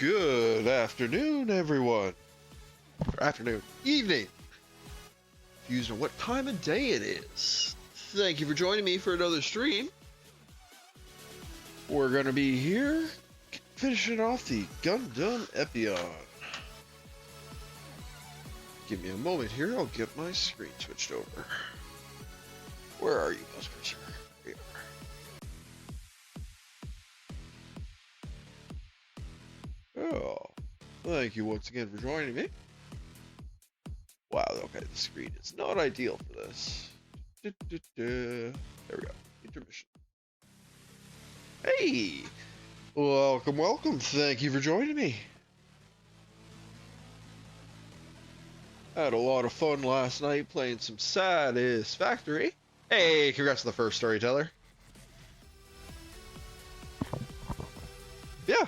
Good afternoon, everyone. Or afternoon, evening. Confused on what time of day it is. Thank you for joining me for another stream. We're going to be here finishing off the Gundam Epyon. Give me a moment here. I'll get my screen switched over. Where are you, Mouse Cursor? Here you are. Oh, thank you once again for joining me. Wow, okay, the screen is not ideal for this. There we go. Intermission. Hey! Welcome, welcome. Thank you for joining me. I had a lot of fun last night playing some Satisfactory. Hey, congrats on the first storyteller. Yeah,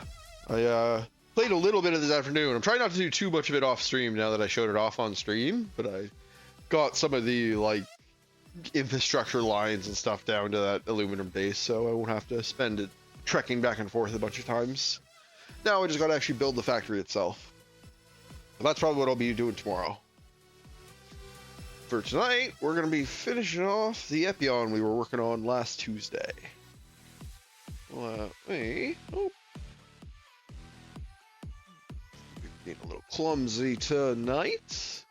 I played a little bit of this afternoon. I'm trying not to do too much of it off stream now that I showed it off on stream, but I got some of the like infrastructure lines and stuff down to that aluminum base, so I won't have to spend it trekking back and forth a bunch of times. Now I just got to actually build the factory itself. But that's probably what I'll be doing tomorrow. For tonight, we're going to be finishing off the Epyon we were working on last Tuesday. Being a little clumsy tonight.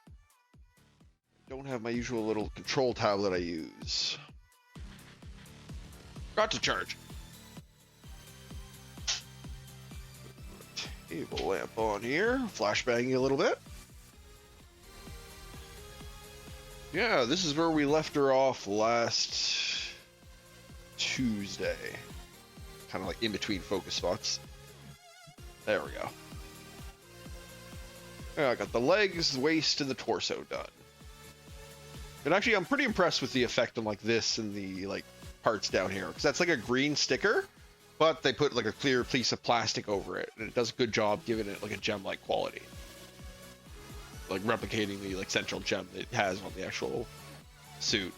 Don't have my usual little control tablet I use. Got to charge. Table lamp on here, flashbanging a little bit. Yeah, this is where we left her off last Tuesday. Kind of like in between focus spots. There we go. Yeah, I got the legs, the waist, and the torso done. And actually, I'm pretty impressed with the effect on like this and the like parts down here, because that's like a green sticker, but they put like a clear piece of plastic over it, and it does a good job giving it like a gem-like quality, like replicating the like central gem that it has on the actual suit.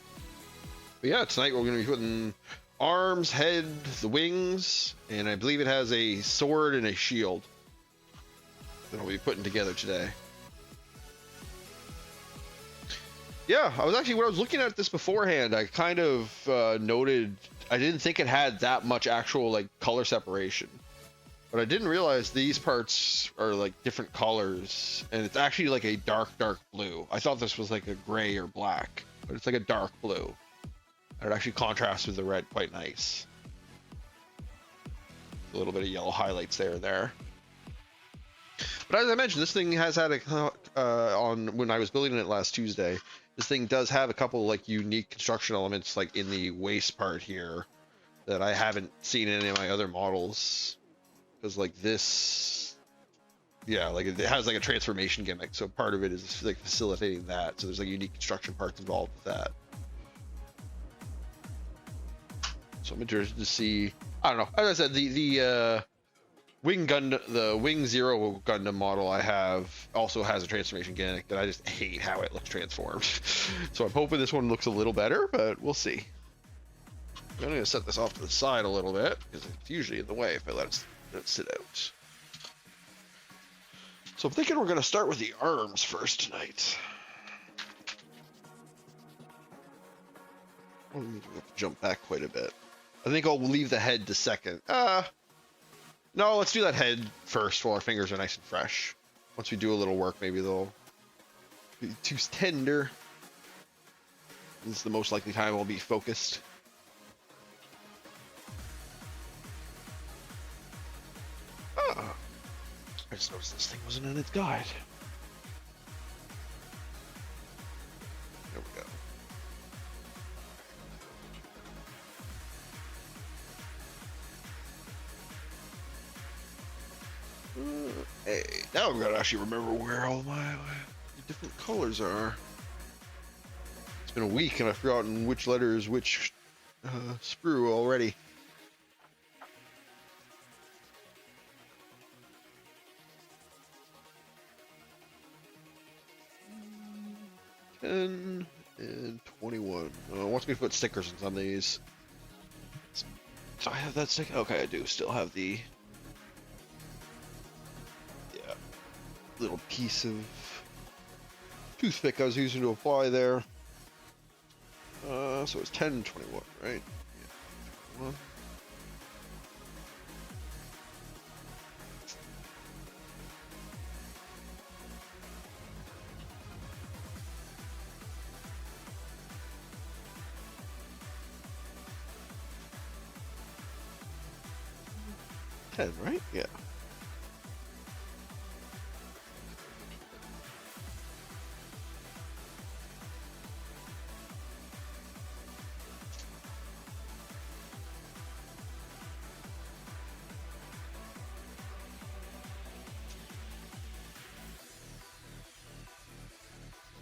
But yeah, tonight we're going to be putting arms, head, the wings, and I believe it has a sword and a shield that I'll be putting together today. Yeah, I was actually, when I was looking at this beforehand, I kind of noted, I didn't think it had that much actual like color separation. But I didn't realize these parts are like different colors, and it's actually like a dark blue. I thought this was like a gray or black, but it's like a dark blue. And it actually contrasts with the red quite nice. A little bit of yellow highlights there and there. But as I mentioned, this thing has had a, on when I was building it last Tuesday, this thing does have a couple like unique construction elements like in the waist part here that I haven't seen in any of my other models. Because like this, yeah, like it has like a transformation gimmick, so part of it is like facilitating that. So there's like unique construction parts involved with that. So I'm interested to see. I don't know. As I said, the Wing Gundam, the Wing Zero Gundam model I have also has a transformation gimmick that I just hate how it looks transformed. So I'm hoping this one looks a little better, but we'll see. I'm gonna set this off to the side a little bit because it's usually in the way if I let it sit out. So I'm thinking we're going to start with the arms first tonight. Oh, we need to jump back quite a bit. I think I'll leave the head to second. No, let's do that head first while our fingers are nice and fresh. Once we do a little work, maybe they'll be too tender. This is the most likely time I'll be focused. I just noticed this thing wasn't in its guide. There we go. Hey, now I've got to actually remember where all my different colors are. It's been a week and I've forgotten which letter is which sprue already. And 21. Wants me to put stickers on some of these. Do I have that sticker? Okay, I do still have the little piece of toothpick I was using to apply there. So it's 1021, right? Yeah, 21. Right? Yeah.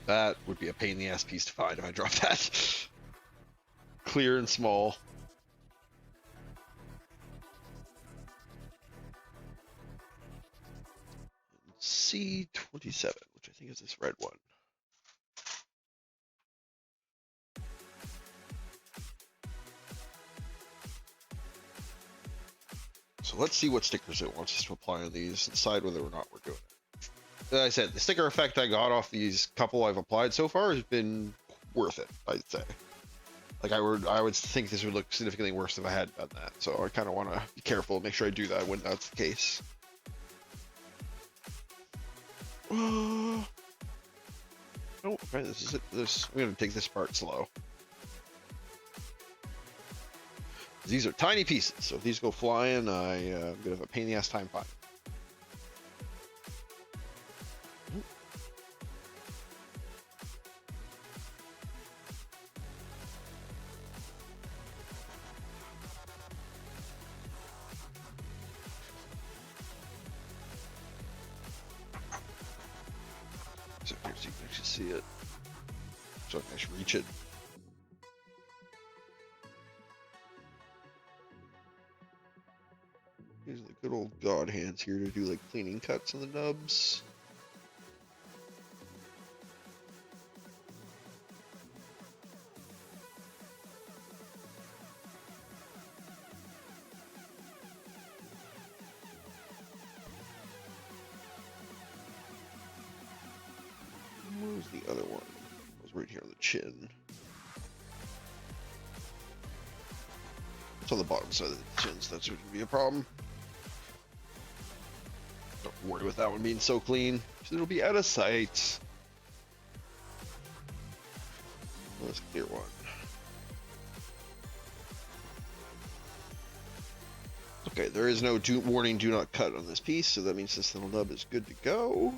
That would be a pain in the ass piece to find if I dropped that. Clear and small. C27, which I think is this red one. So let's see what stickers it wants us to apply on these and decide whether or not we're doing it. As I said, the sticker effect I got off these couple I've applied so far has been worth it, I'd say. Like I would think this would look significantly worse if I hadn't done that. So I kind of want to be careful and make sure I do that when that's the case. Oh, okay, this is it. I'm gonna take this part slow. These are tiny pieces, so if these go flying, I'm gonna have a pain in the ass time finding. So here, so you can actually see it. So I can actually reach it. These are the good old god hands here to do like cleaning cuts on the nubs. Where's the other one? It was right here on the chin. It's on the bottom side of the chin, so that's going to be a problem. Don't worry with that one being so clean. It'll be out of sight. Let's clear one. Okay, there is no warning, do not cut on this piece, so that means this little nub is good to go.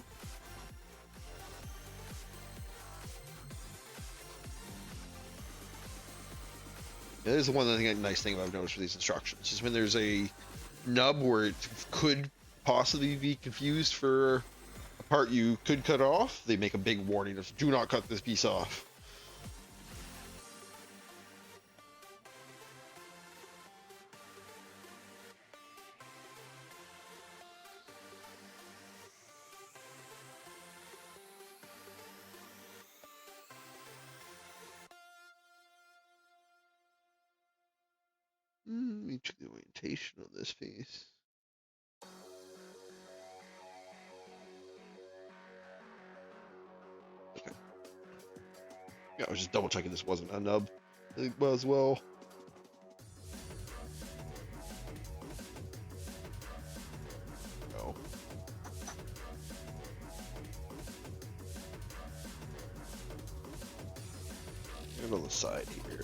That is the one nice thing I've noticed with these instructions is when there's a nub where it could possibly be confused for a part you could cut off, they make a big warning of do not cut this piece off. Let me check the orientation on this piece. Okay. Yeah, I was just double checking this wasn't a nub. It was well. No. And on the side here.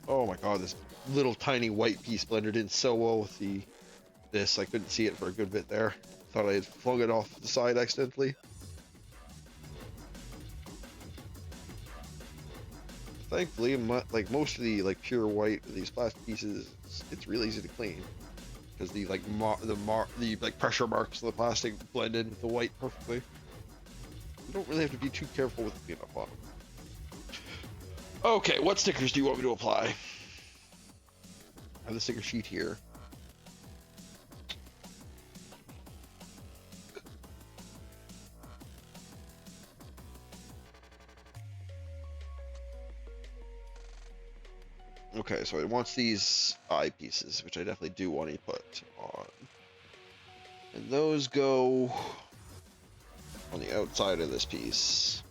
Oh my god, this little tiny white piece blended in so well with this. I couldn't see it for a good bit there. Thought I had flung it off the side accidentally. Thankfully, like most of the like pure white of these plastic pieces, it's really easy to clean because the like pressure marks of the plastic blend in with the white perfectly. You don't really have to be too careful with the cleanup on them. Okay, what stickers do you want me to apply? I have the sticker sheet here. Okay, so it wants these eye pieces, which I definitely do want to put on. And those go on the outside of this piece.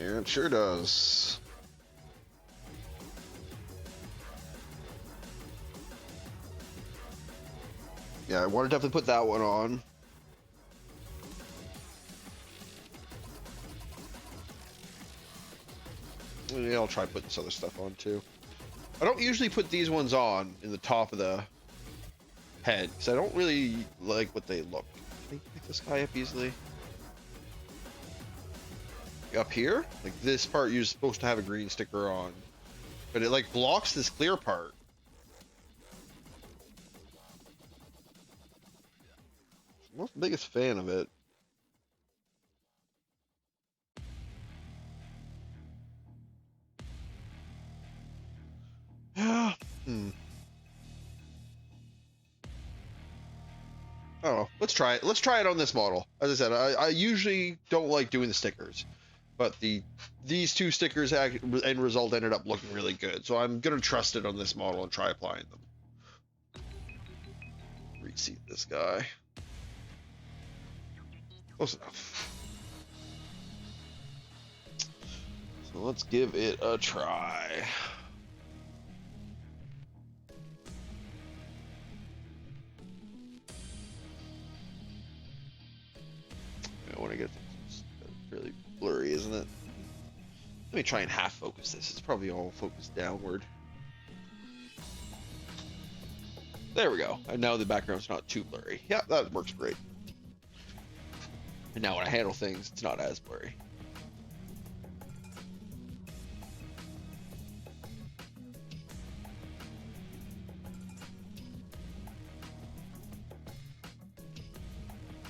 And it sure does. Yeah, I want to definitely put that one on. Yeah, I'll try putting this other stuff on too. I don't usually put these ones on in the top of the head because I don't really like what they look. Can I pick this guy up easily? Up here, like this part, you're supposed to have a green sticker on, but it like blocks this clear part. I'm not the biggest fan of it. Yeah. I don't know. Let's try it. Let's try it on this model. As I said, I usually don't like doing the stickers, but these two stickers end result ended up looking really good. So I'm gonna trust it on this model and try applying them. Reseat this guy. Close enough. So let's give it a try. I want to get things really blurry, isn't it? Let me try and half focus this. It's probably all focused downward. There we go. And now the background's not too blurry. Yeah, that works great. And now when I handle things, it's not as blurry.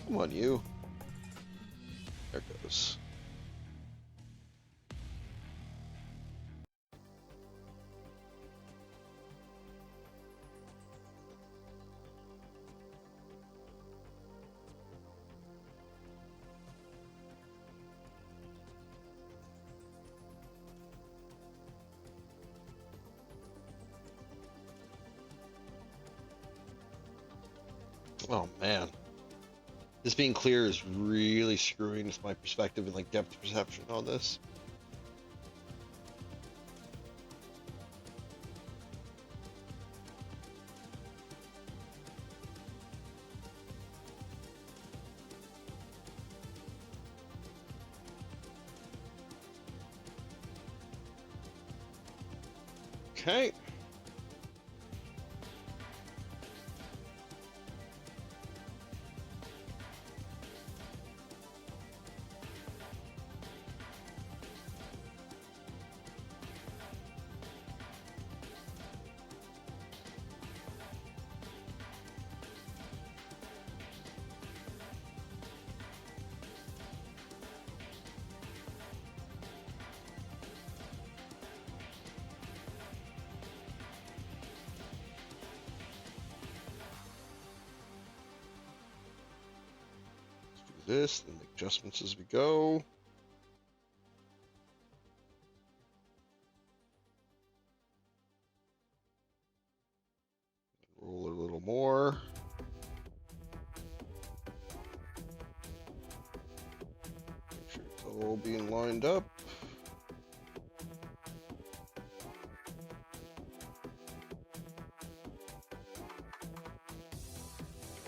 Come on, you. There it goes. Oh man. This being clear is really screwing with my perspective and like depth perception on this. Okay. This and make adjustments as we go. Roll it a little more. Make sure it's all being lined up.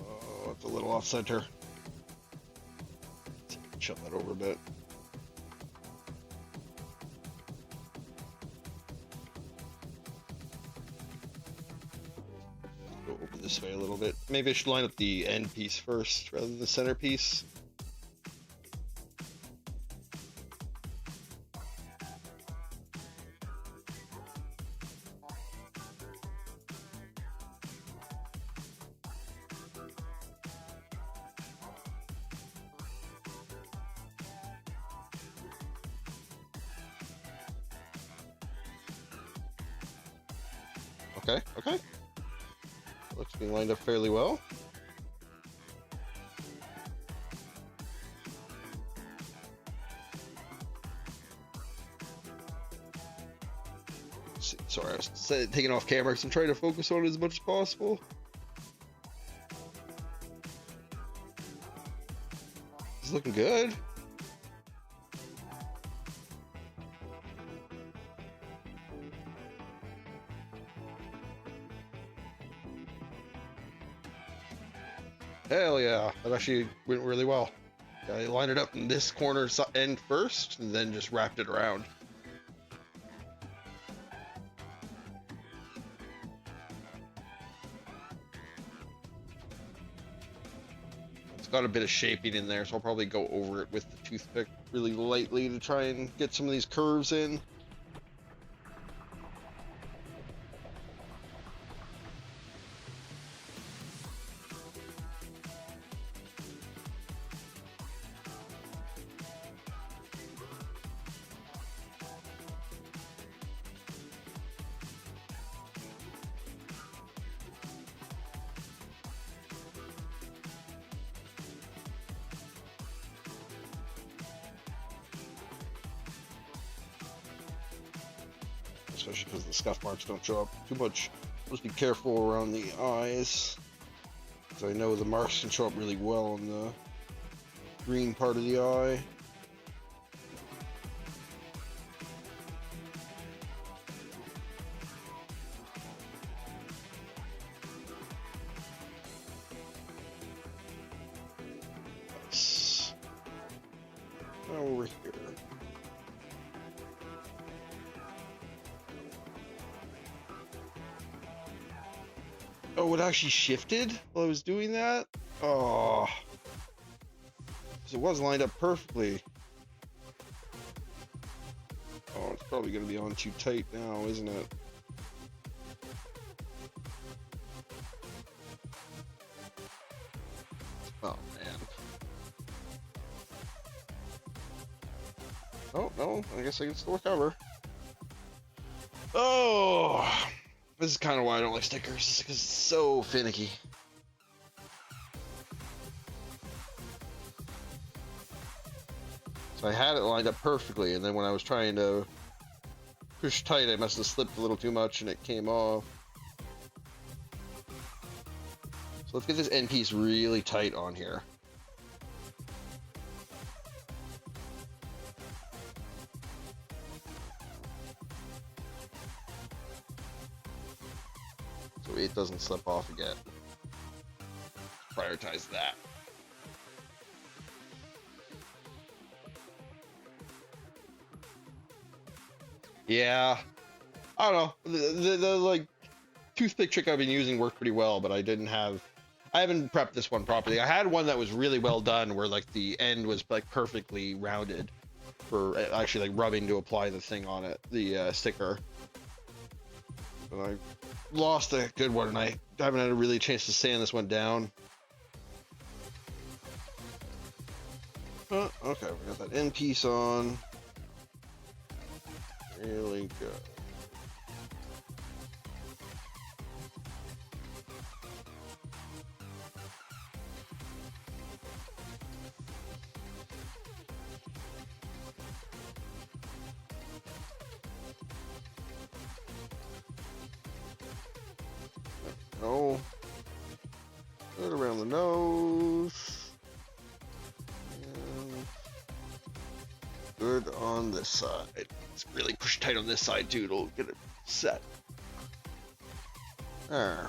Oh, it's a little off center. Shut that over a bit. Go over this way a little bit. Maybe I should line up the end piece first rather than the center piece. Okay. Looks being lined up fairly well. taking off camera because I'm trying to focus on it as much as possible. It's looking good. Hell yeah, that actually went really well. I lined it up in this corner end first, and then just wrapped it around. It's got a bit of shaping in there, so I'll probably go over it with the toothpick really lightly to try and get some of these curves in. Especially because the scuff marks don't show up too much. Just be careful around the eyes, because I know the marks can show up really well on the green part of the eye. Nice. Now over here. Oh, it actually shifted while I was doing that? Oh. It was lined up perfectly. Oh, it's probably going to be on too tight now, isn't it? Oh, man. Oh, no, I guess I can still recover. Oh! This is kind of why I don't like stickers, because it's so finicky. So I had it lined up perfectly, and then when I was trying to push tight, I must have slipped a little too much and it came off. So let's get this end piece really tight on here. So it doesn't slip off again. Prioritize that. Yeah, I don't know. The like toothpick trick I've been using worked pretty well, but I haven't prepped this one properly. I had one that was really well done, where like the end was like perfectly rounded for actually like rubbing to apply the thing on it, the sticker. But I lost a good one, and I haven't had a really chance to sand this one down. Okay, we got that end piece on. Really good. Oh, good around the nose. And good on this side. It's really push tight on this side too. It'll get it set. There.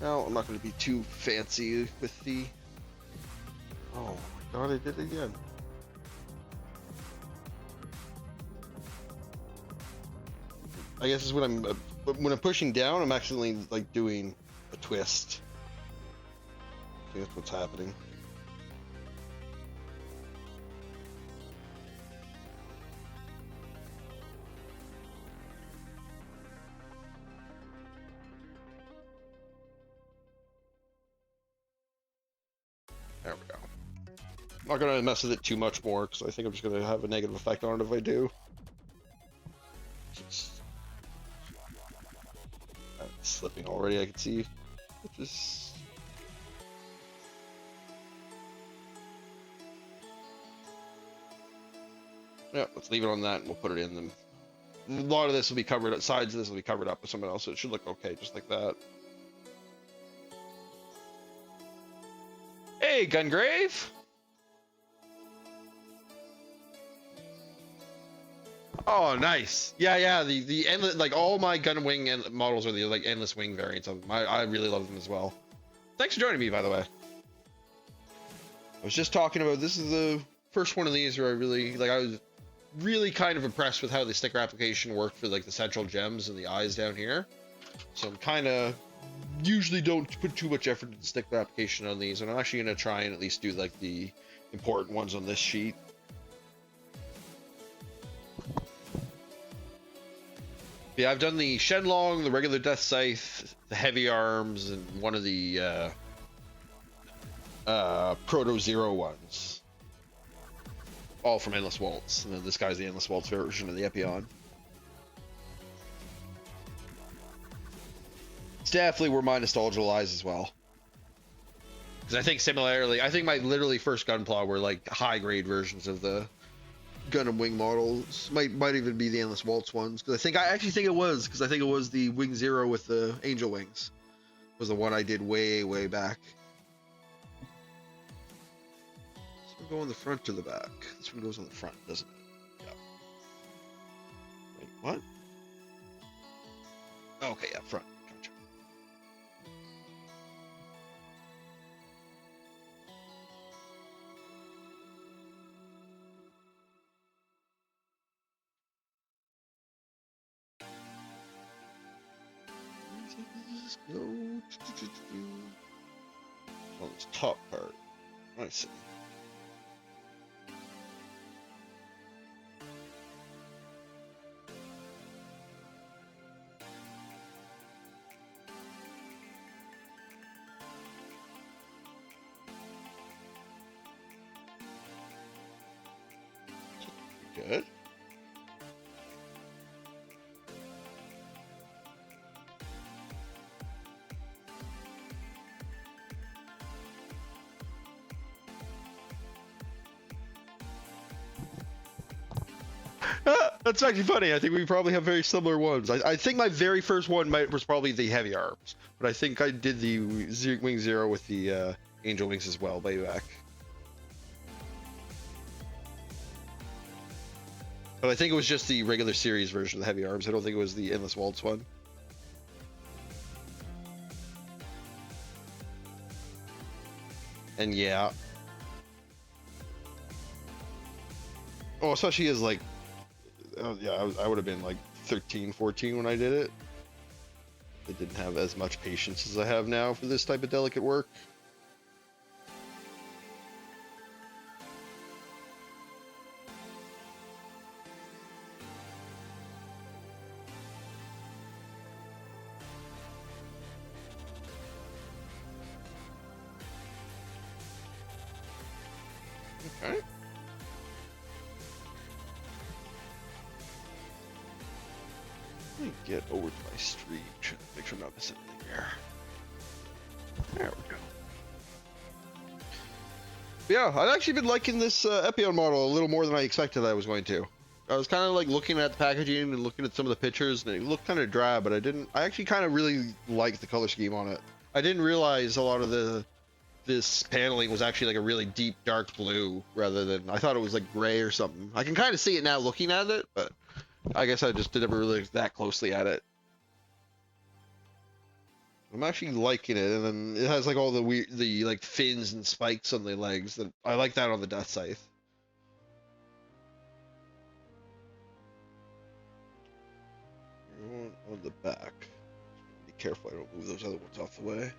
Now I'm not going to be too fancy with the. Oh my god! I did it again. I guess is when I'm pushing down, I'm actually like doing a twist. I think that's what's happening. There we go. I'm not gonna mess with it too much more because I think I'm just gonna have a negative effect on it if I do. It's slipping already, I can see. Just yeah, let's leave it on that and we'll put it in the a lot of this will be covered up, sides of this will be covered up with someone else, so it should look okay, just like that. Hey, Gungrave! Oh, nice. Yeah, the endless, like all my Gunwing and models are the like endless wing variants of them. I really love them as well. Thanks for joining me, by the way. I was just talking about, this is the first one of these where I was really kind of impressed with how the sticker application worked for like the central gems and the eyes down here. So I'm kind of, usually don't put too much effort into the sticker application on these, and I'm actually going to try and at least do like the important ones on this sheet. Yeah, I've done the Shenlong, the regular Death Scythe, the heavy arms, and one of the Proto Zero ones. All from Endless Waltz. And then this guy's the Endless Waltz version of the Epyon. It's definitely where my nostalgia lies as well. Because I think similarly, I think my literally first Gunpla were like high grade versions of the Gundam Wing models. Might even be the Endless Waltz ones. Because I actually think it was. Because I think it was the Wing Zero with the Angel Wings. Was the one I did way back. This one go on the front or the back? This one goes on the front, doesn't it? Yeah. Wait, what? Okay, yeah, front. Gotcha. Go on this top part. I see. Good. That's actually funny. I think we probably have very similar ones. I think my very first one was probably the heavy arms, but I think I did the Wing Zero with the Angel Wings as well, way back. But I think it was just the regular series version of the heavy arms. I don't think it was the Endless Waltz one. And yeah. Oh, especially as like, yeah, I would have been like 13, 14 when I did it. I didn't have as much patience as I have now for this type of delicate work. Okay. Let me get over to my stream, make sure I'm not missing anything here. There we go. Yeah, I've actually been liking this Epyon model a little more than I expected I was going to. I was kind of like looking at the packaging and looking at some of the pictures, and it looked kind of dry, but I actually kind of really liked the color scheme on it. I didn't realize a lot of this paneling was actually like a really deep dark blue rather than, I thought it was like gray or something. I can kind of see it now looking at it, but I guess I just didn't really look that closely at it. I'm actually liking it, and then it has like all the like fins and spikes on the legs. That I like that on the Death Scythe. On the back. Be careful I don't move those other ones off the way.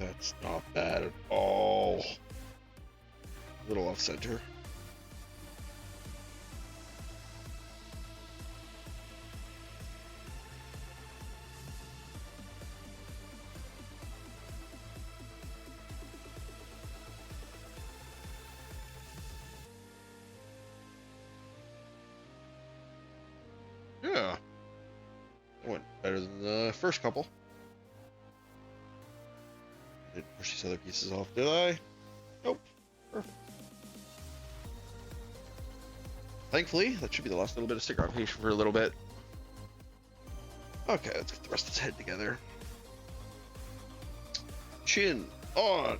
That's not bad at all. A little off center. Went better than the first couple. Didn't push these other pieces off, did I? Nope. Perfect. Thankfully, that should be the last little bit of sticker application for a little bit. Okay, let's get the rest of his head together. Chin on.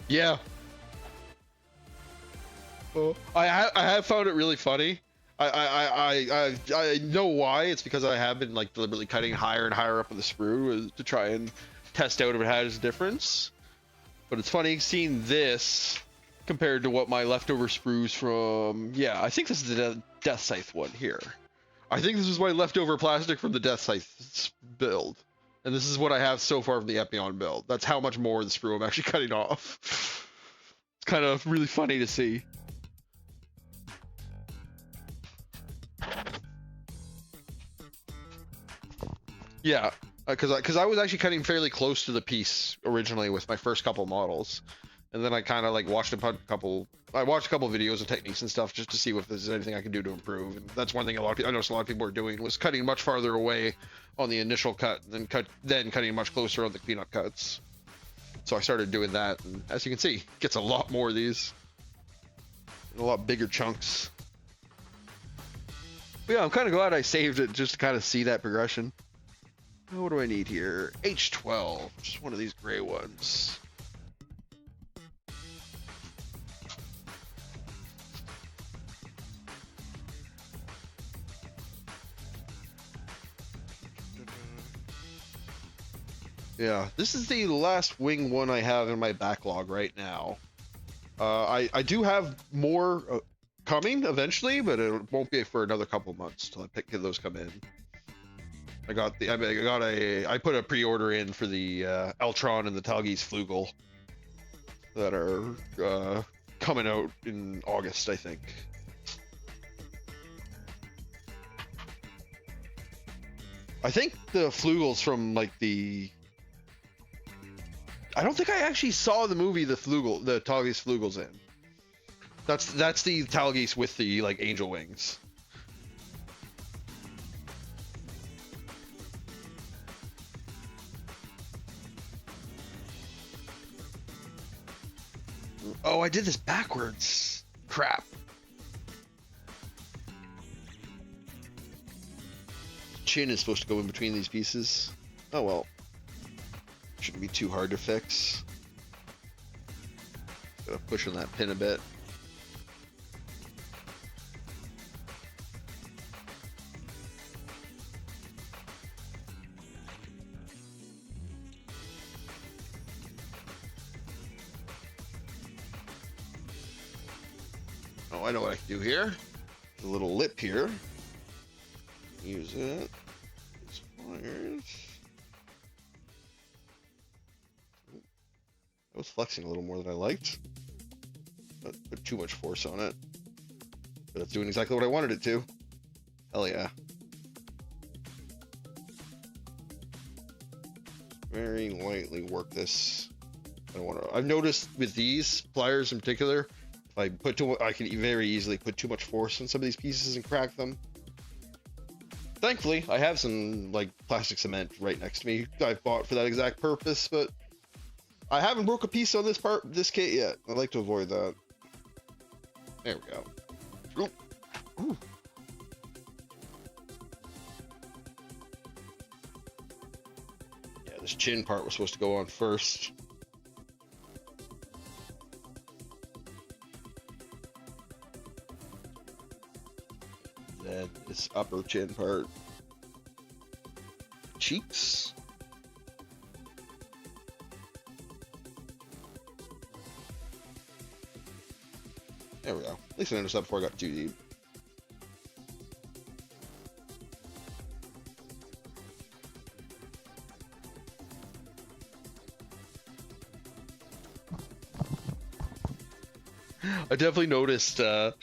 Yeah. Oh, I have found it really funny. I know why. It's because I have been like deliberately cutting higher and higher up on the sprue to try and test out if it has a difference. But it's funny seeing this compared to what my leftover sprues from. Yeah, I think this is the Death Scythe one here. I think this is my leftover plastic from the Death Scythe build. And this is what I have so far from the Epyon build. That's how much more of the sprue I'm actually cutting off. It's kind of really funny to see. Yeah, because I was actually cutting fairly close to the piece originally with my first couple models, and then I kind of like watched a couple videos of techniques and stuff just to see if there's anything I can do to improve. And that's one thing I noticed a lot of people were doing was cutting much farther away on the initial cut, and then cutting much closer on the cleanup cuts. So I started doing that, and as you can see, it gets a lot more of these, a lot bigger chunks. But yeah, I'm kind of glad I saved it just to kind of see that progression. What do I need here? H12, just one of these gray ones. Yeah, this is the last wing one I have in my backlog right now. I do have more coming eventually, but it won't be for another couple months till I get those come in. I put a pre-order in for the Eltron and the Talgis Flugel that are coming out in August, I think. I think the Flugels from like I don't think I actually saw the movie the Talgis Flugels in. That's the Talgis with the like angel wings. Oh, I did this backwards. Crap. Chin is supposed to go in between these pieces. Oh well. Shouldn't be too hard to fix. Gotta push on that pin a bit. Oh, I know what I can do here. The little lip here. Use it. Pliers. I was flexing a little more than I liked. But put too much force on it. But it's doing exactly what I wanted it to. Hell yeah. Very lightly work this. I've noticed with these pliers in particular, if I put too much, I can very easily put too much force on some of these pieces and crack them. Thankfully, I have some like plastic cement right next to me I've bought for that exact purpose, but I haven't broke a piece on this kit yet. I'd like to avoid that. There we go. Ooh. Ooh. Yeah, this chin part was supposed to go on first. Then this upper chin part. Cheeks. There we go. At least I noticed that before I got too deep. I definitely noticed, because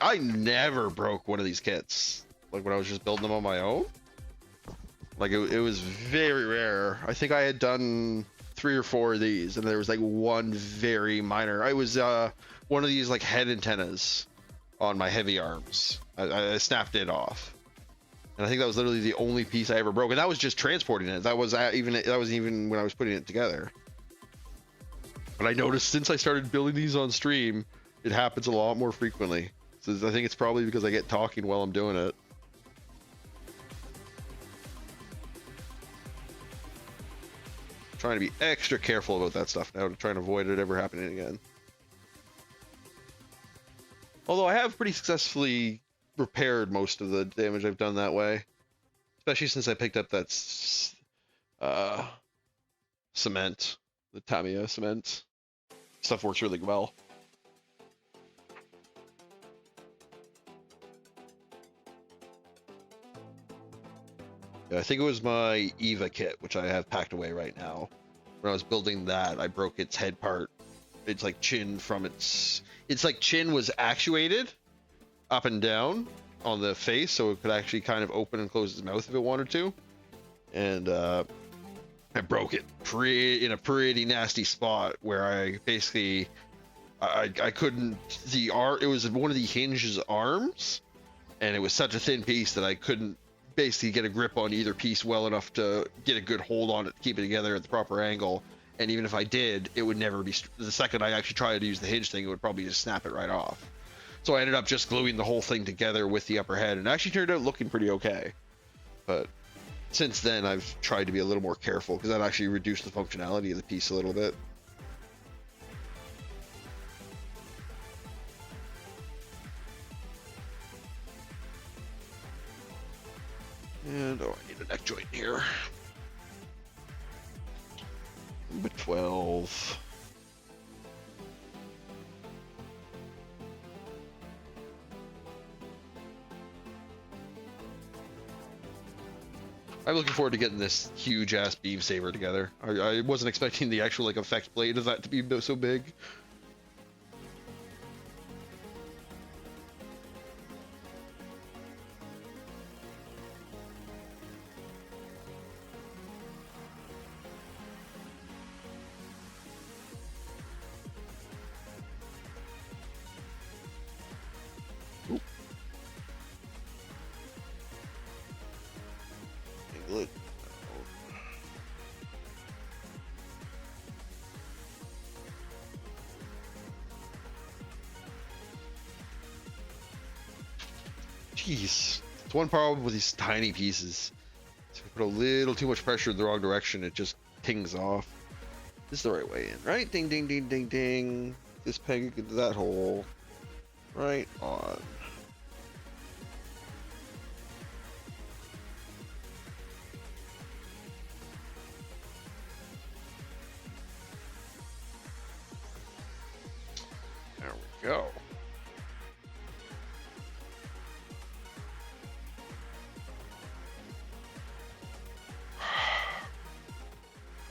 I never broke one of these kits, like when I was just building them on my own. Like it was very rare. I think I had done 3 or 4 of these, and there was like one very minor. I was one of these like head antennas on my heavy arms. I snapped it off, and I think that was literally the only piece I ever broke, and that was just transporting it. That wasn't even when I was putting it together. But I noticed since I started building these on stream, it happens a lot more frequently. So I think it's probably because I get talking while I'm doing it. Trying to be extra careful about that stuff now to try and avoid it ever happening again. Although I have pretty successfully repaired most of the damage I've done that way. Especially since I picked up that cement, the Tamiya cement. Stuff works really well. Yeah, I think it was my Eva kit, which I have packed away right now. When I was building that, I broke its head part. It's like chin from its like chin was actuated up and down on the face, so it could actually kind of open and close its mouth if it wanted to. And I broke it in a pretty nasty spot where I basically I couldn't it was one of the hinge's arms, and it was such a thin piece that I couldn't basically get a grip on either piece well enough to get a good hold on it to keep it together at the proper angle. And even if I did, it would never be, the second I actually tried to use the hinge thing, it would probably just snap it right off. So I ended up just gluing the whole thing together with the upper head, and it actually turned out looking pretty okay. But since then, I've tried to be a little more careful, because that actually reduced the functionality of the piece a little bit. And, oh, I need a neck joint here. Number 12. I'm looking forward to getting this huge ass beam saber together. I wasn't expecting the actual like effect blade of that to be so big. Oop. Angle it. Jeez, it's one problem with these tiny pieces. So if you put a little too much pressure in the wrong direction, it just pings off. This is the right way in, right? Ding, ding, ding, ding, ding. This peg into that hole. Right on. There we go.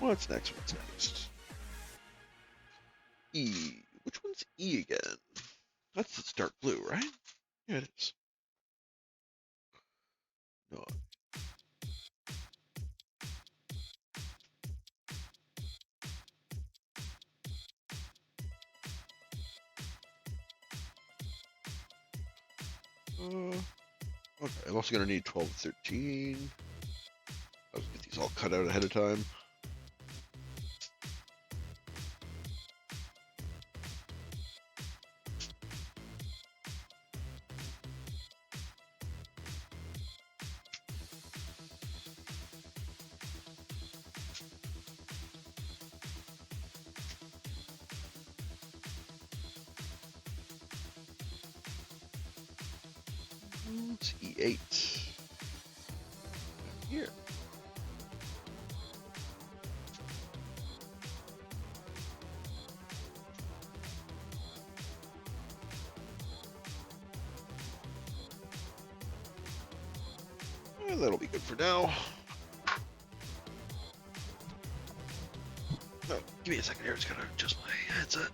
What's next? What's next? E. Which one's E again? That's the dark blue, right? Yeah, it is. No. Okay, I'm also gonna need 12 and 13. I'll get these all cut out ahead of time. It's E8. Here. And that'll be good for now. Oh, give me a second here. I just gotta adjust my headset.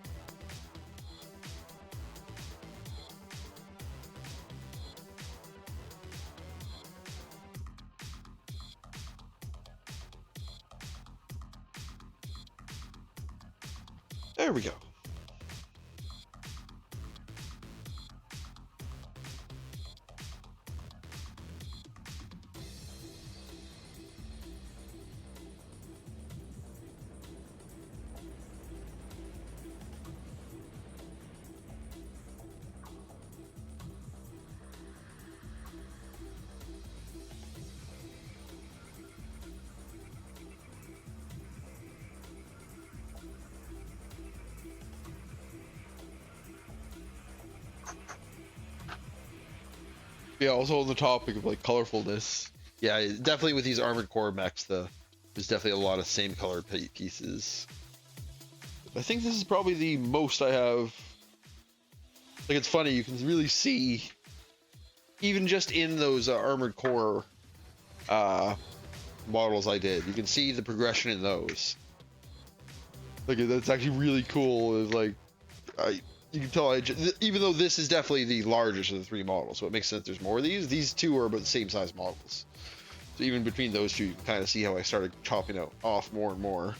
There we go. Yeah, also on the topic of like colorfulness. Yeah, definitely with these Armored Core mechs, there's definitely a lot of same color pieces. I think this is probably the most I have. Like, it's funny, you can really see, even just in those Armored Core models I did, you can see the progression in those. Like, that's actually really cool. Is like, you can tell even though this is definitely the largest of the three models, so it makes sense there's more of these. These two are about the same size models. So even between those two, you can kind of see how I started chopping out off more and more.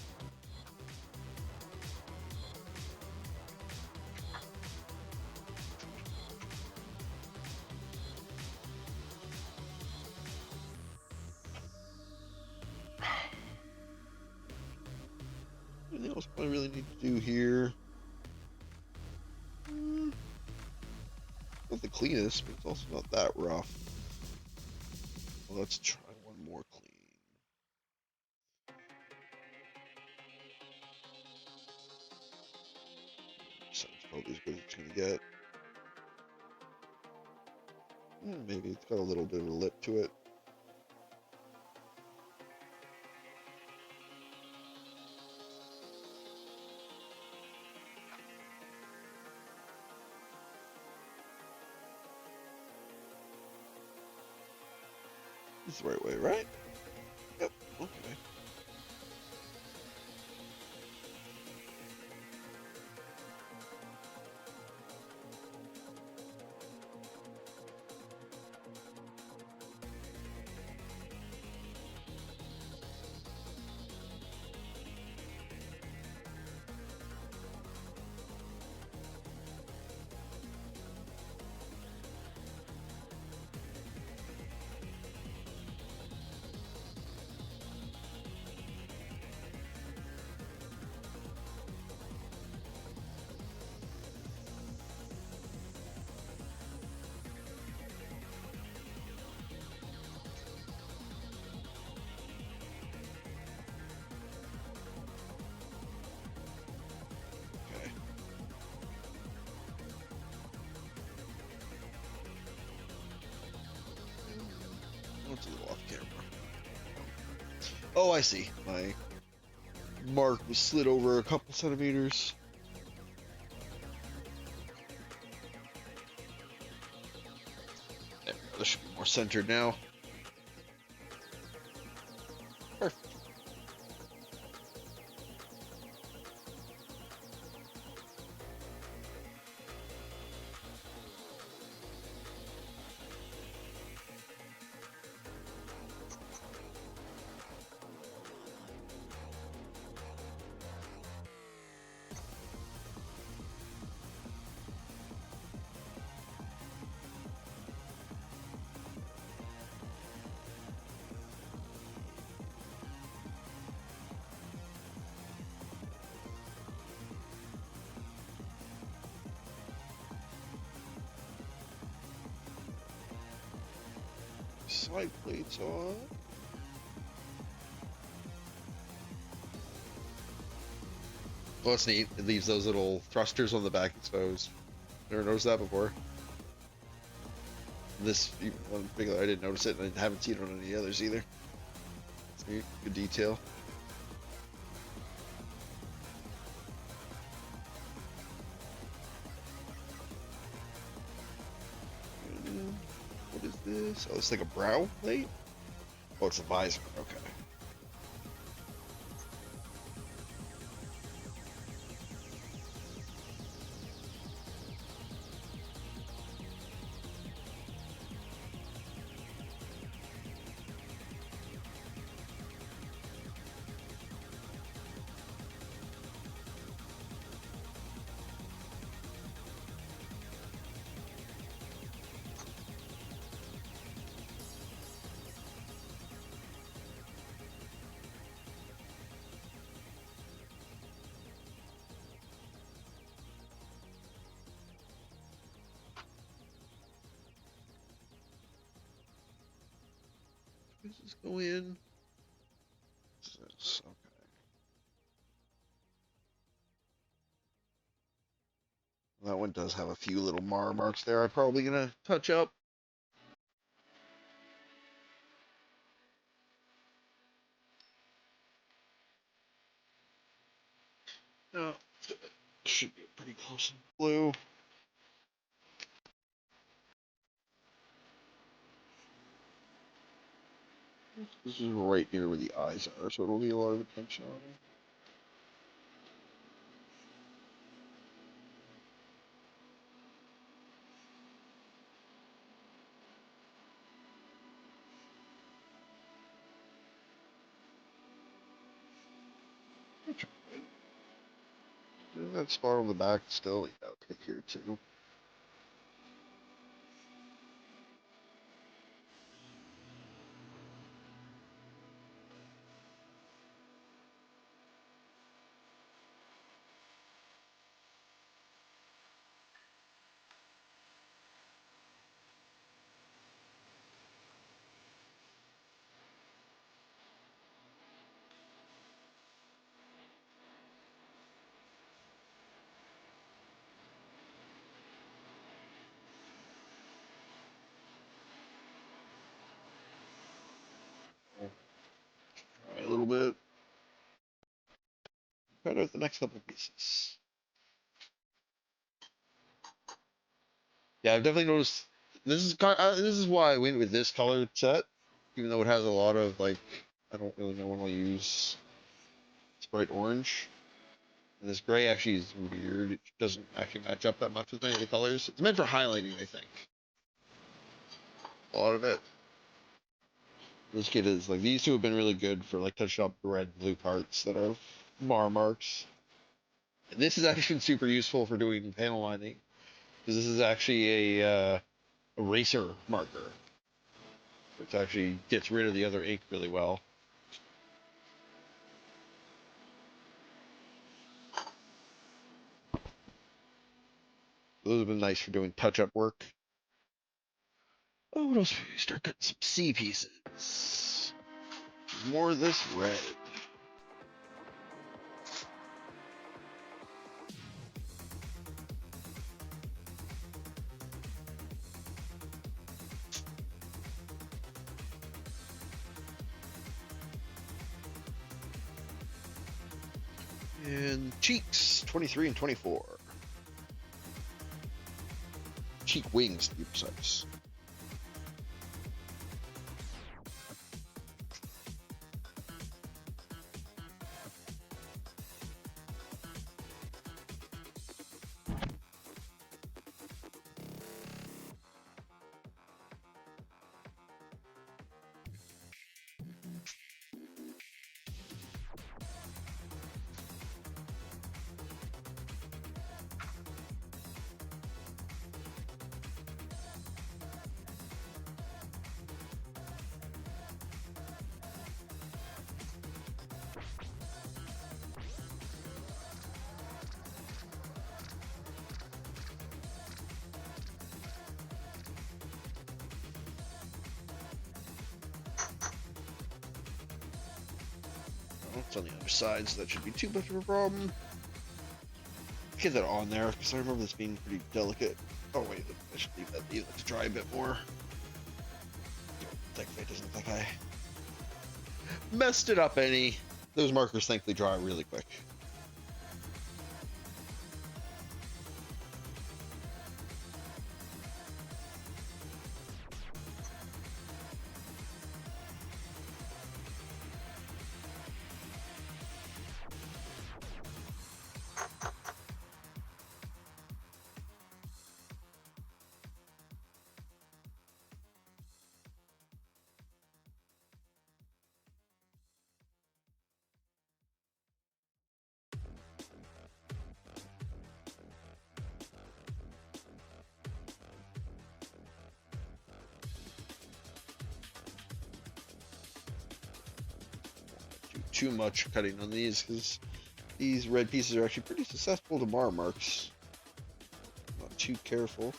Anything else I really need to do here? Not the cleanest, but it's also not that rough. Well, let's try one more clean. So it's probably as good as it's gonna get. Maybe it's got a little bit of a lip to it. This is the right way, right? Yep. Okay. Okay. What's a little off camera? Oh, I see. My mark was slid over a couple centimeters. There, this should be more centered now. Perfect. Side plates on. Well, that's neat. It leaves those little thrusters on the back exposed. Never noticed that before. This one in particular, I didn't notice it, and I haven't seen it on any others either. It's neat. Good detail. What is this? Oh, it's like a brow plate? Oh, it's a visor. Okay. Does this go in? This, okay. That one does have a few little mar marks there. I'm probably gonna touch up. No, should be pretty close in blue. This is right near where the eyes are, so it'll need a lot of attention on it. Is that spot on the back still? Yeah, okay, here too. Try a little bit. Cut out the next couple pieces. Yeah, I've definitely noticed. This is why I went with this color set, even though it has a lot of like I don't really know when I'll use. It's bright orange. And this gray actually is weird. It doesn't actually match up that much with any of the colors. It's meant for highlighting, I think. A lot of it. This kit is like these two have been really good for like touching up red and blue parts that are mar marks. And this has actually been super useful for doing panel lining because this is actually a eraser marker, which actually gets rid of the other ink really well. Those have been nice for doing touch-up work. Oh, what else? We start cutting some C pieces. More of this red. And cheeks, 23 and 24. Cheek wings, to be precise. It's on the other side, so that should be too much of a problem. Get that on there, because I remember this being pretty delicate. Oh wait, I should leave that to dry a bit more. Thankfully, it doesn't look like I messed it up any. Those markers thankfully dry really quick. Too much cutting on these because these red pieces are actually pretty susceptible to mar marks. Not too careful.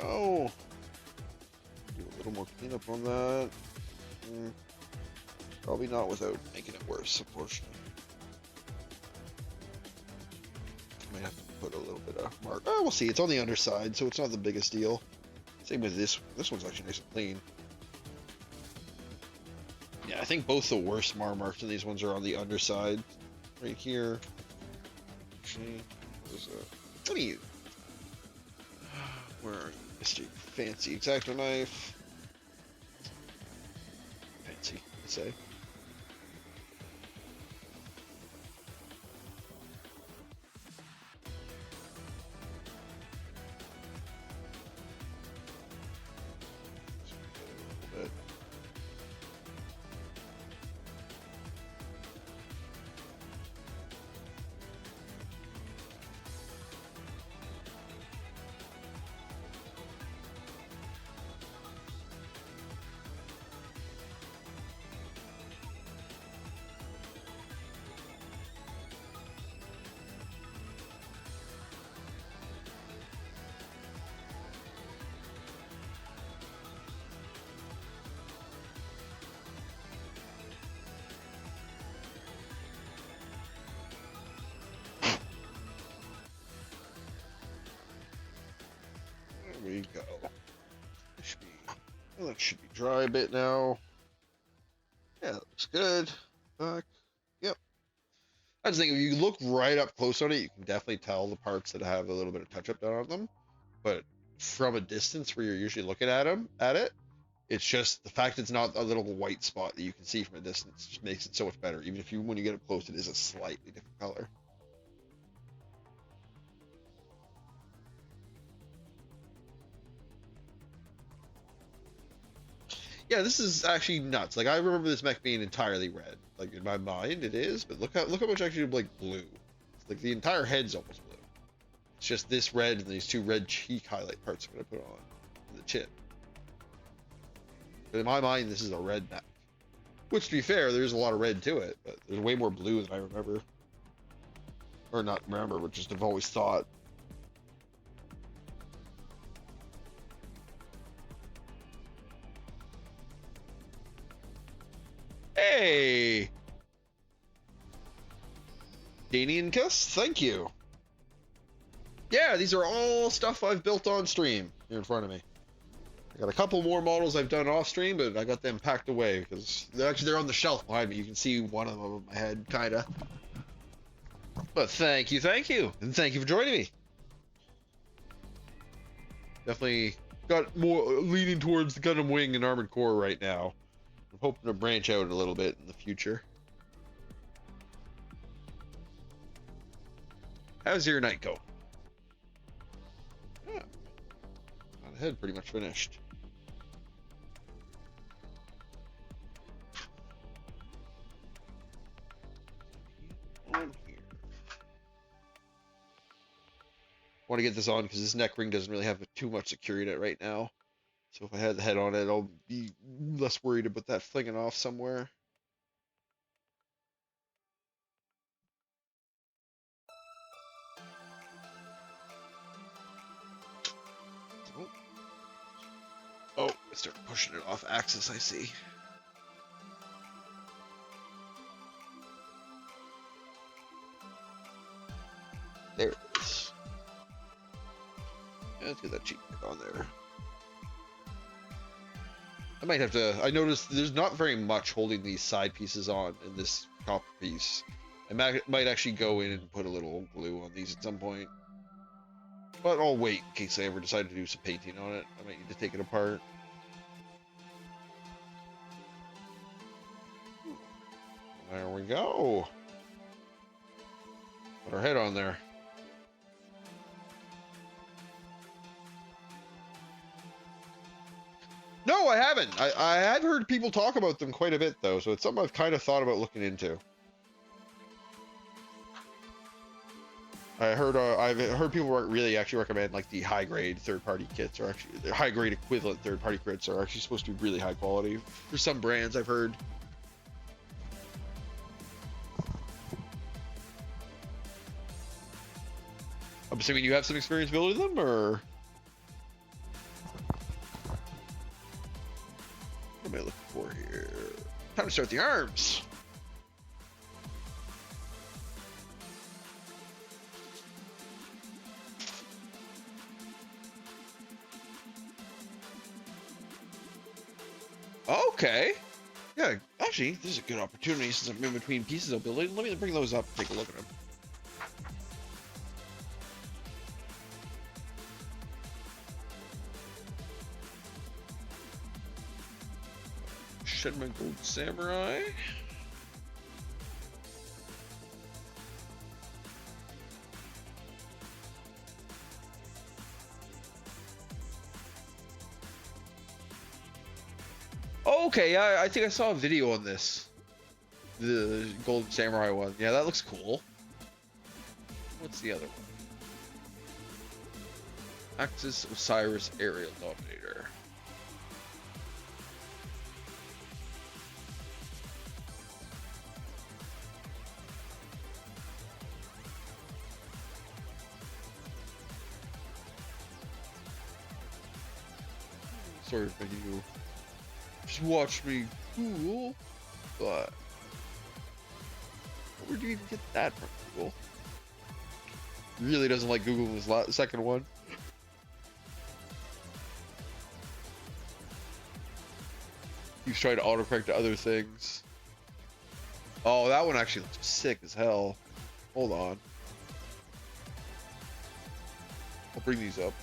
go. Do a little more cleanup on that. Probably not without making it worse, unfortunately. Might have to put a little bit of mark. Oh, we'll see. It's on the underside, so it's not the biggest deal. Same with this. This one's actually nice and clean. Yeah, I think both the worst marks in these ones are on the underside. Right here. Actually, there's a... What are you? Where are you, Mr. Fancy X-Acto knife? Fancy, I say. There we go. That should be dry a bit now. Yeah, that looks good. Yep. I just think if you look right up close on it, you can definitely tell the parts that have a little bit of touch-up done on them. But from a distance where you're usually looking at it, it's just the fact it's not a little white spot that you can see from a distance just makes it so much better. Even if when you get up close, it is a slightly different color. Yeah, this is actually nuts. Like, I remember this mech being entirely red. Like, in my mind, it is. But look how much actually, like, blue. Like, the entire head's almost blue. It's just this red and these two red cheek highlight parts I'm going to put on the chip. But in my mind, this is a red mech. Which, to be fair, there's a lot of red to it. But there's way more blue than I remember. Or not remember, but just have always thought. Hey! Danian Kiss, thank you. Yeah, these are all stuff I've built on stream here in front of me. I got a couple more models I've done off stream, but I got them packed away because they're on the shelf behind me. You can see one of them on my head, kinda. But thank you, and thank you for joining me. Definitely got more leaning towards the Gundam Wing and Armored Core right now. I'm hoping to branch out a little bit in the future. How's your night go? Yeah. On ahead, pretty much finished. On here. Want to get this on because this neck ring doesn't really have too much security in it right now. So if I had the head on it, I'll be less worried about that flinging off somewhere. Oh, I started pushing it off axis, I see. There it is. Yeah, let's get that cheek back on there. I might have to... I noticed there's not very much holding these side pieces on in this top piece. I might actually go in and put a little glue on these at some point. But I'll wait in case I ever decide to do some painting on it. I might need to take it apart. There we go. Put our head on there. No, I haven't. I have heard people talk about them quite a bit, though, so it's something I've kind of thought about looking into. I've heard people really actually recommend like the high grade third-party kits, or actually the high grade equivalent third-party kits are actually supposed to be really high quality for some brands. I've heard. I'm assuming you have some experience building them, or What am I looking for here? Time to start the arms. Okay. Yeah, actually, this is a good opportunity since I'm in between pieces of building. Let me bring those up, take a look at them. Shed my gold samurai. Okay, yeah, I think I saw a video on this. The Golden Samurai one. Yeah, that looks cool. What's the other one? Axis Osiris Aerial Dominator. Sorry if you just watch me Google, but where do you even get that from, Google? Really doesn't like Google this second one. He's trying to autocorrect to other things. Oh, that one actually looks sick as hell. Hold on. I'll bring these up.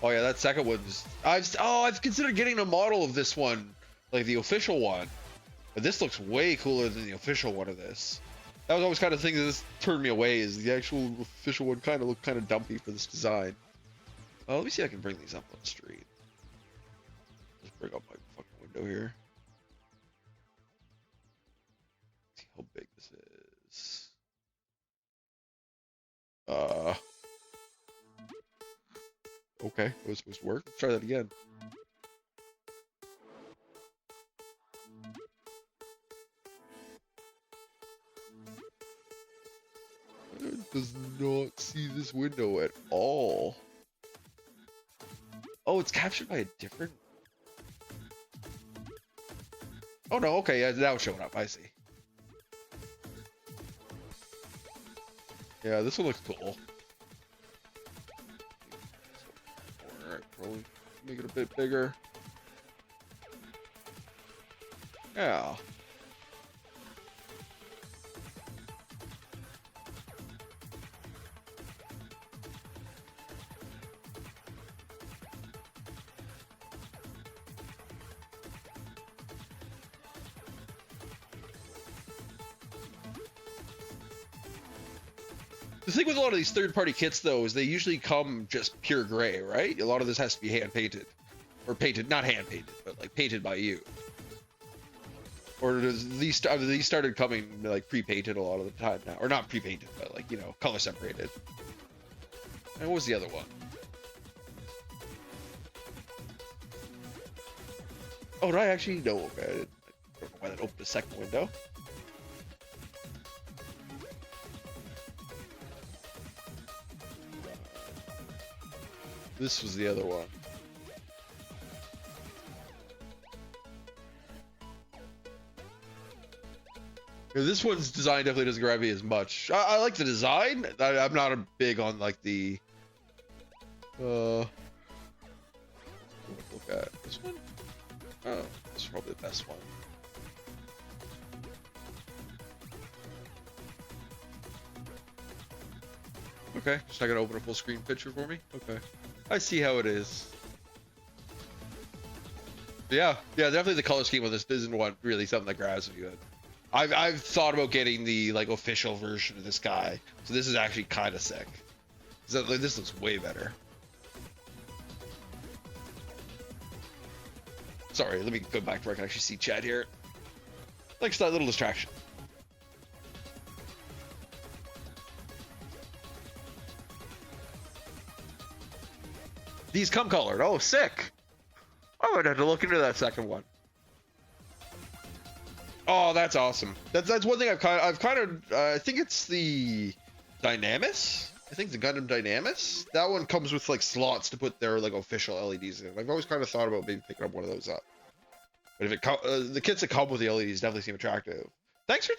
Oh yeah, that second one's. I've considered getting a model of this one, like the official one, but this looks way cooler than the official one of this. That was always kind of the thing that this turned me away. Is the actual official one kind of looked kind of dumpy for this design. Let me see if I can bring these up on the street. Let's bring up my fucking window here. See how big this is. Okay, it was supposed to work. Let's try that again. It does not see this window at all. Oh, it's captured by a different... Oh no, okay, yeah, now it's showing up, I see. Yeah, this one looks cool. Alright, probably make it a bit bigger. Yeah. The thing with a lot of these third-party kits, though, is they usually come just pure gray, right? A lot of this has to be hand-painted. Or painted, not hand-painted, but like painted by you. Or does these started coming like pre-painted a lot of the time now. Or not pre-painted, but like, you know, color separated. And what was the other one? Oh, did I actually? No, okay. I don't know why that opened a second window. This was the other one. Yeah, this one's design definitely doesn't grab me as much. I like the design. I'm not a big on like the. Look at this one. Oh, this is probably the best one. Okay, just not gonna open a full screen picture for me. Okay. I see how it is. Yeah, definitely the color scheme on this isn't what really something that grabs me good. I've thought about getting the like official version of this guy, so this is actually kind of sick. So, like, this looks way better. Sorry, let me go back where I can actually see chat here. Like, that little distraction. These come colored. Oh, sick. I would have to look into that second one. Oh, that's awesome. That's one thing I think it's the Dynamis. I think the Gundam Dynamis. That one comes with like slots to put their like official LEDs in. I've always kind of thought about maybe picking up one of those up. But if the kits that come with the LEDs definitely seem attractive. Thanks for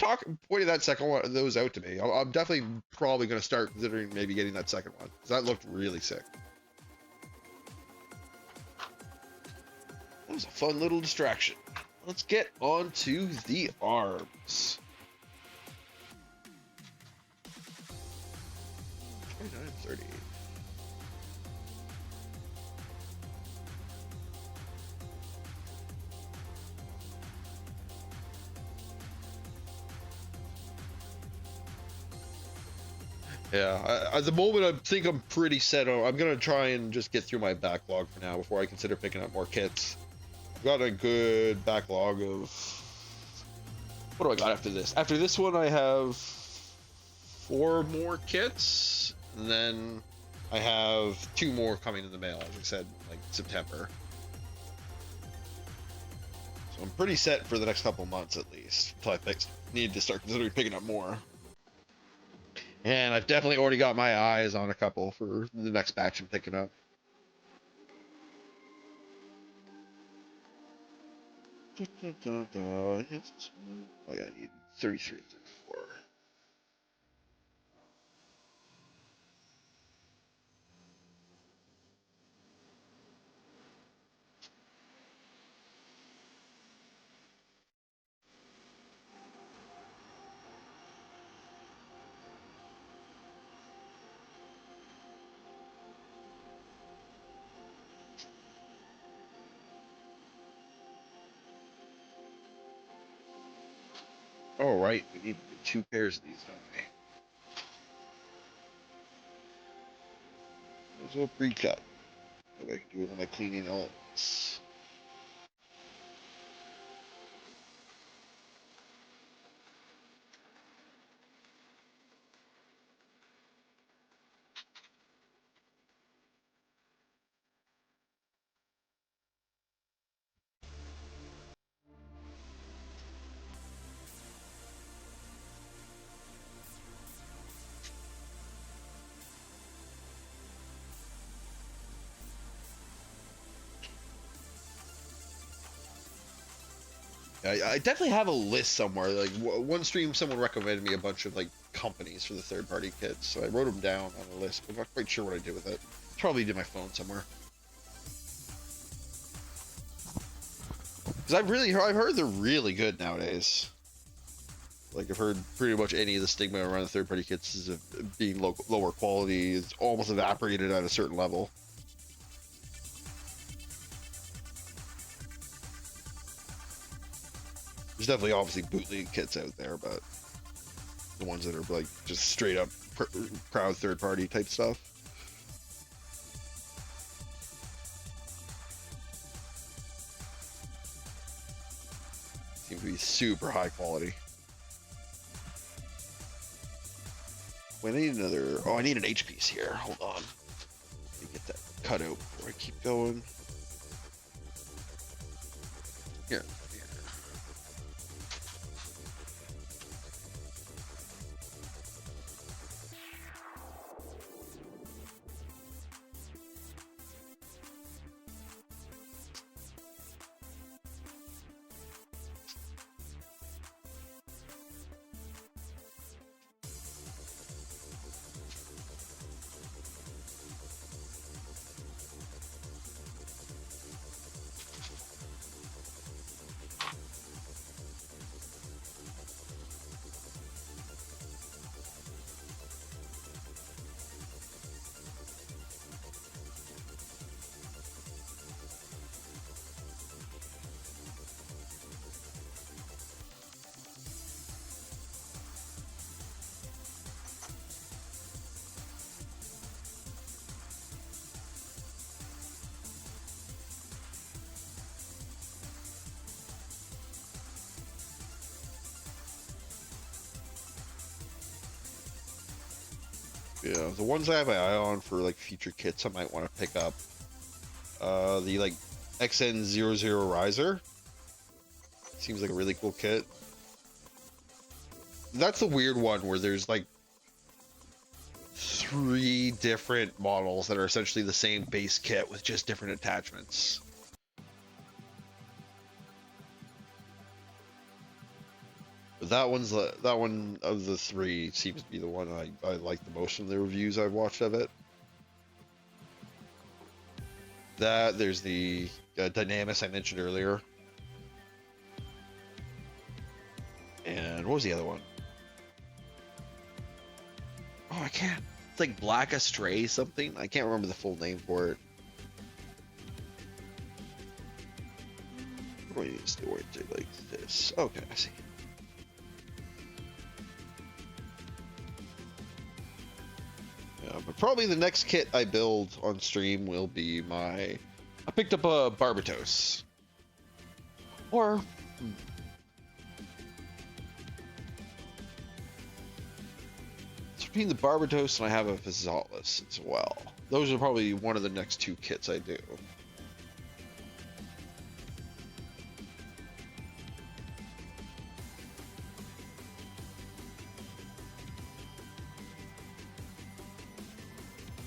pointing that second one, those out to me. I'm definitely probably going to start considering maybe getting that second one because that looked really sick. That was a fun little distraction. Let's get on to the arms. 29.30. Yeah, at the moment, I think I'm pretty set on. I'm gonna try and just get through my backlog for now before I consider picking up more kits. I've got a good backlog of. What do I got after this? After this one, I have 4 more kits, and then I have 2 more coming in the mail, as I said, like September. So I'm pretty set for the next couple months at least, until I need to start considering picking up more. And I've definitely already got my eyes on a couple for the next batch I'm picking up. Oh yeah, I need 33 and 34. Oh, right, we need 2 pairs of these, don't we? Those will pre-cut. I can do it when I'm cleaning elements. I definitely have a list somewhere. Like one stream, someone recommended me a bunch of like companies for the third-party kits, so I wrote them down on a list. But I'm not quite sure what I did with it. Probably did my phone somewhere. Because I've heard they're really good nowadays. Like I've heard pretty much any of the stigma around the third-party kits is of being lower quality. It's almost evaporated at a certain level. There's definitely obviously bootleg kits out there, but the ones that are like just straight up proud third-party type stuff. Seem to be super high quality. Wait, I need another. Oh, I need an H piece here. Hold on. Let me get that cut out before I keep going. Here. Yeah, the ones I have my eye on for like future kits I might want to pick up. The like XN00 Riser. Seems like a really cool kit. That's the weird one where there's like 3 different models that are essentially the same base kit with just different attachments. But that one of the 3 seems to be the one I like the most from the reviews I've watched of it. There's the Dynamis I mentioned earlier. And what was the other one? Oh, I can't. It's like Black Astray something. I can't remember the full name for it. What do I need to orient it like this? Okay, I see. Yeah, but probably the next kit I build on stream will be I picked up a Barbatos. Or... between the Barbatos and I have a Visalis as well. Those are probably one of the next 2 kits I do.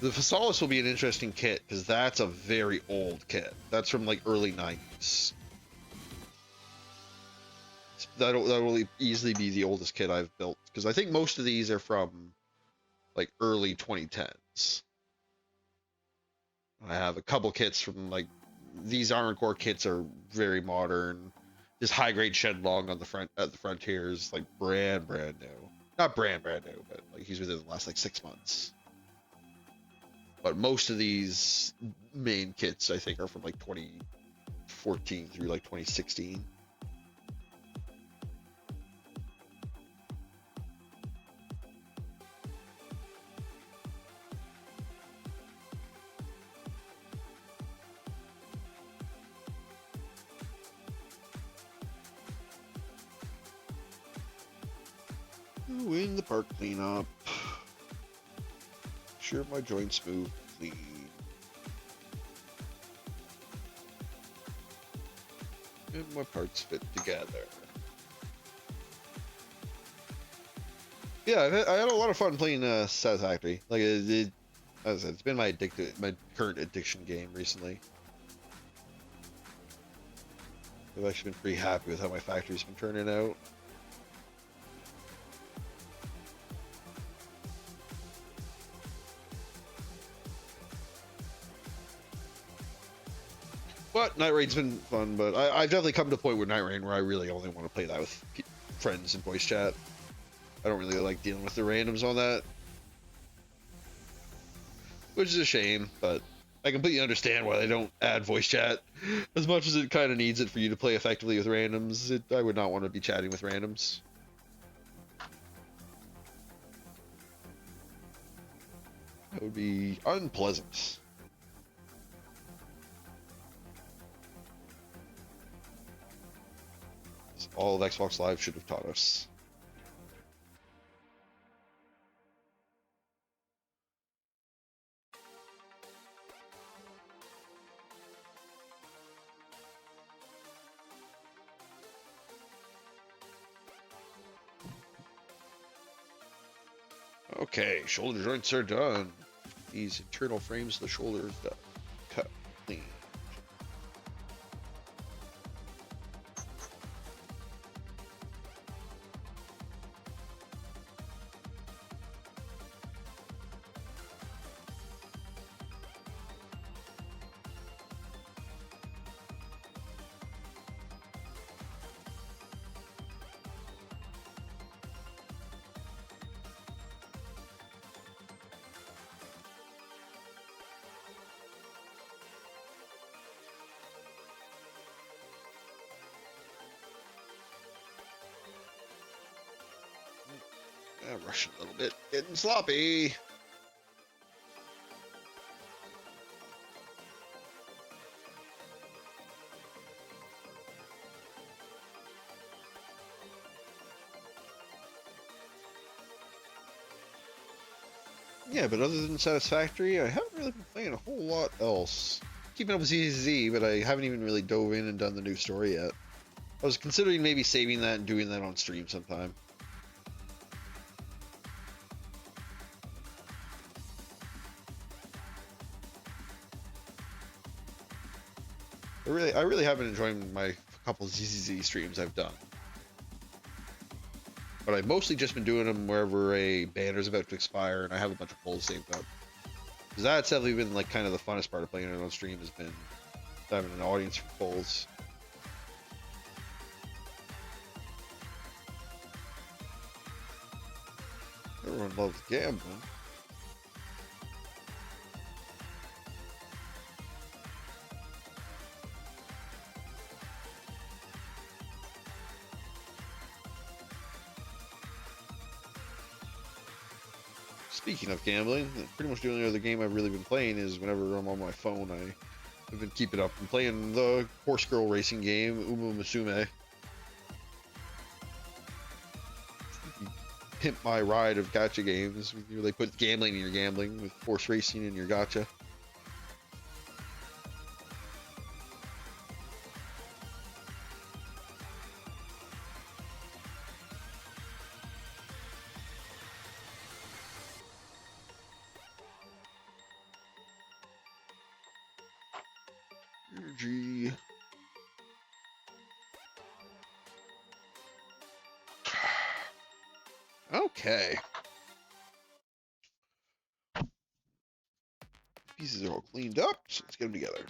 The Visalis will be an interesting kit because that's a very old kit. That's from like early 90s. That'll easily be the oldest kit I've built because I think most of these are from like early 2010s. I have a couple kits from like these Armored Core kits are very modern. This high grade Shenlong on the front at the frontiers like brand new. Not brand new, but like he's within the last like 6 months. But most of these main kits I think are from like 2014 through like 2016. In the park cleanup. Sure my joints move clean. And my parts fit together. Yeah, I had a lot of fun playing Satisfactory. Like as I said, it's been my current addiction game recently. I've actually been pretty happy with how my factory's been turning out. But Night Raid's been fun, but I've definitely come to a point with Night Raid where I really only want to play that with friends in voice chat. I don't really like dealing with the randoms on that. Which is a shame, but I completely understand why they don't add voice chat. As much as it kind of needs it for you to play effectively with randoms, I would not want to be chatting with randoms. That would be unpleasant. All of Xbox Live should have taught us. Okay, shoulder joints are done. These internal frames of the shoulders done. Cut clean. Rushing a little bit, getting sloppy. Yeah, but other than Satisfactory, I haven't really been playing a whole lot else. Keeping up with ZZ, but I haven't even really dove in and done the new story yet. I was considering maybe saving that and doing that on stream sometime. I really have been enjoying my couple ZZZ streams I've done. But I've mostly just been doing them wherever a banner's about to expire and I have a bunch of polls saved up. Because that's definitely been like kind of the funnest part of playing it on stream, has been having an audience for polls. Everyone loves gambling. Speaking of gambling, pretty much the only other game I've really been playing is whenever I'm on my phone, I've been keeping up. I'm playing the horse girl racing game, Uma Musume. Pimp my ride of gacha games. They put gambling in your gambling with horse racing in your gacha. Energy. Okay. Pieces are all cleaned up, so let's get them together.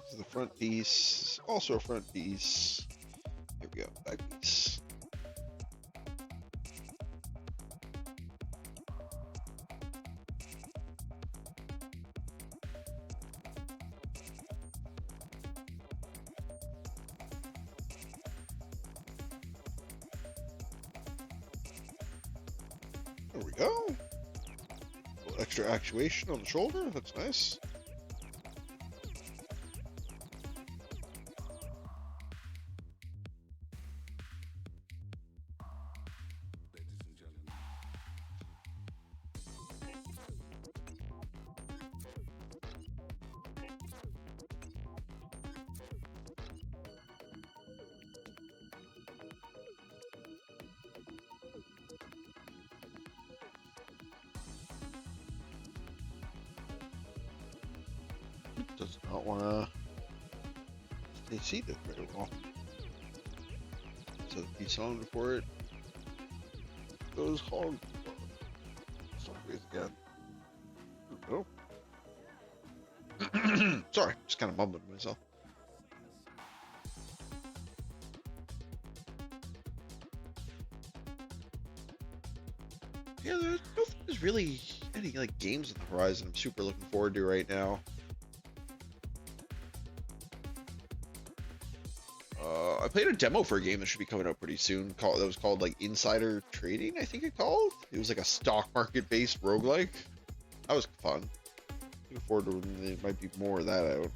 This is the front piece, also a front piece. Here we go, back piece. There we go. A little extra actuation on the shoulder, that's nice. Does not want to stay seated very well. So the piece on before it goes hog. Sideways again. There we go. Sorry, just kind of mumbling to myself. Yeah, there's really any like games on the horizon I'm super looking forward to right now. I played a demo for a game that should be coming out pretty soon. That was called like Insider Trading, I think it called. It was like a stock market based roguelike. That was fun. Looking forward to when there might be more of that out.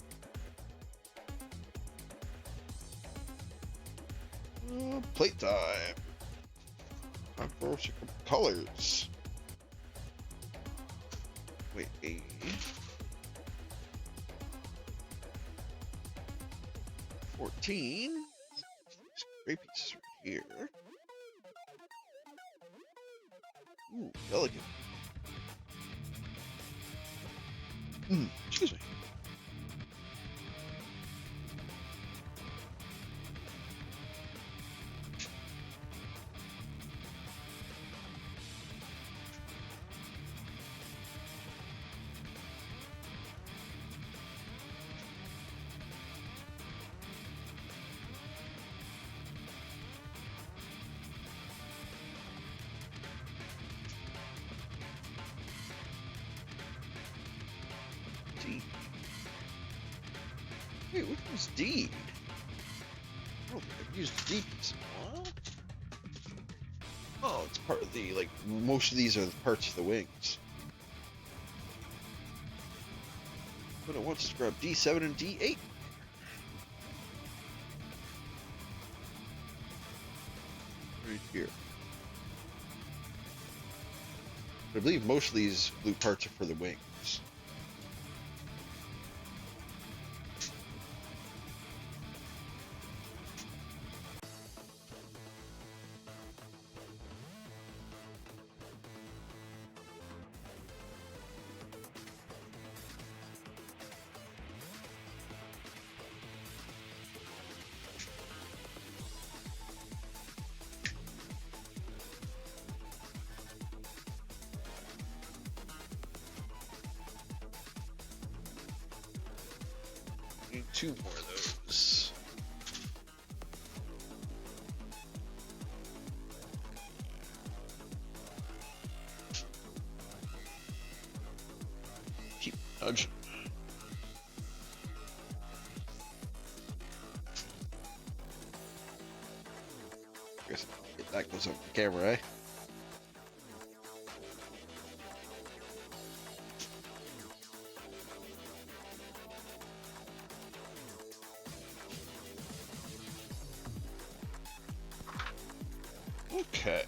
Playtime. Time for some colors. Wait, 14. Great pieces right here. Ooh, delicate. Excuse me. D. Wait, which one's D? I don't think I've used D piece in a while. Oh, it's part of the, like, most of these are the parts of the wings. What it wants is to grab D7 and D8. Right here. But I believe most of these blue parts are for the wings. 2 more of those. Keep nudge. I guess that goes over the camera, eh? Okay.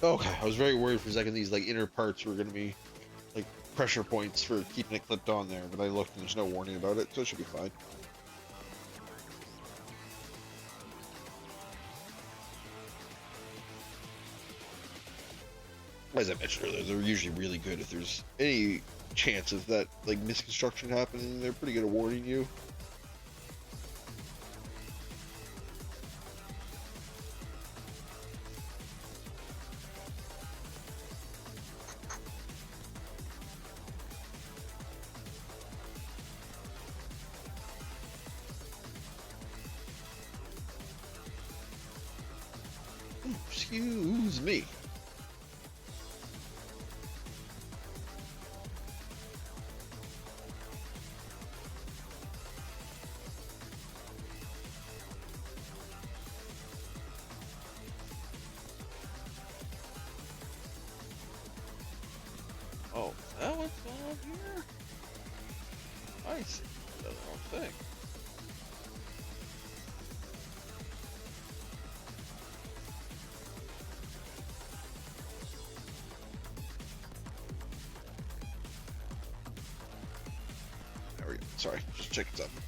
Okay, I was very worried for a second these like inner parts were gonna be like pressure points for keeping it clipped on there, but I looked and there's no warning about it, so it should be fine. As I mentioned earlier, they're usually really good if there's any chance of that like misconstruction happening. They're pretty good at warning you. Excuse me. Oh, is that what's going on here? I see. That's the wrong thing. There we go. Sorry, just checking something.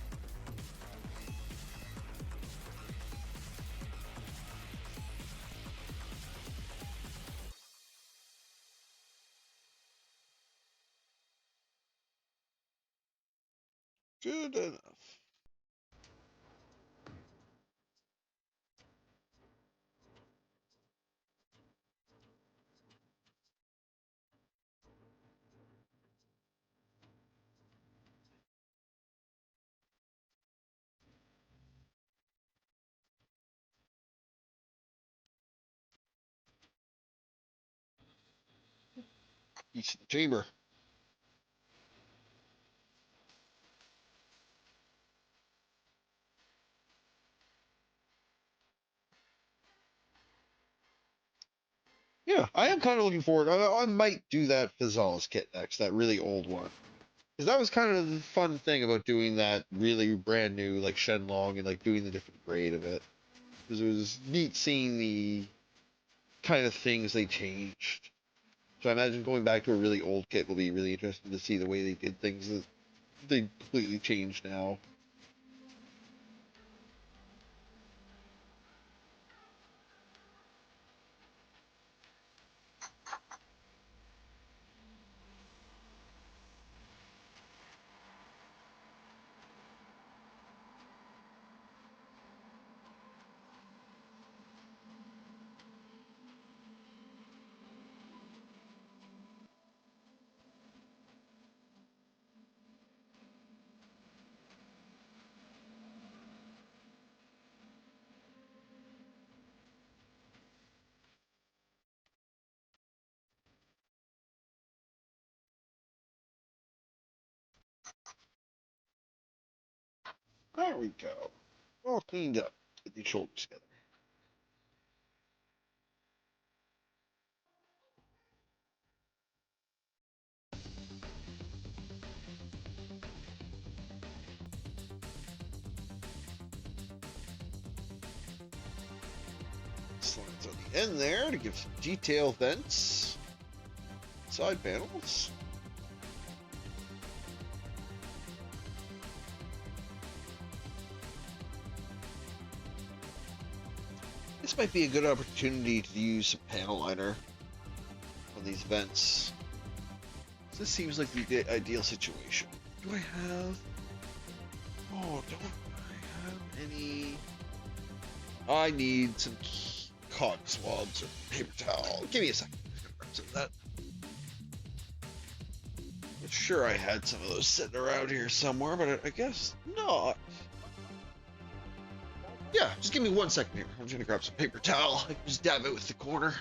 Good enough. Each in the chamber. Yeah, I am kind of looking forward. I might do that Fazal's kit next, that really old one. Because that was kind of the fun thing about doing that really brand new, like Shenlong, and like doing the different grade of it. Because it was neat seeing the kind of things they changed. So I imagine going back to a really old kit will be really interesting to see the way they did things that they completely changed now. There we go. All cleaned up. Get these shoulders together. the end there to give some detail vents. Side panels. This might be a good opportunity to use some panel liner on these vents. This seems like the ideal situation. Do I have... Oh, don't I have any... I need some cotton swabs or paper towel. Give me a second. I'm gonna grab some of that. I'm sure I had some of those sitting around here somewhere, but I guess not. Yeah, just give me 1 second here. I'm just gonna grab some paper towel. I can just dab it with the corner.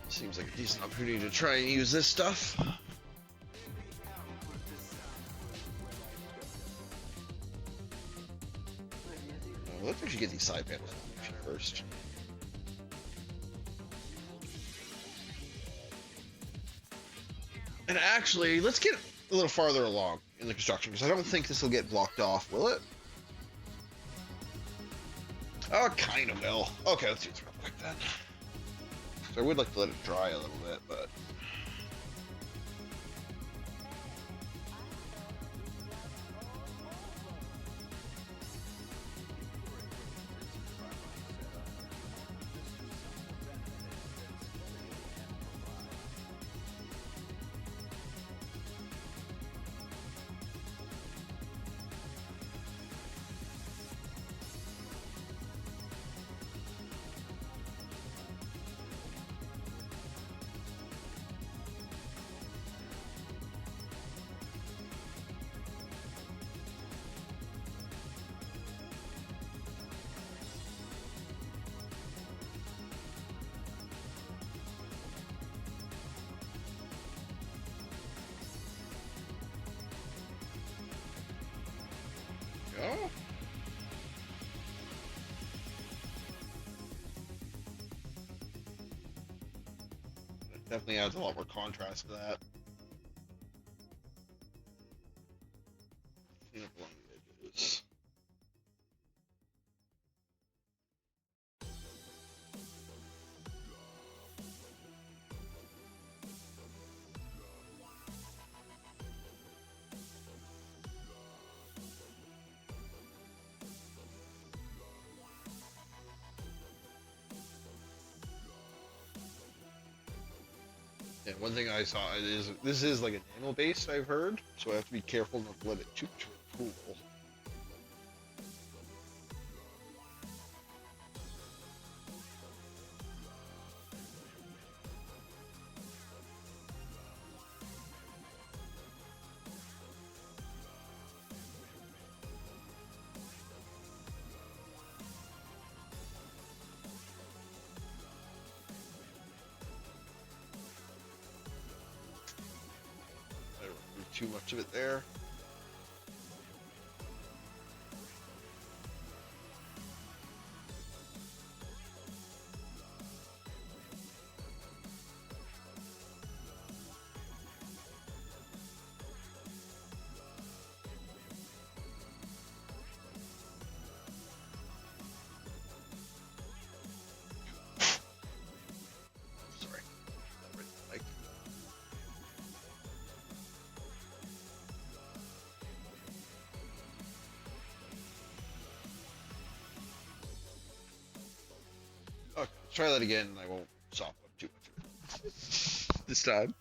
Seems like a decent opportunity to try and use this stuff. Let's actually get these side panels first. And actually, let's get a little farther along in the construction, because I don't think this will get blocked off, will it? Oh, it kind of will. Okay, let's do this real quick then. So I would like to let it dry a little bit, but... Oh. That definitely adds a lot more contrast to that. Clean up along the edges. And one thing I saw is this is like a nano base, I've heard, so I have to be careful not to let it too cool. Too much of it there. Sorry. Like, okay, let's try that again, and I won't soften up too much of it this time.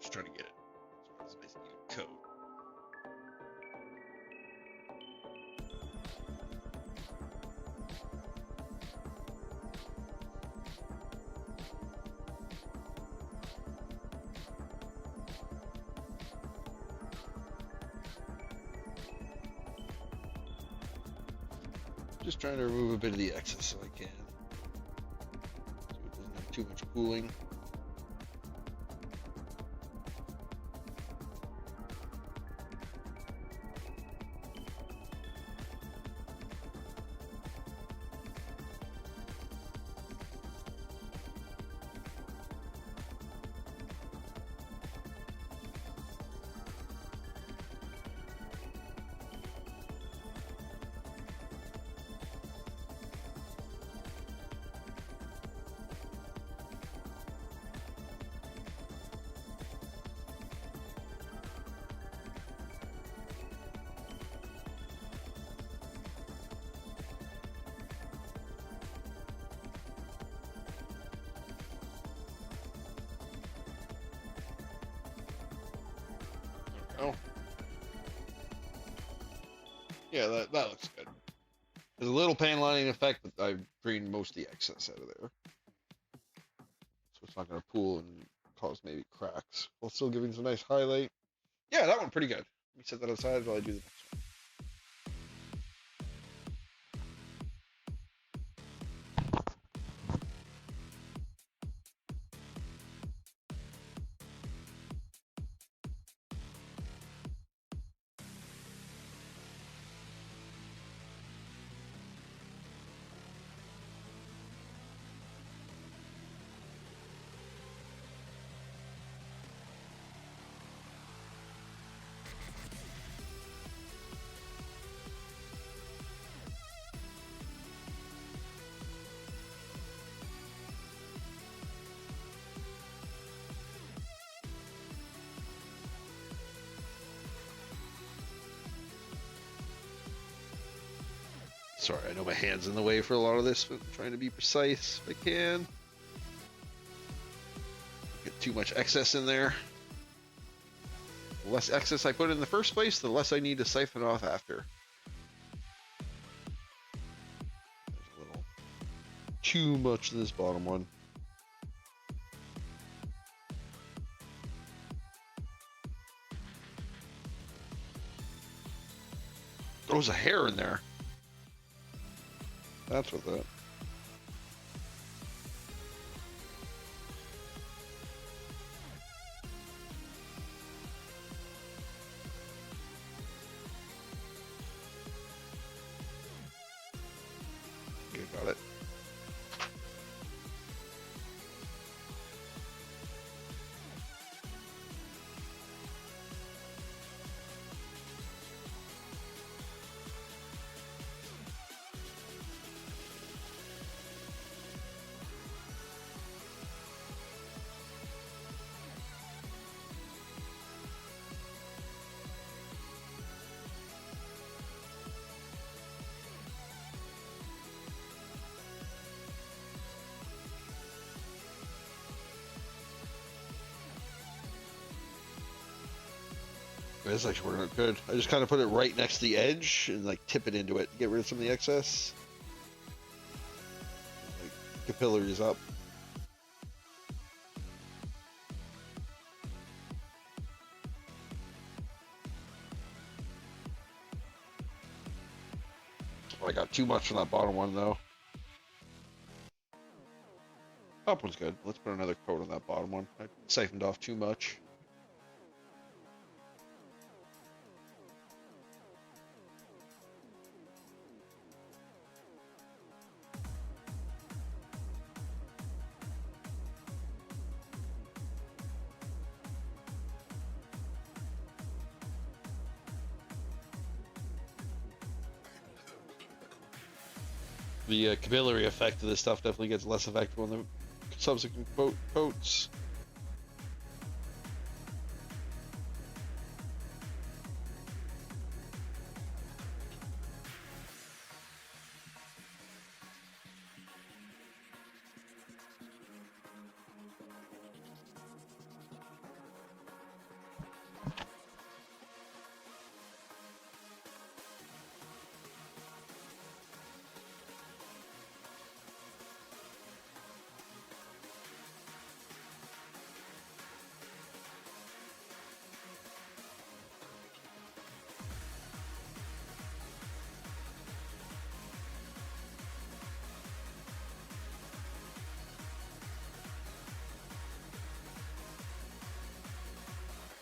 Just trying to get it. It's a nice even coat. Just trying to remove a bit of the excess so I can. So it doesn't have too much cooling. Oh. Yeah, that looks good. There's a little pan lining effect, but I've drained most of the excess out of there. So it's not going to pool and cause maybe cracks, while still giving some nice highlight. Yeah, that one pretty good. Let me set that aside while I do the next one. Sorry, I know my hand's in the way for a lot of this, but I'm trying to be precise if I can. Get too much excess in there. The less excess I put in the first place, the less I need to siphon off after. There's a little too much in this bottom one. Oh, there's a hair in there. That's what that. Okay, got it. It's actually working out good. I just kind of put it right next to the edge and like tip it into it, get rid of some of the excess. Like capillaries up. Oh, I got too much from that bottom one though. Top one's good. Let's put another coat on that bottom one. I siphoned off too much. The capillary effect of this stuff definitely gets less effective on the subsequent coats.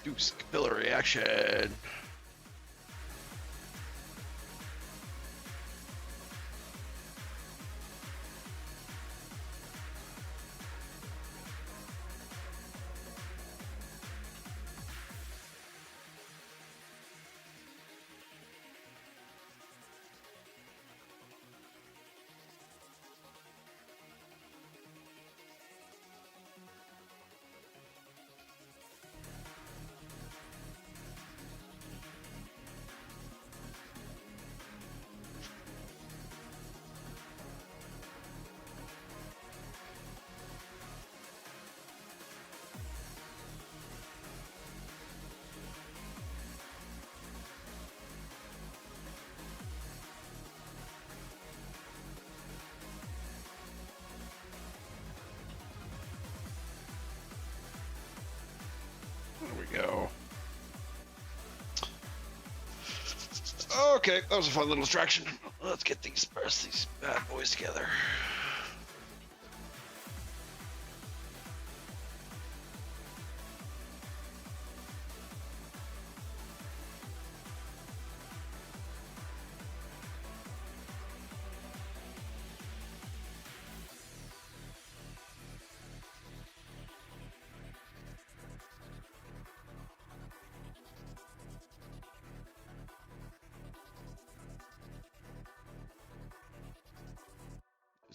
Deuce capillary action. There we go. Okay, that was a fun little distraction. Let's get these bad boys together.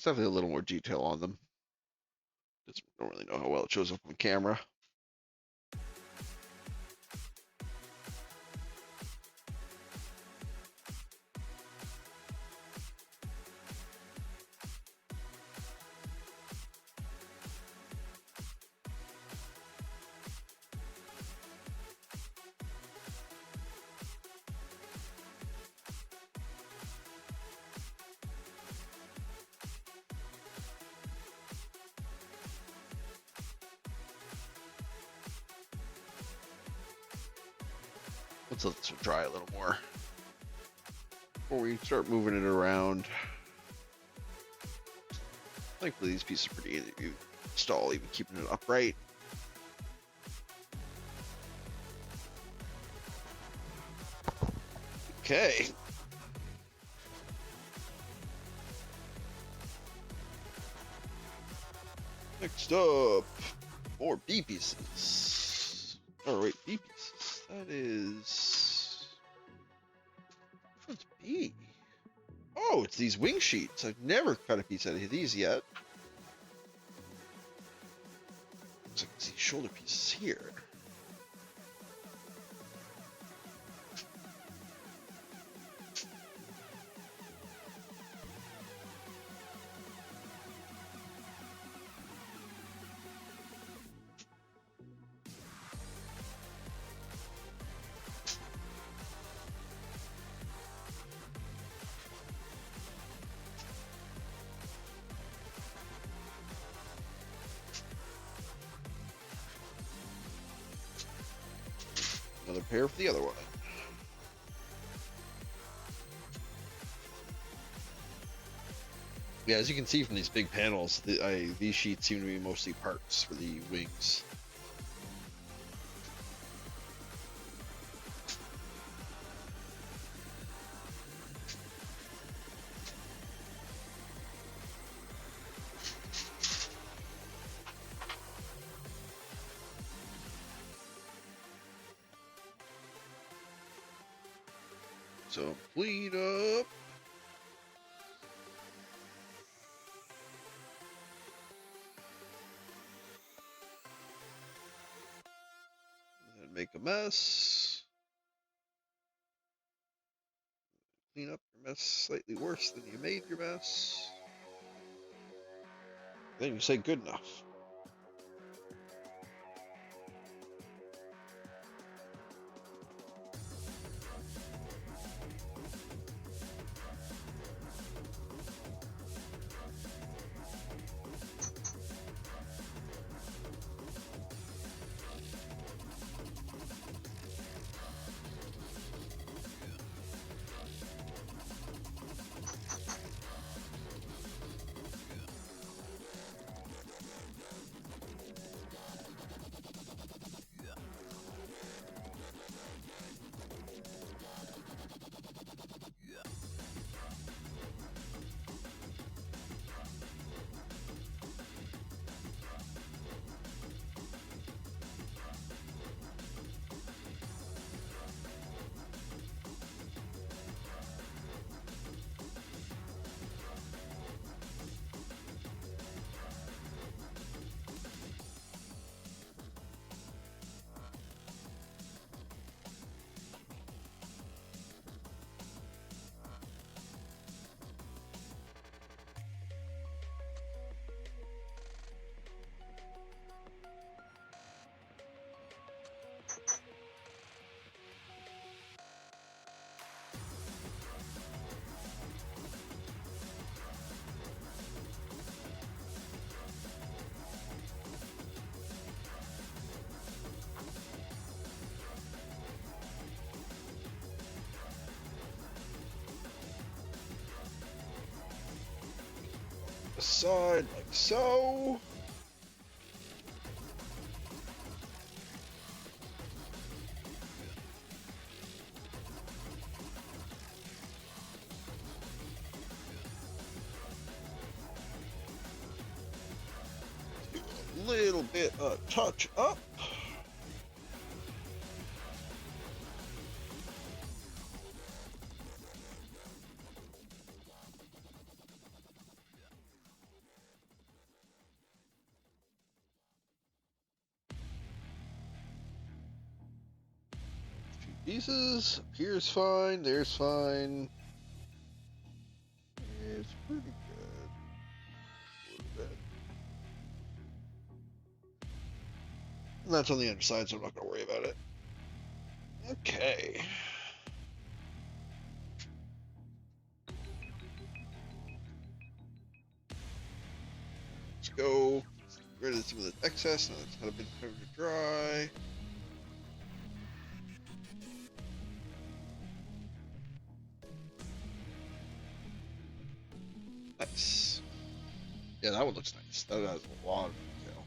There's definitely a little more detail on them. Just don't really know how well it shows up on camera. Let's let this one dry a little more before we start moving it around. Thankfully, these pieces are pretty easy to install, even keeping it upright. Okay. Next up, more B pieces. Oh wait, B pieces. That is. Which one's B? Oh, it's these wing sheets. I've never cut a piece out of these yet. Looks like it's these shoulder pieces here. Another pair for the other one. Yeah, as you can see from these big panels, these sheets seem to be mostly parts for the wings. So clean up. And make a mess. Clean up your mess slightly worse than you made your mess. Then you say good enough. aside like so. A little bit of touch up. Pieces. Up here's fine. There's fine. It's pretty good. A little bit. And that's on the underside, so I'm not going to worry about it. Okay. Let's go. Get rid of some of the excess. Now it's kind of been time to dry. Nice. Yeah, that one looks nice. That has a lot of detail.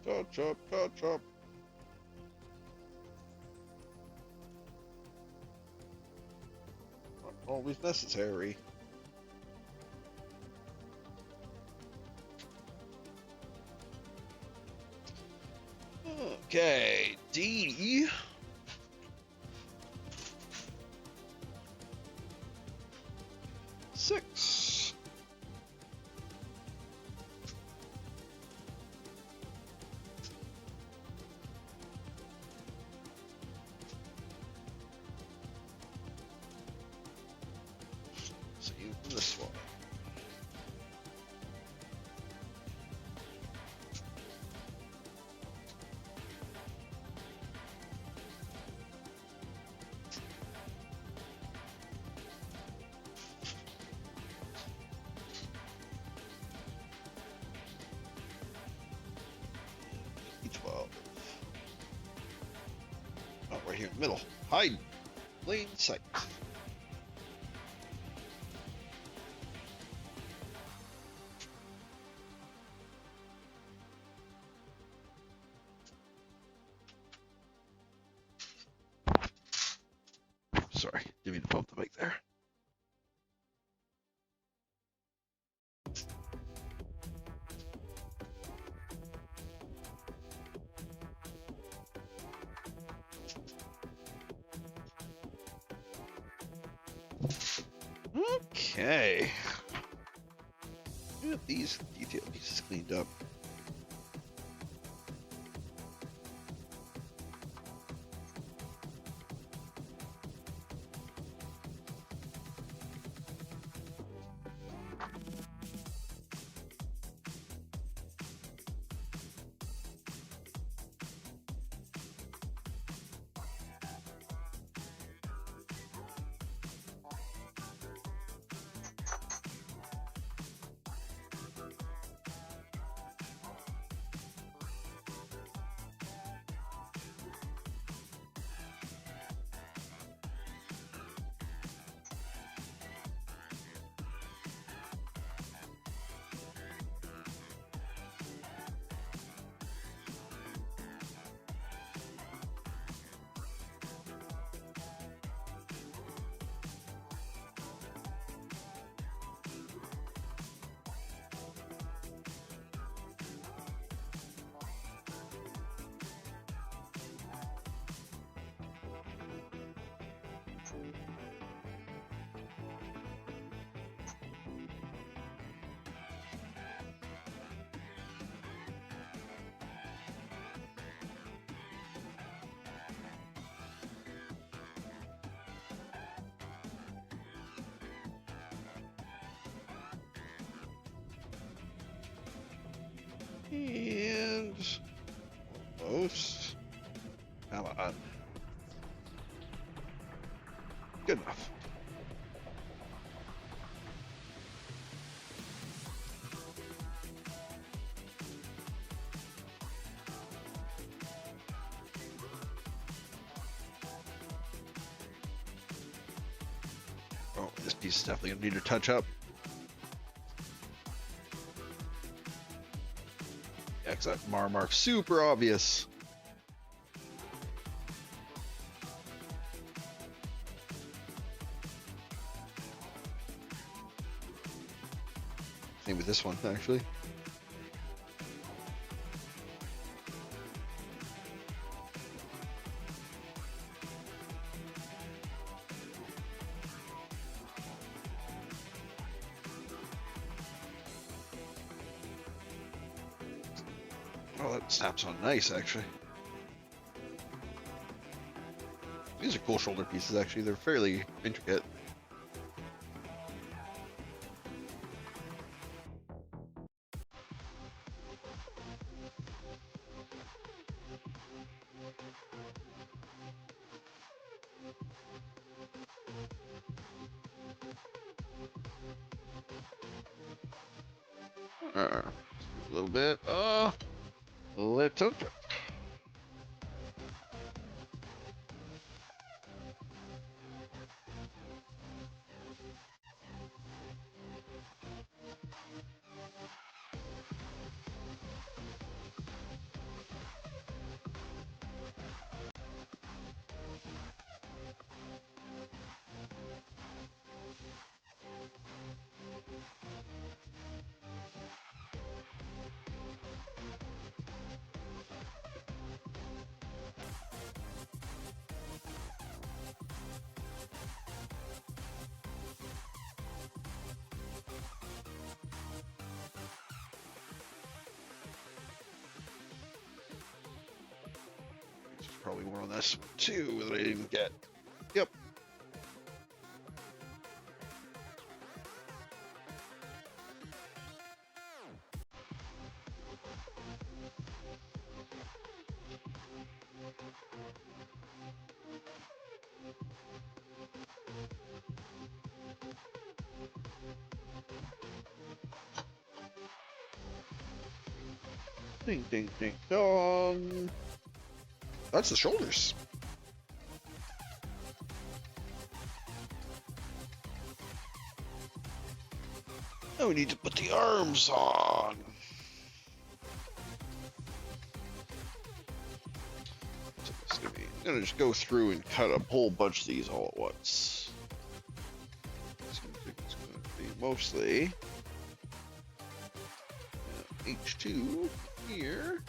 Touch up, touch up. Not always necessary. Okay, D. Six. See you in this one. E12. Oh, right here in the middle. Hide. Plain sight. Sorry, didn't mean to bump the mic there. Okay. Get these detail pieces cleaned up. And almost. Come on. Good enough. Oh, this piece is definitely gonna need to touch up. Yeah, 'cause that mar mark's super obvious. Same with this one, actually. Oh, that snaps on nice, actually. These are cool shoulder pieces, actually. They're fairly intricate. A little bit. Little bit. Probably one on this one too that I didn't get. Yep. Ding, ding, ding, dong. That's the shoulders. Now we need to put the arms on. So it's gonna be, I'm gonna just go through and cut a whole bunch of these all at once. It's gonna be mostly H2 here.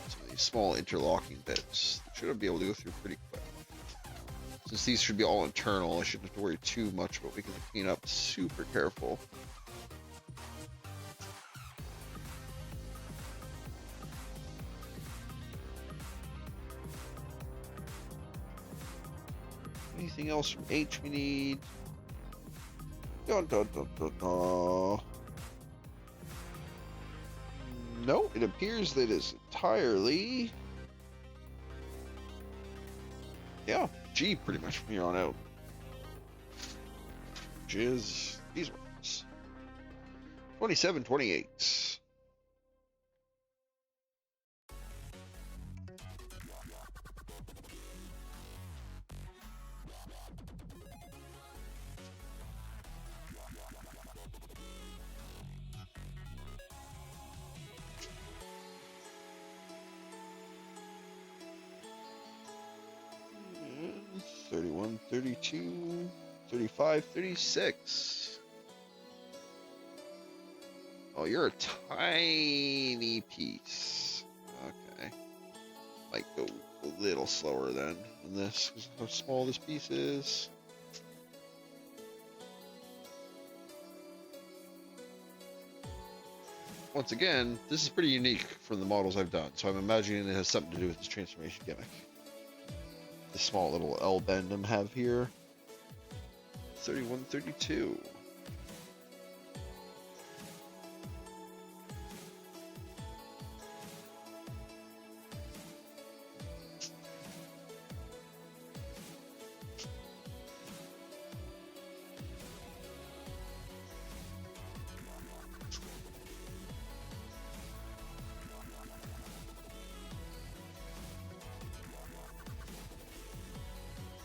Some of these small interlocking bits. Should be able to go through pretty quick. Since these should be all internal, I shouldn't have to worry too much about making the cleanup super careful. Anything else from H we need? Dun, dun, dun, dun, dun. No, it appears that it's entirely... Yeah, G pretty much from here on out. Which is these ones. 27, 28. Mm, 31, 32, 35, 36. Oh, you're a tiny piece. Okay. Might go a little slower then than this, because how small this piece is. Once again, this is pretty unique from the models I've done, so I'm imagining it has something to do with this transformation gimmick. The small little L bend I have here. 31, 32.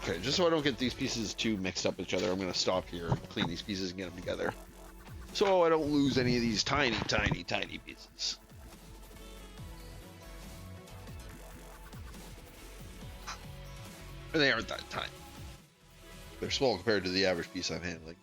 Okay, just so I don't get these pieces too mixed up with each other, I'm gonna stop here, clean these pieces, and get them together, so I don't lose any of these tiny, tiny, tiny pieces. And they aren't that tiny. They're small compared to the average piece I'm handling.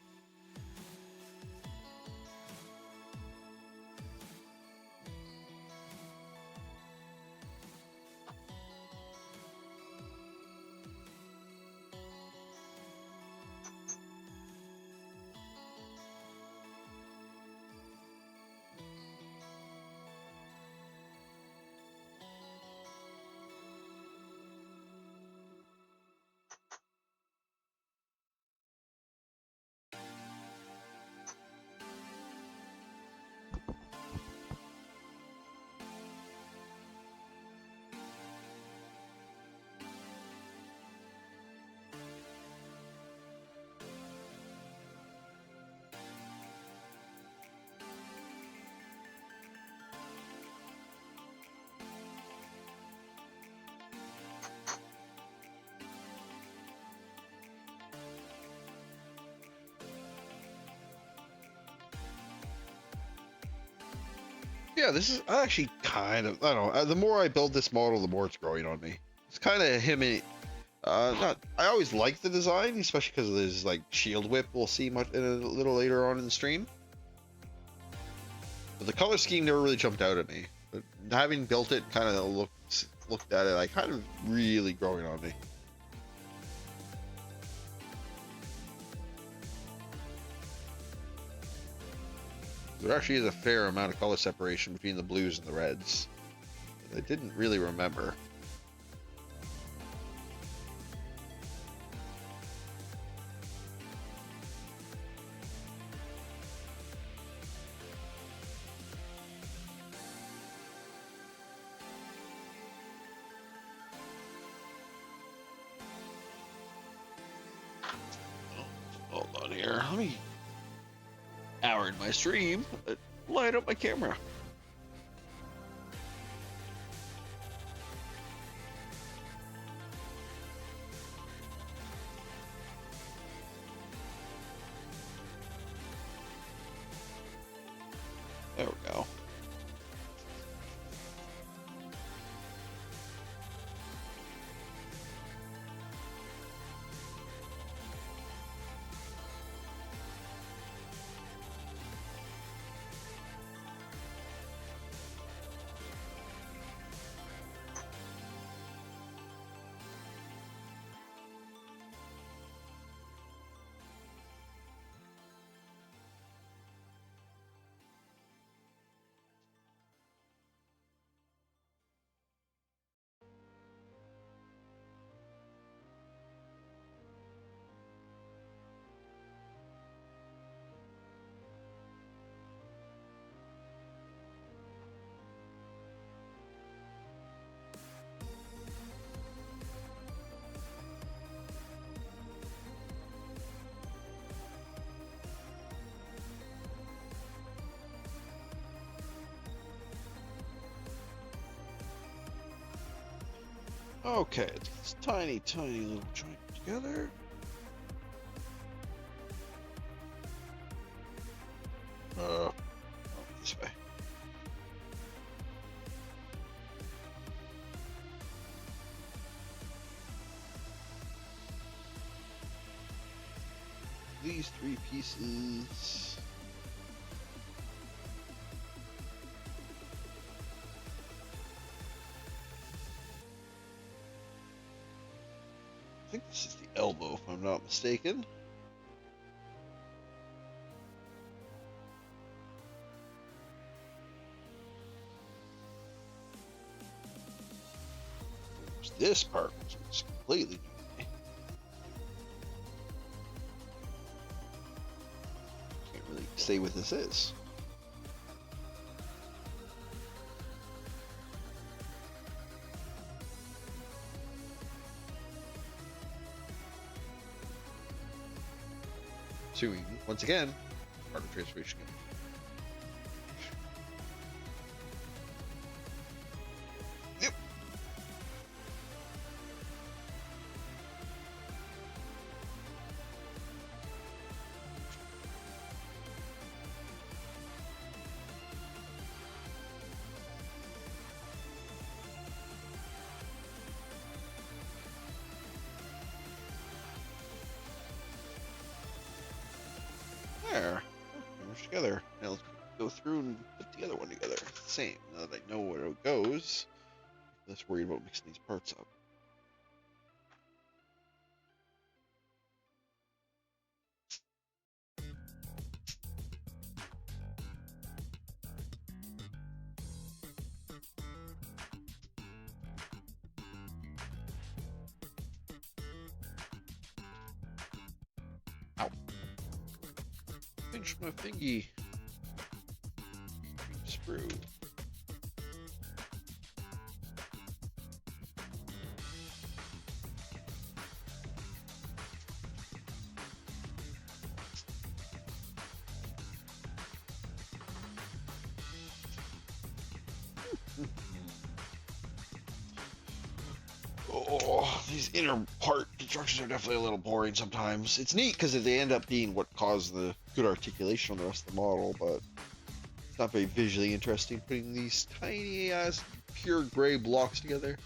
Yeah, this is actually kind of, I don't know, the more I build this model, the more it's growing on me. It's kind of him and, not, I always like the design, especially because of this, like, shield whip we'll see much in a little later on in the stream. But the color scheme never really jumped out at me. But having built it, kind of looked at it, like, kind of really growing on me. There actually is a fair amount of color separation between the blues and the reds that I didn't really remember. Hold on here. Let me hour in my stream, light up my camera. There we go. Okay, it's tiny, tiny little joint together. This way. These three pieces. I think this is the elbow, if I'm not mistaken. This part was completely new to me. Can't really say what this is. Assuming, once again, part of transformation. together. Now let's go through and put the other one together. Same. Now that I know where it goes, I'm less worried about mixing these parts up. Ow. Pinch my fingy. Sprue. Oh, these inner part constructions are definitely a little boring sometimes. It's neat because they end up being what caused the good articulation on the rest of the model, but it's not very visually interesting putting these tiny ass pure gray blocks together.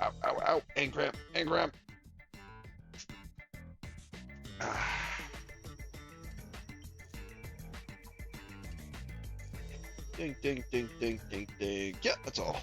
Ow, ow, ow. Hand cramp, hand cramp. Ah. Ding, ding, ding, ding, ding, ding. Yeah, that's all.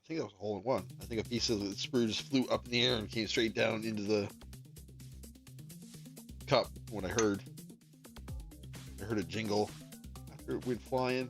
I think that was a hole in one. I think a piece of the sprue just flew up in the air and came straight down into the cup when I heard a jingle after it went flying.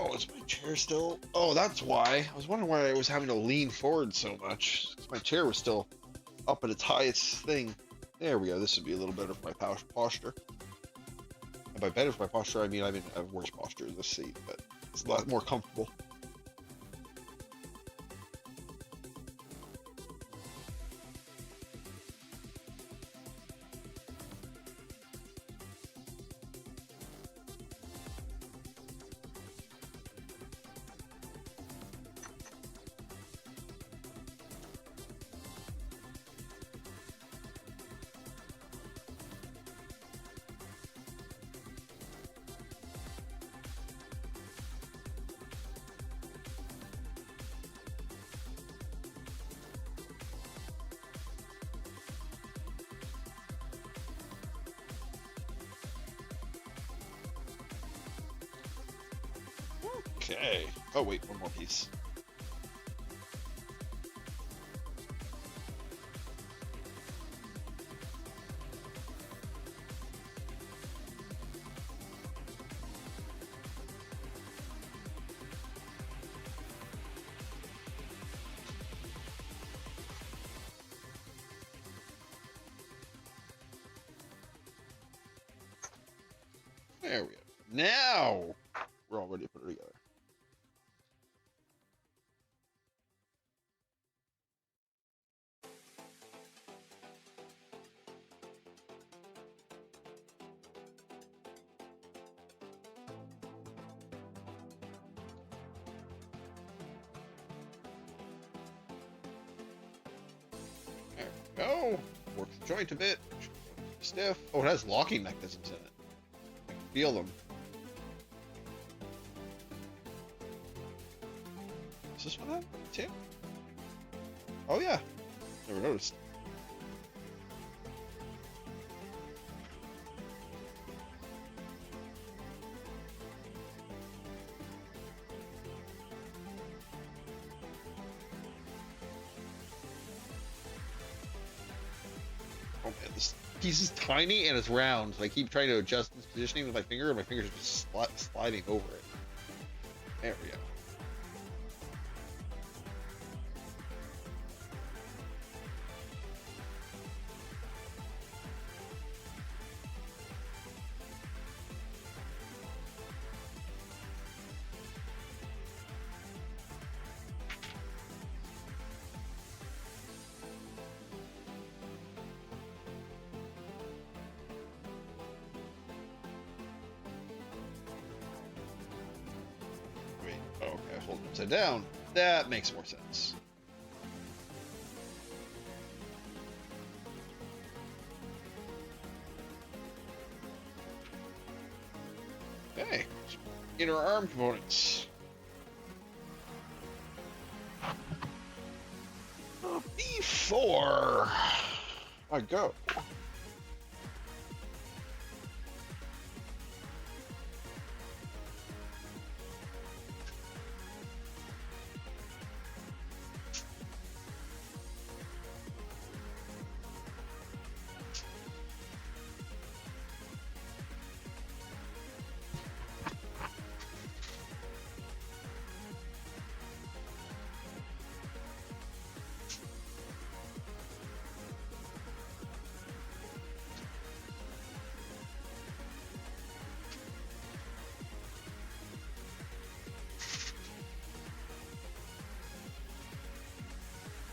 Oh, is my chair still? Oh, that's why. I was wondering why I was having to lean forward so much. 'Cause my chair was still up at its highest thing. There we go. This would be a little better for my posture. And by better for my posture, I mean I'm in a worse posture in this seat, but it's a lot more comfortable. Okay. Oh wait, one more piece. There we go. Now we're all ready to put it together. go. Work the joint a bit. Stiff. Oh, it has locking mechanisms in it. I can feel them. Is this one too? Oh yeah. Never noticed. Oh man, this piece is tiny and it's round. So I keep trying to adjust its positioning with my finger, and my fingers are just sliding over it. There we go. Okay, hold it upside down. That makes more sense. Okay, inner arm components. Before I go,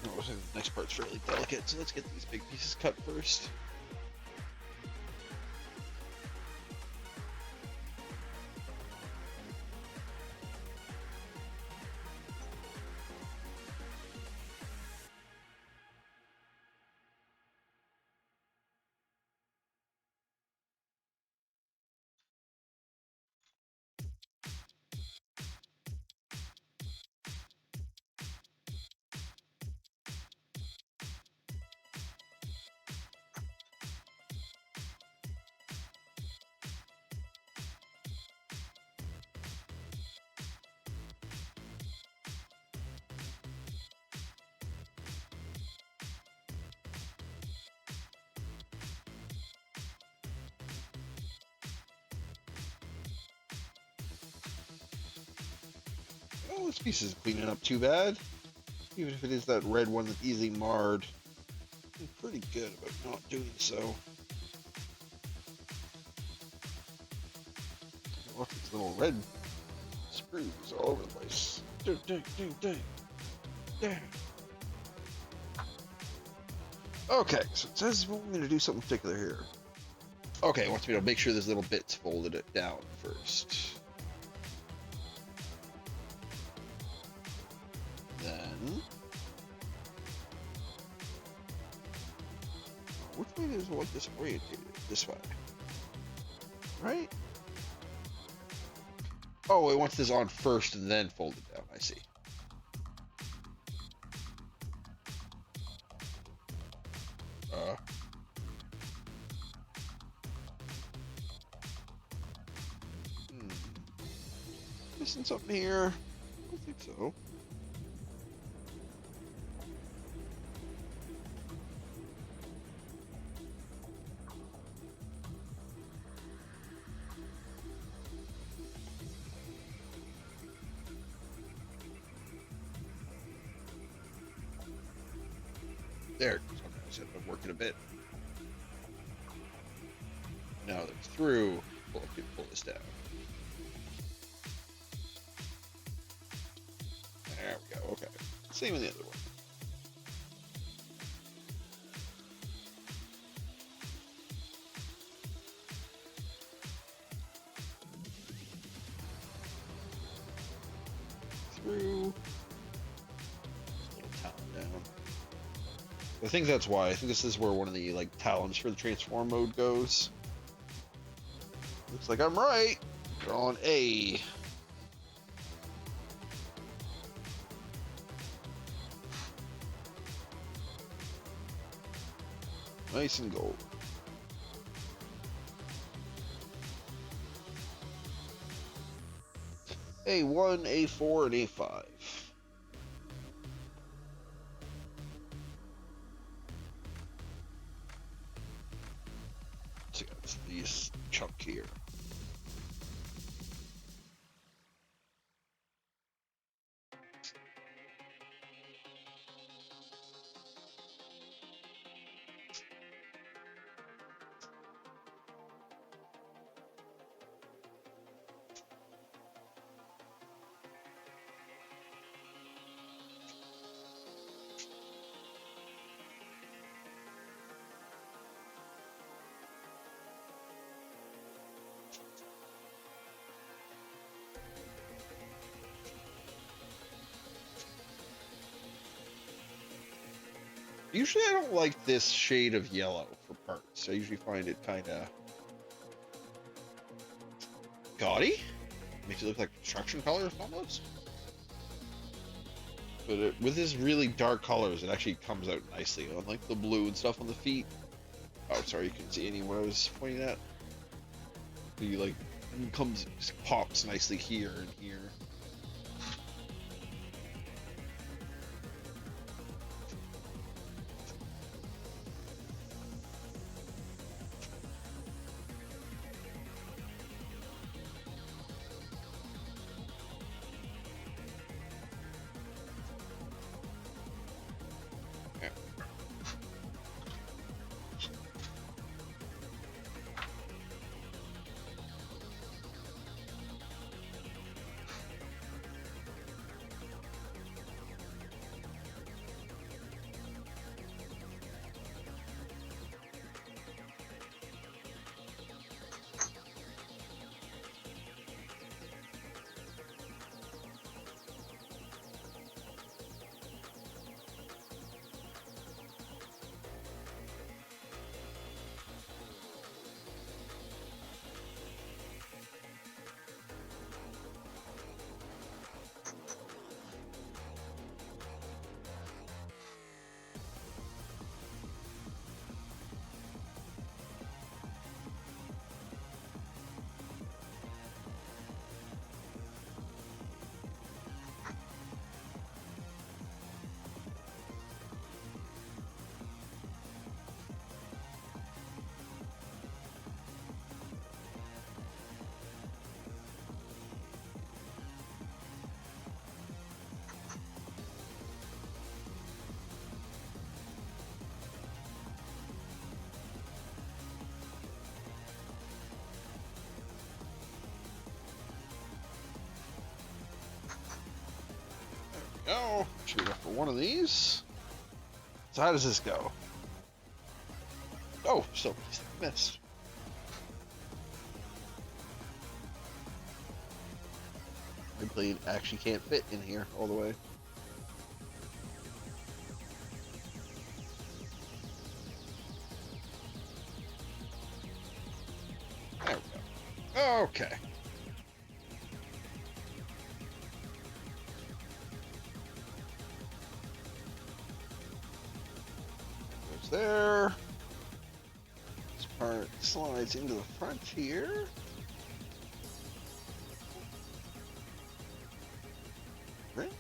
oh, the next part's fairly delicate, so let's get these big pieces cut first. Oh, this piece isn't cleaning up too bad. Even if it is that red one that's easily marred. I'm pretty good about not doing so. Look, these little red screws all over the place. Dang, dang, dang, dang. Dang. Okay, so it says we're going to do something particular here. Okay, it wants me to make sure there's little bits folded it down first. Then, which way does it want this orientated? This way, right? Oh, it wants this on first and then folded down. I see. Missing something here? I don't think so. There. Okay, I said I'm working a bit. Now that it's through, we'll pull this down. There we go. Okay. Same in the other one. Through. Just a little towel down. I think that's why. I think this is where one of the like talents for the transform mode goes. Looks like I'm right. Drawing A. Nice and gold. A1, A4, and A5. So yeah, it's this chunk here. Usually I don't like this shade of yellow for parts. I usually find it kind of gaudy. Makes it look like construction colors almost. But with this really dark colors, it actually comes out nicely. Unlike the blue and stuff on the feet. Oh, sorry, you couldn't see any where I was pointing at. He like pops nicely here and here. Oh, should we go for one of these? So how does this go? Oh, still missed. My blade actually can't fit in here all the way. There we go. Okay. Goes there. This part slides into the front here. Right?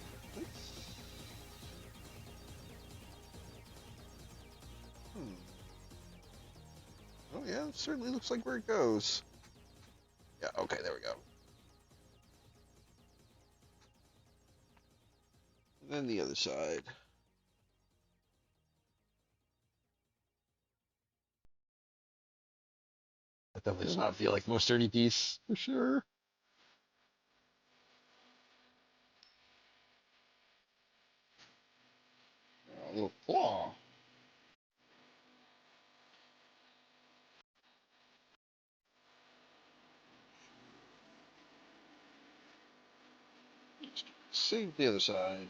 Oh yeah, it certainly looks like where it goes. Yeah, okay, there we go. And then the other side. That definitely does not feel like the most sturdy piece, for sure. A little claw. Save the other side.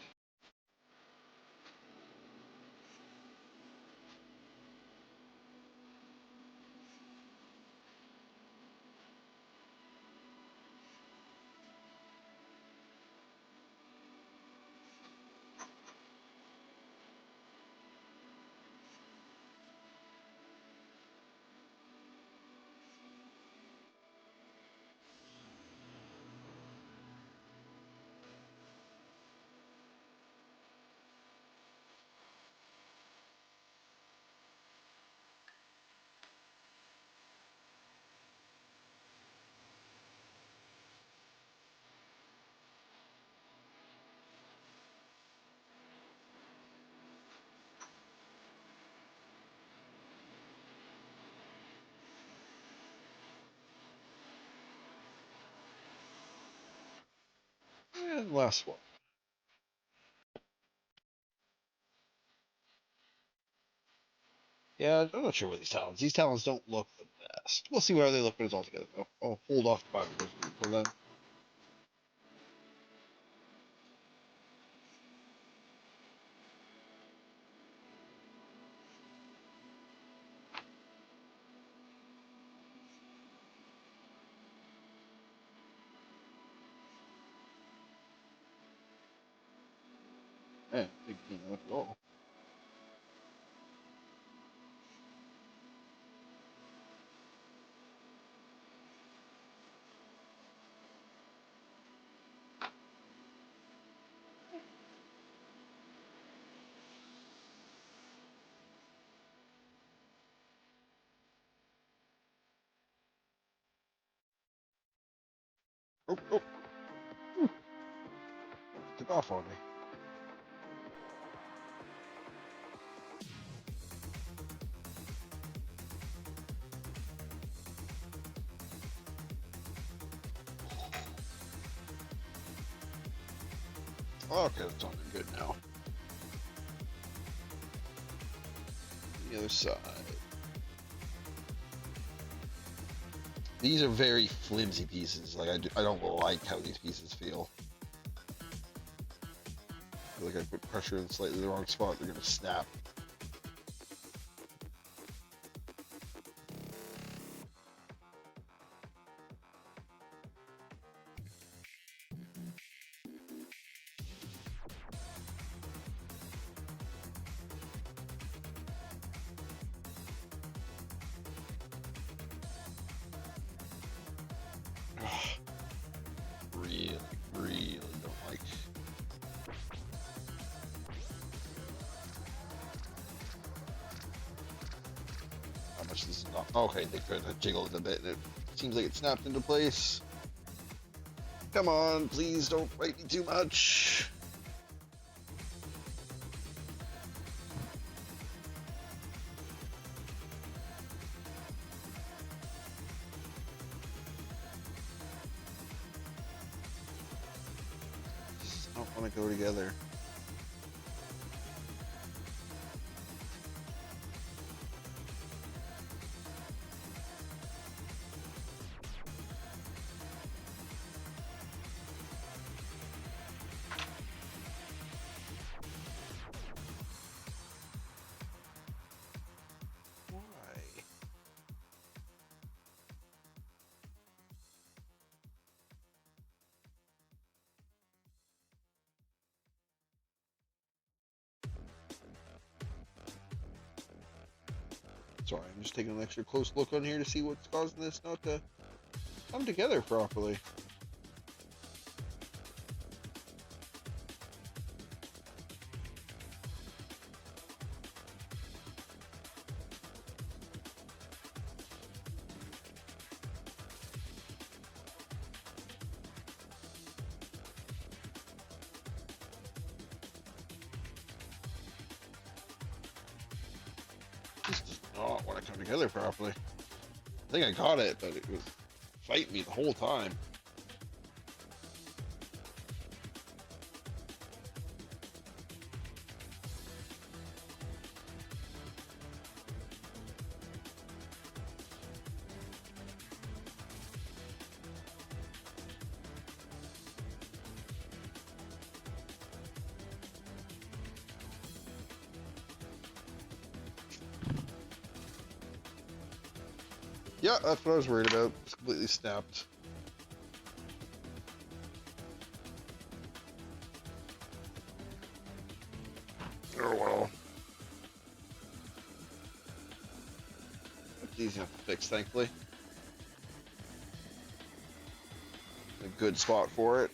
And last one. Yeah, I'm not sure what these talons. These talons don't look the best. We'll see where they look when it's all together, though. I'll hold off the Bible for then. Man, big team at all. Oh, oh. Took off on me. Okay, that's on good now. The other side. These are very flimsy pieces. Like I don't like how these pieces feel. I feel like I put pressure in slightly the wrong spot. They're gonna snap. Really, really don't like. How much this is not. Okay, they could have jiggled a bit and it seems like it snapped into place. Come on, please don't bite me too much. Don't want to go together. Why? Sorry, I'm just taking an extra close look on here to see what's causing this not to come together properly. This does not want to come together properly. I think I got it, but it was fighting me the whole time. Yeah, that's what I was worried about. It's completely snapped. Oh well. It's easy enough to fix, thankfully. A good spot for it.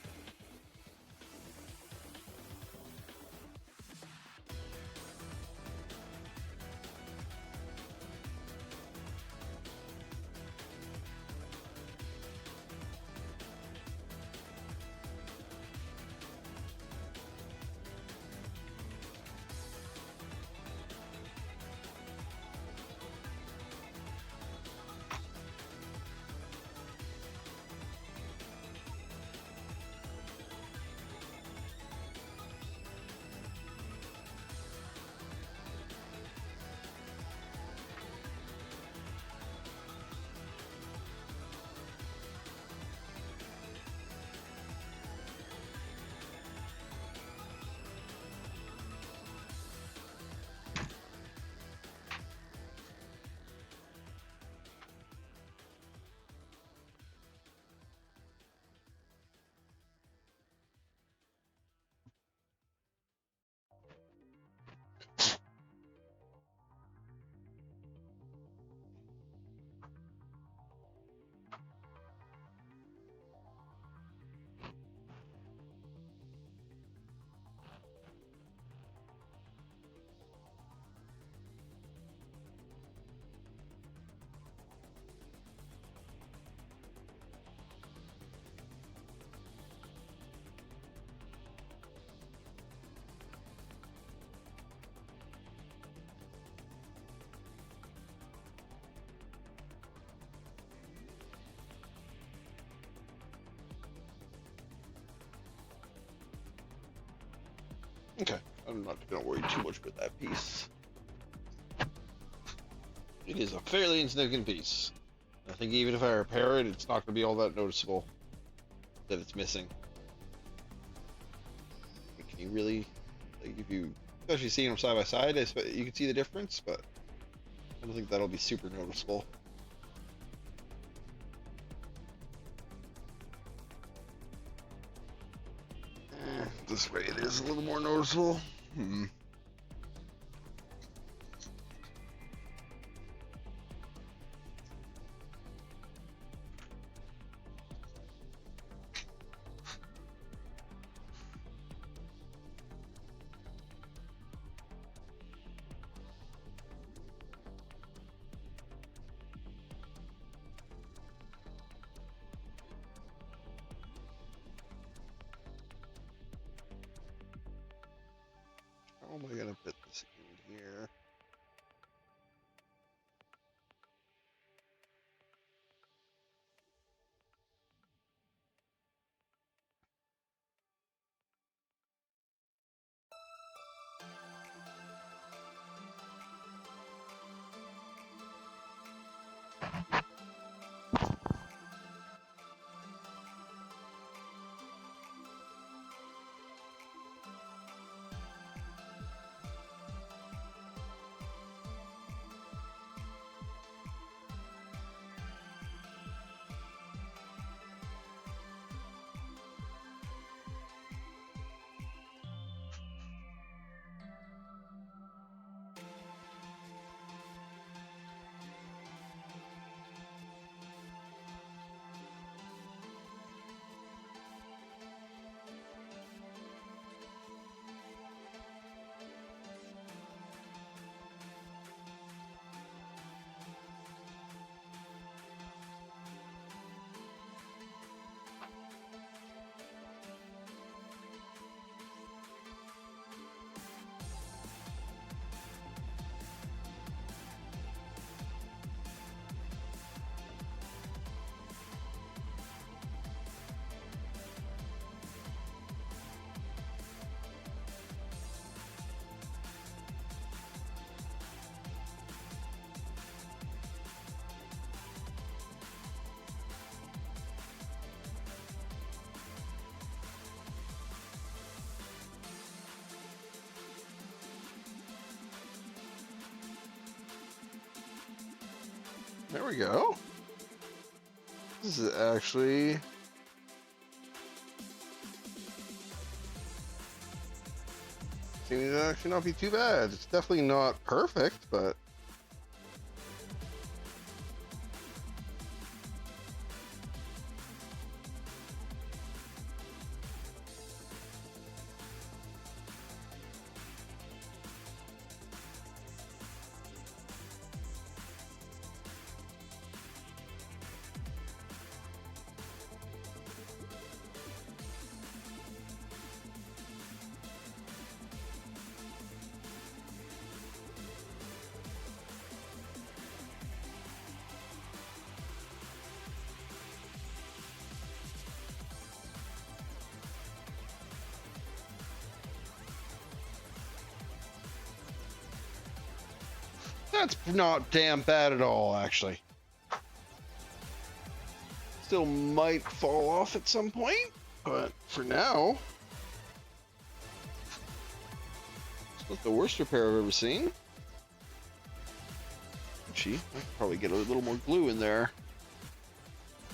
Okay, I'm not gonna worry too much about that piece. It is a fairly insignificant piece. I think even if I repair it, it's not gonna be all that noticeable that it's missing. Can you really, like, if you, especially seeing them side by side, you can see the difference, but I don't think that'll be super noticeable. This way it is a little more noticeable. How am I gonna fit this in here? There we go. This is actually seems to actually not be too bad. It's definitely not perfect, but that's not damn bad at all, actually. Still might fall off at some point, but for now, it's not the worst repair I've ever seen. Actually, I could probably get a little more glue in there.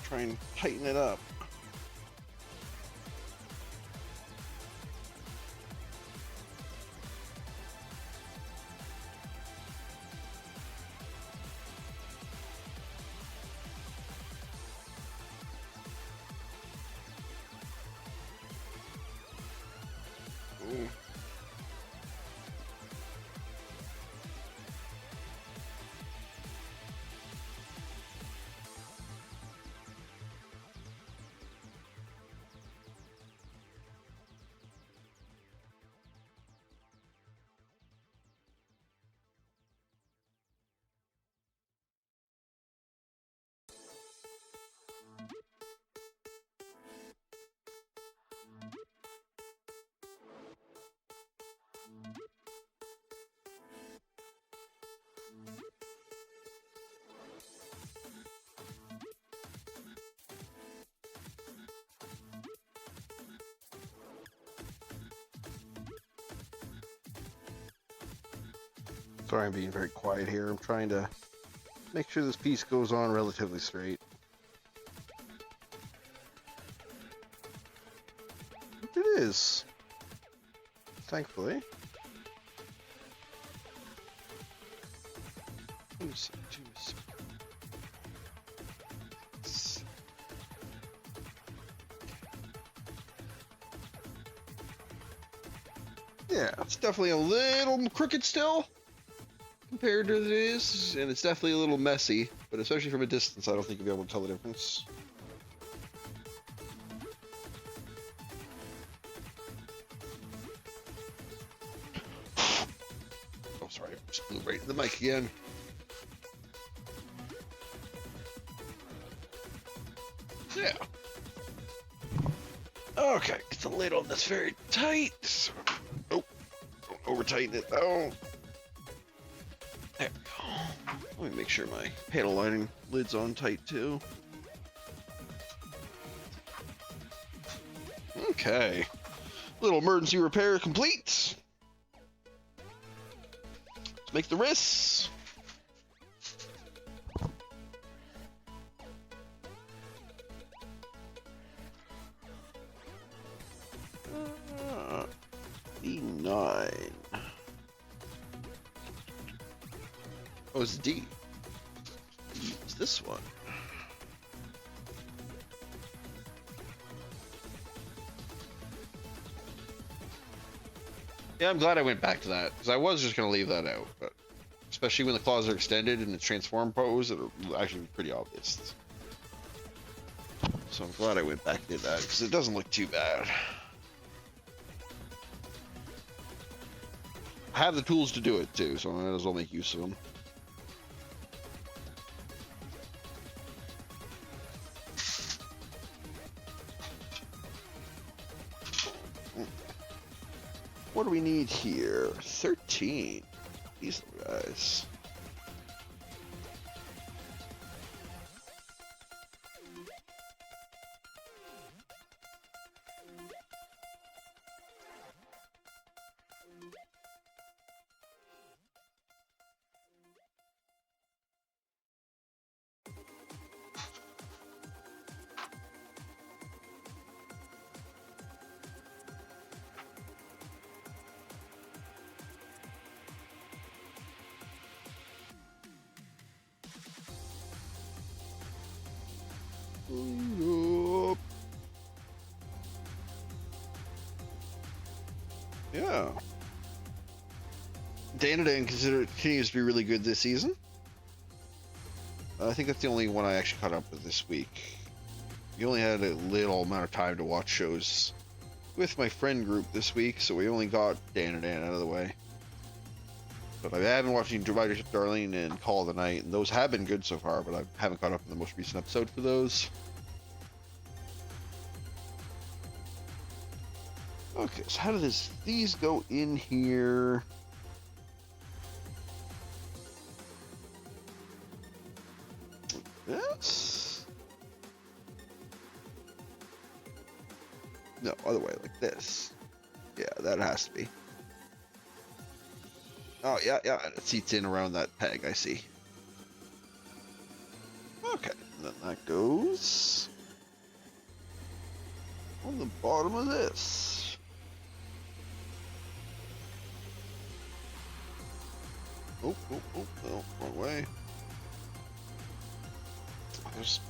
Try and tighten it up. Ooh. Sorry, I'm being very quiet here. I'm trying to make sure this piece goes on relatively straight. It is. Thankfully. Yeah, it's definitely a little crooked still compared to this, and it's definitely a little messy, but especially from a distance, I don't think you'll be able to tell the difference. Oh, sorry, I just blew right in the mic again. Yeah. Okay, get the lid on this very tight. Oh, don't over tighten it. Oh. There we go. Let me make sure my panel lining lid's on tight too. Okay. Little emergency repair complete. Let's make the wrists. B9. Oh, it's D. It's this one. Yeah, I'm glad I went back to that, because I was just going to leave that out, but especially when the claws are extended and it's transform pose, it'll actually be pretty obvious. So I'm glad I went back to that, because it doesn't look too bad. I have the tools to do it too, so I might as well make use of them. What do we need here? 13. These guys. Yeah. Danadan continues to be really good this season. I think that's the only one I actually caught up with this week. We only had a little amount of time to watch shows with my friend group this week, so we only got Danadan out of the way. But I have been watching Dividers of Darling and Call of the Night, and those have been good so far, but I haven't caught up in the most recent episode for those. Okay, so how do these go in here? This? No, other way, like this. Yeah, that has to be. Oh, yeah, it seats in around that peg, I see. Okay, and then that goes on the bottom of this. Oh, no, wrong way. There's...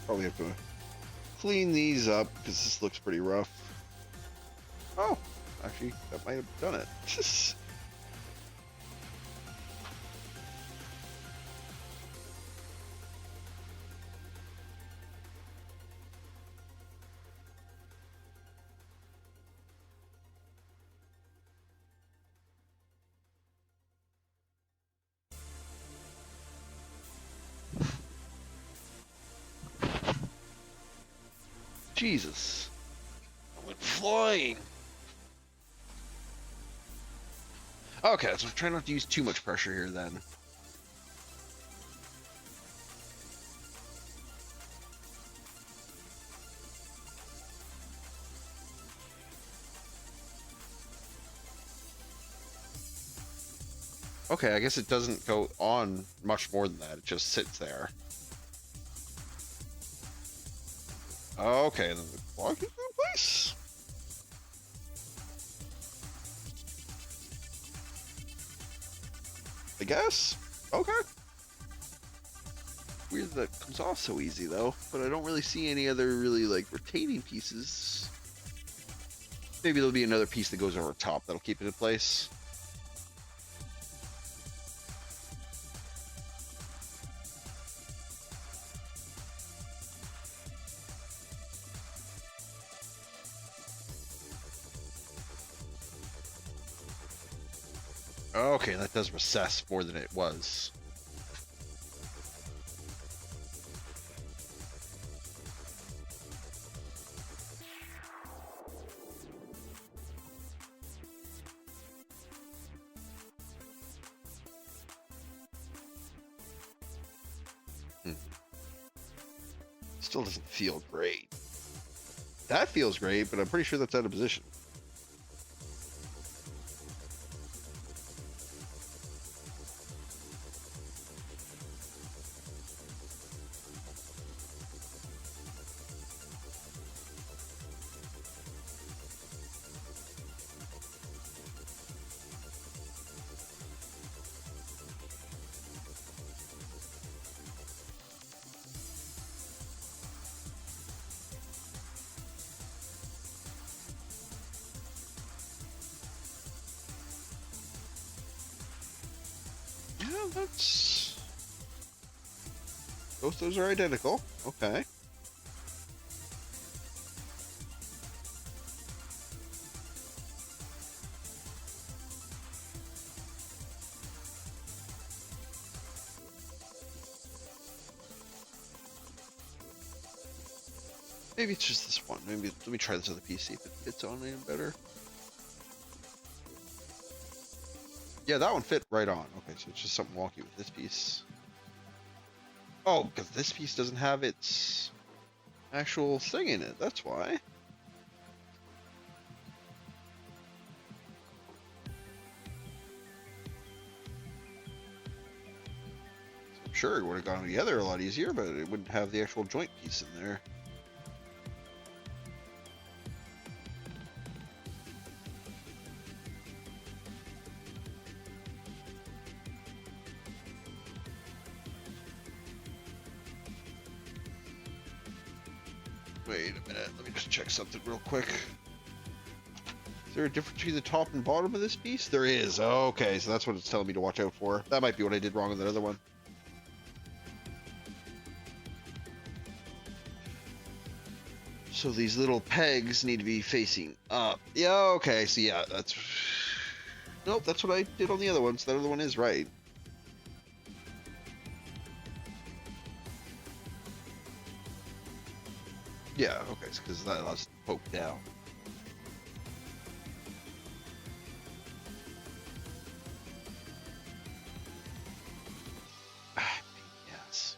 Probably have to clean these up because this looks pretty rough. Oh, actually, that might have done it. Jesus. I went flying. Okay, so try not to use too much pressure here then. Okay, I guess it doesn't go on much more than that. It just sits there. Okay, then the clock is in place. I guess. Okay. Weird that comes off so easy though, but I don't really see any other really like rotating pieces. Maybe there'll be another piece that goes over top that'll keep it in place. Okay, that does recess more than it was. Still doesn't feel great. That feels great, but I'm pretty sure that's out of position. Yeah, that's... Both those are identical. Okay. Maybe it's just this one. Maybe let me try this other piece, see if it fits on even better. Yeah, that one fit right on. Okay, so it's just something wonky with this piece. Oh, because this piece doesn't have its actual thing in it. That's why. I'm sure it would have gone together a lot easier, but it wouldn't have the actual joint piece in there. Wait a minute, let me just check something real quick. Is there a difference between the top and bottom of this piece? There is. Okay, so that's what it's telling me to watch out for. That might be what I did wrong on that other one. So these little pegs need to be facing up. Yeah, okay, so yeah, that's... Nope, that's what I did on the other one, so that other one is right. Yeah, okay, because that allows it to poke down. Yes.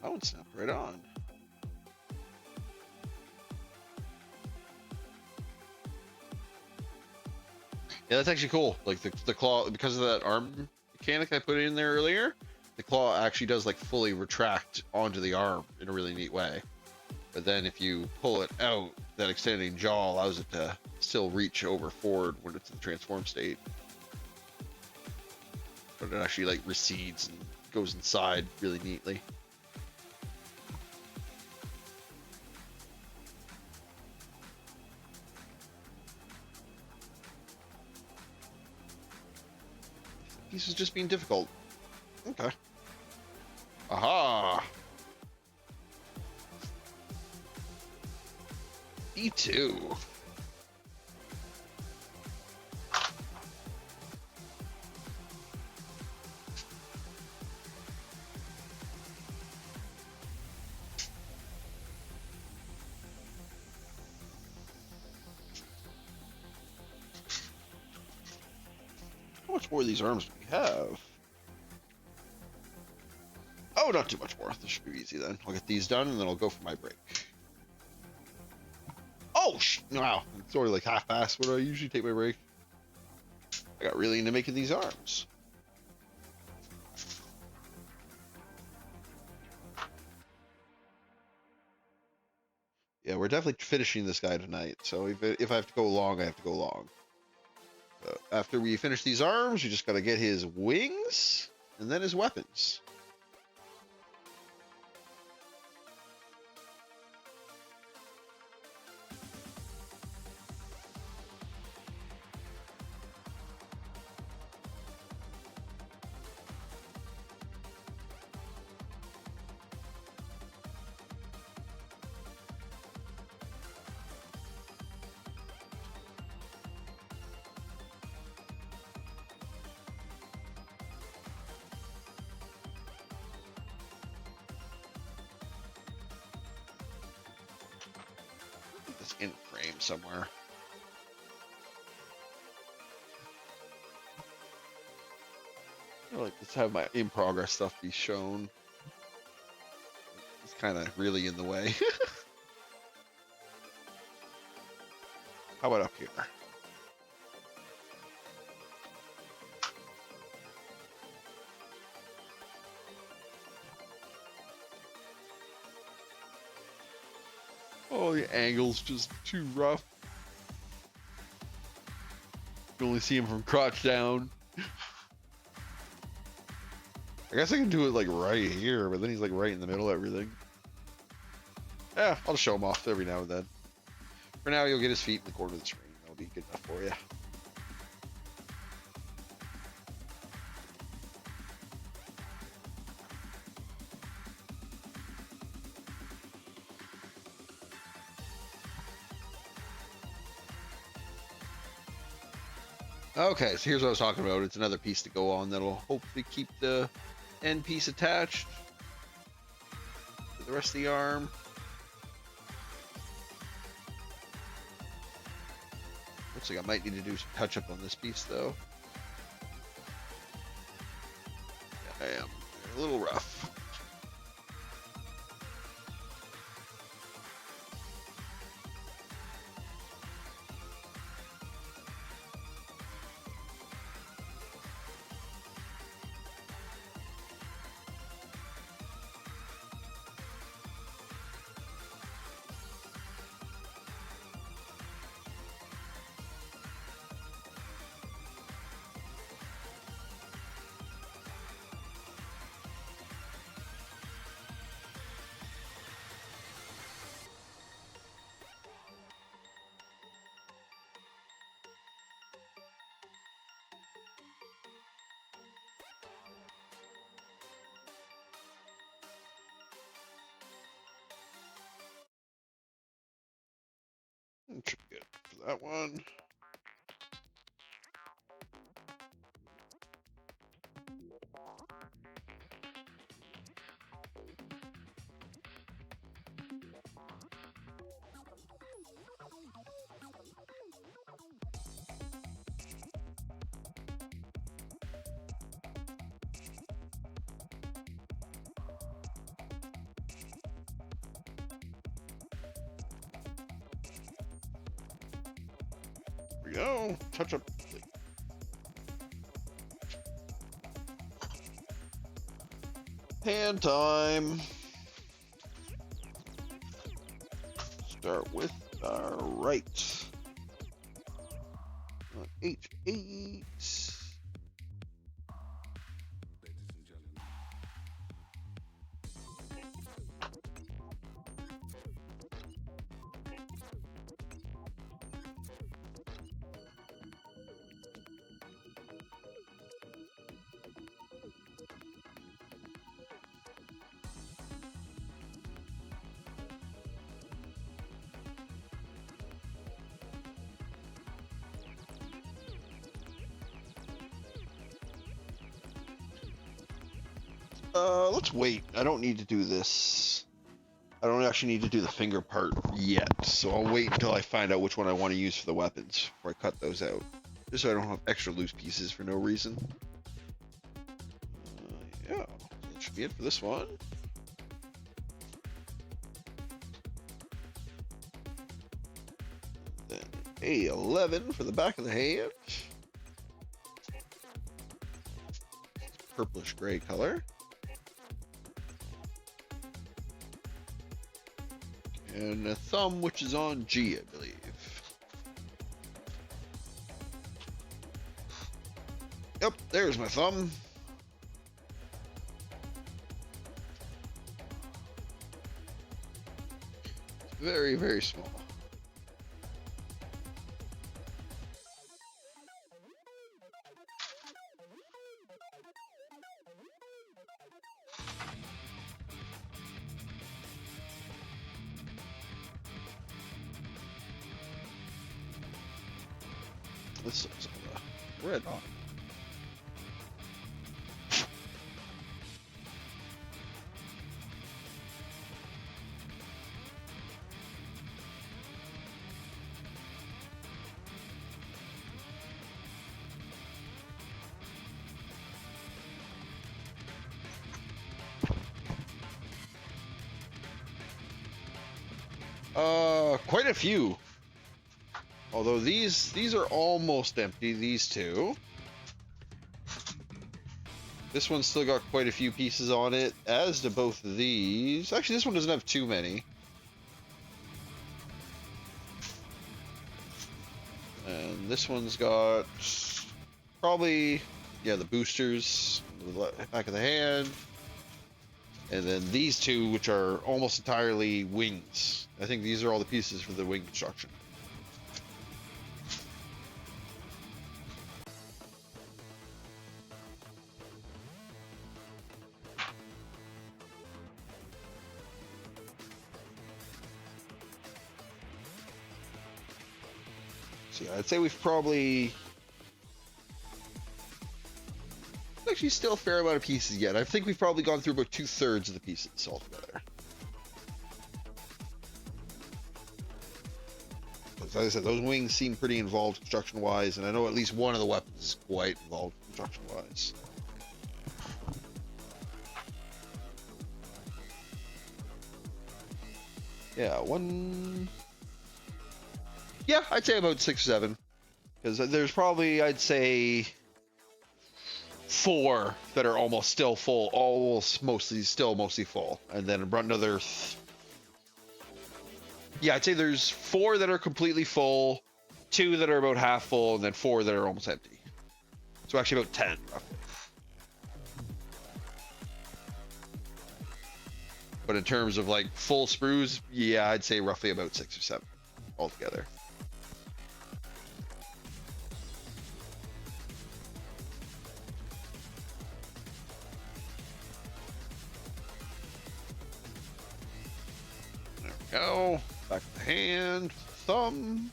That one snapped right on. Yeah, that's actually cool. Like the claw, because of that arm mechanic I put in there earlier, the claw actually does like fully retract onto the arm in a really neat way. But then if you pull it out, that extending jaw allows it to still reach over forward when it's in the transform state. But it actually like recedes and goes inside really neatly. This is just being difficult. Okay. Aha! E2. much more of these arms do we have? Oh, not too much more. This should be easy then. I'll get these done, and then I'll go for my break. Oh, wow. It's already like half-assed where I usually take my break. I got really into making these arms. Yeah, we're definitely finishing this guy tonight. So if I have to go long, I have to go long. So after we finish these arms, you just got to get his wings and then his weapons. In frame somewhere. I like to have my in progress stuff be shown. It's kind of really in the way. How about up here? Oh, the angle's just too rough. You can only see him from crotch down. I guess I can do it like right here, but then he's like right in the middle of everything. Yeah, I'll just show him off every now and then. For now, you'll get his feet in the corner of the screen. That'll be good enough for you. Okay, so here's what I was talking about. It's another piece to go on that'll hopefully keep the end piece attached to the rest of the arm. Looks like I might need to do some touch up on this piece though. Yeah, I am. They're a little rough. Should be good for that one. There we go. Touch up. Hand time. Start with our right. H8. Let's wait. I don't need to do this. I don't actually need to do the finger part yet, so I'll wait until I find out which one I want to use for the weapons before I cut those out. just so I don't have extra loose pieces for no reason. Yeah, that should be it for this one. Then A11 for the back of the hand. Purplish gray color. And a thumb, which is on G, I believe. Yep, there's my thumb. Very, very small. This looks red on. Quite a few. Although these are almost empty, these two. This one's still got quite a few pieces on it, as do both of these. Actually, this one doesn't have too many. And this one's got probably, yeah, the boosters, the back of the hand. And then these two, which are almost entirely wings. I think these are all the pieces for the wing construction. So yeah, I'd say we've probably... Actually still a fair amount of pieces yet. I think we've probably gone through about 2/3 of the pieces altogether. As I said, those wings seem pretty involved construction-wise, and I know at least one of the weapons is quite involved construction-wise. Yeah, one... Yeah, I'd say about 6 or 7. Because there's probably, I'd say... 4 that are almost still full, almost mostly full, and then another. Yeah, I'd say there's 4 that are completely full, 2 that are about half full, and then 4 that are almost empty. So actually about 10, roughly. But in terms of like full sprues, yeah, I'd say roughly about 6 or 7 altogether. Go back to the hand, thumb.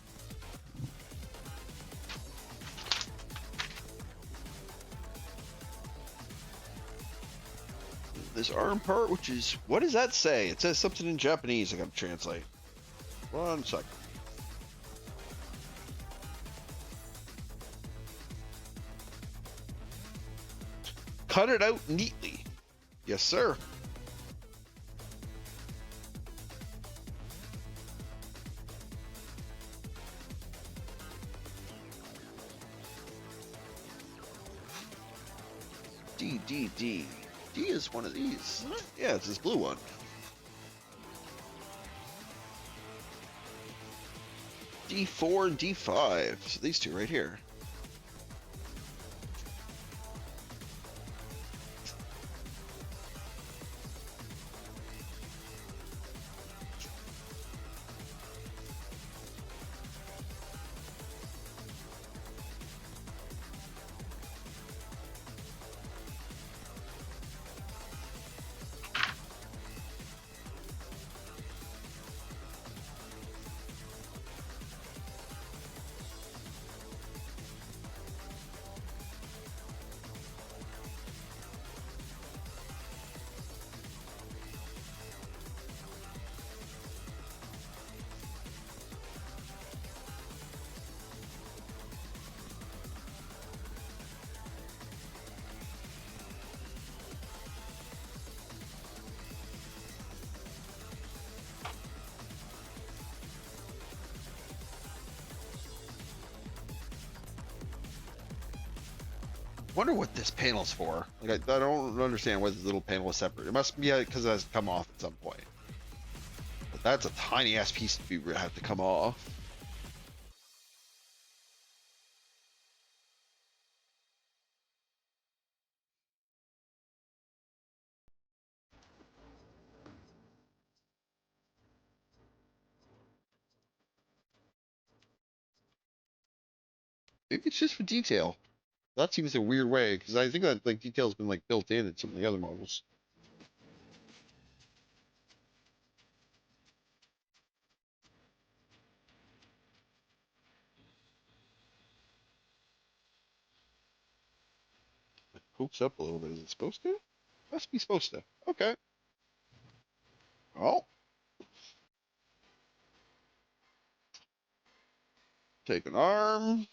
This arm part, which is, what does that say? It says something in Japanese. I gotta translate. 1 second. Cut it out neatly. Yes, sir. D. D is one of these, isn't it? Yeah, it's this blue one. D4 and D5. So these two right here. wonder what this panel's for. Like, I don't understand why this little panel is separate. It must be because it has to come off at some point. But that's a tiny ass piece to have to come off. Maybe it's just for detail. That seems a weird way because I think that like detail's been like built in some of the other models. It pokes up a little bit. Is it supposed to? Must be supposed to. Okay. Well, take an arm,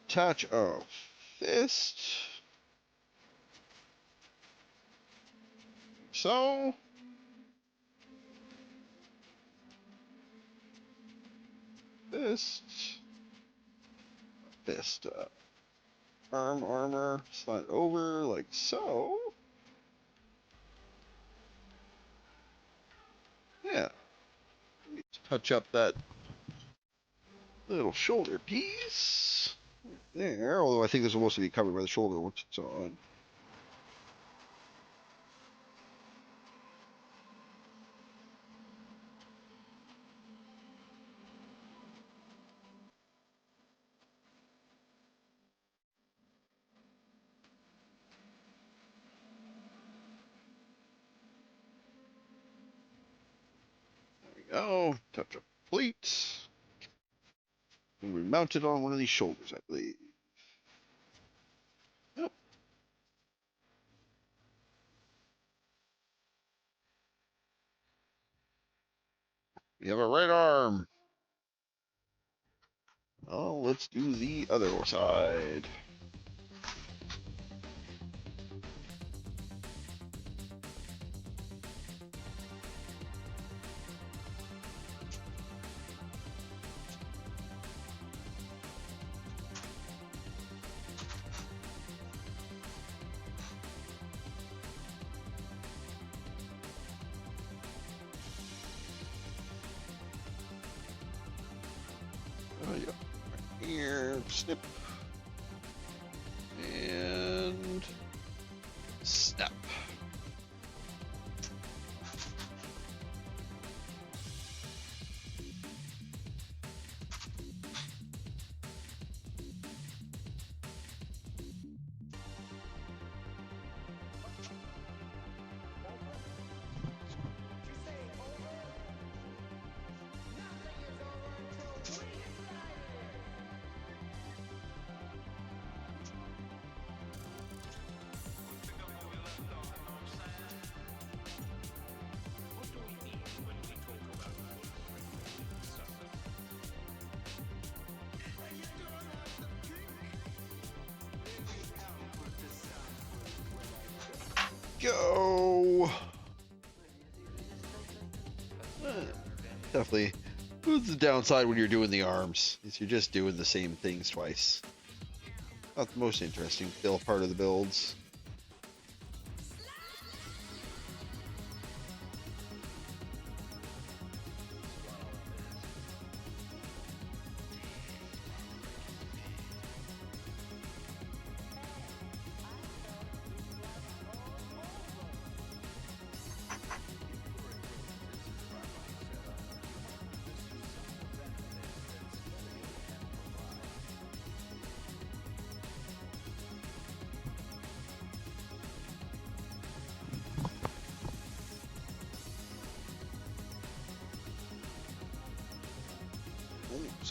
attach a fist. So, fist, fist, armor, slide over like so. Yeah, touch up that little shoulder piece there. Although I think this will mostly be covered by the shoulder once it's on. There we go. Touch up pleats. And we mount it on one of these shoulders, I believe. Yep. We have a right arm. Oh, let's do the other side. Oh, yeah. Right here, snip. And snap. Go. Definitely. What's the downside when you're doing the arms? Is you're just doing the same things twice. Not the most interesting still part of the builds.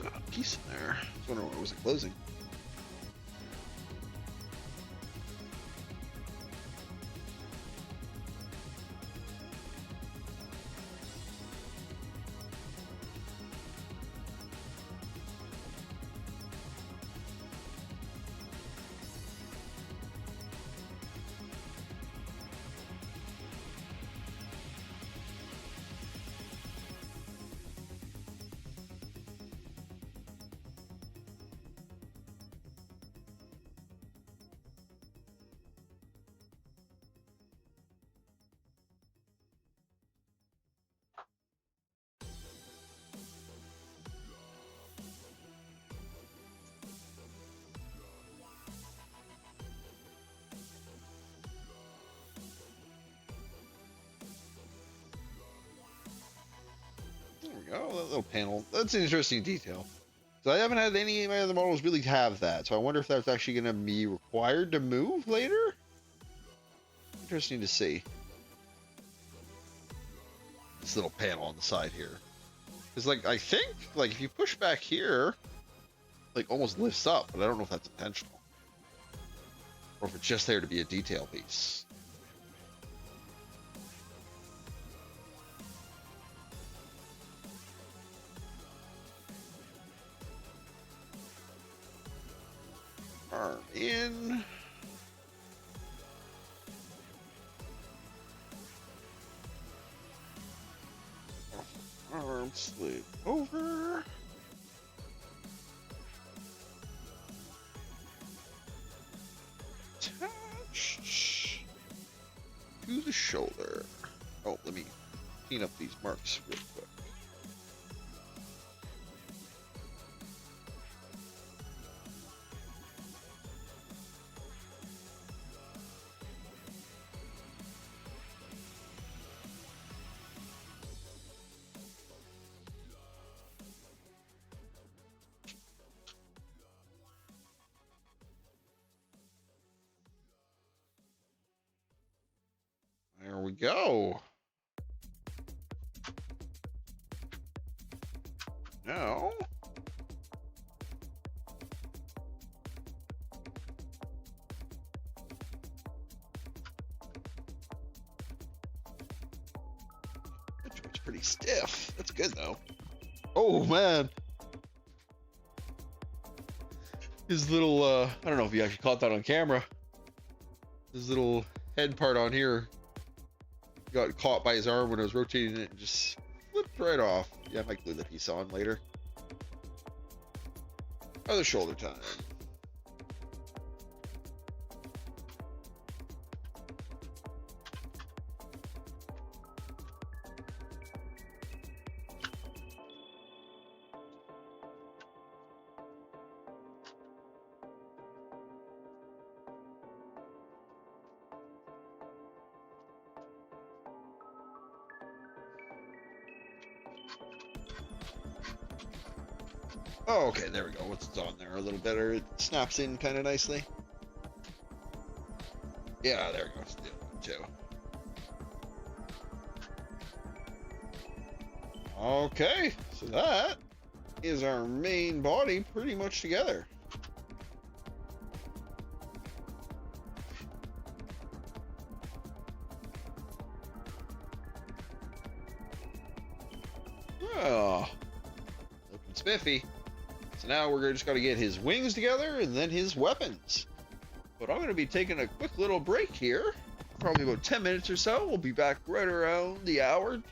There's a piece in there. I was wondering why it wasn't closing. Oh, that little panel. That's an interesting detail. So I haven't had any of my other models really have that. So I wonder if that's actually going to be required to move later. Interesting to see. This little panel on the side here. Because, like, I think, like, if you push back here, like, almost lifts up. But I don't know if that's intentional. Or if it's just there to be a detail piece. Arm in. Arm slid over. Attached to the shoulder. Oh, let me clean up these marks real quick. There we go. Now, that joint's pretty stiff. That's good though. Oh man. His little, I don't know if you actually caught that on camera. His little head part on here got caught by his arm when I was rotating it and just flipped right off. Yeah, I might glue the piece on later. Other shoulder time. Oh, okay, there we go. Once it's on there a little better, it snaps in kind of nicely. Yeah, there we go. It's the other one too. Okay, so that is our main body pretty much together. Oh, looking spiffy. So now we're just going to get his wings together and then his weapons. But I'm going to be taking a quick little break here, probably about 10 minutes or so. We'll be back right around the hour,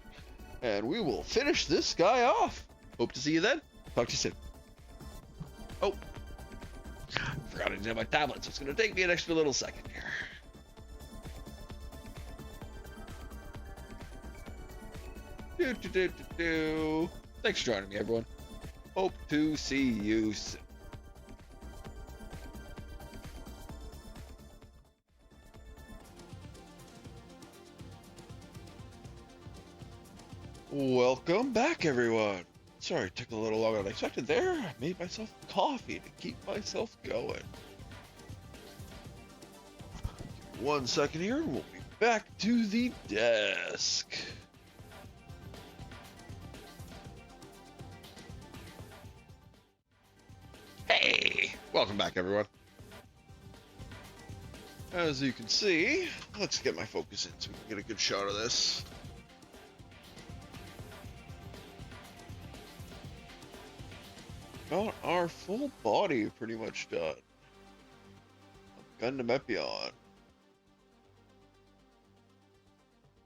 and we will finish this guy off. Hope to see you then. Talk to you soon. Oh, forgot I didn't have my tablet, so it's going to take me an extra little second here. Thanks for joining me, everyone. Hope to see you soon. Welcome back, everyone. Sorry, it took a little longer than I expected there. I made myself coffee to keep myself going. 1 second here, and we'll be back to the desk. Hey, welcome back, everyone. As you can see, let's get my focus in so we can get a good shot of this. Got our full body pretty much done. Gundam Epyon.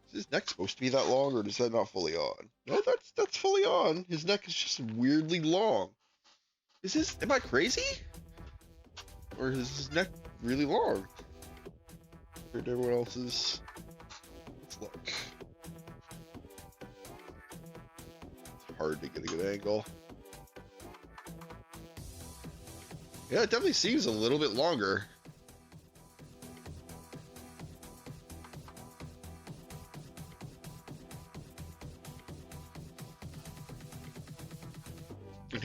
Is his neck supposed to be that long, or is that not fully on? No, that's fully on. His neck is just weirdly long. Is his? Am I crazy? Or is his neck really long compared to everyone else's? Let's look. It's hard to get a good angle. Yeah, it definitely seems a little bit longer.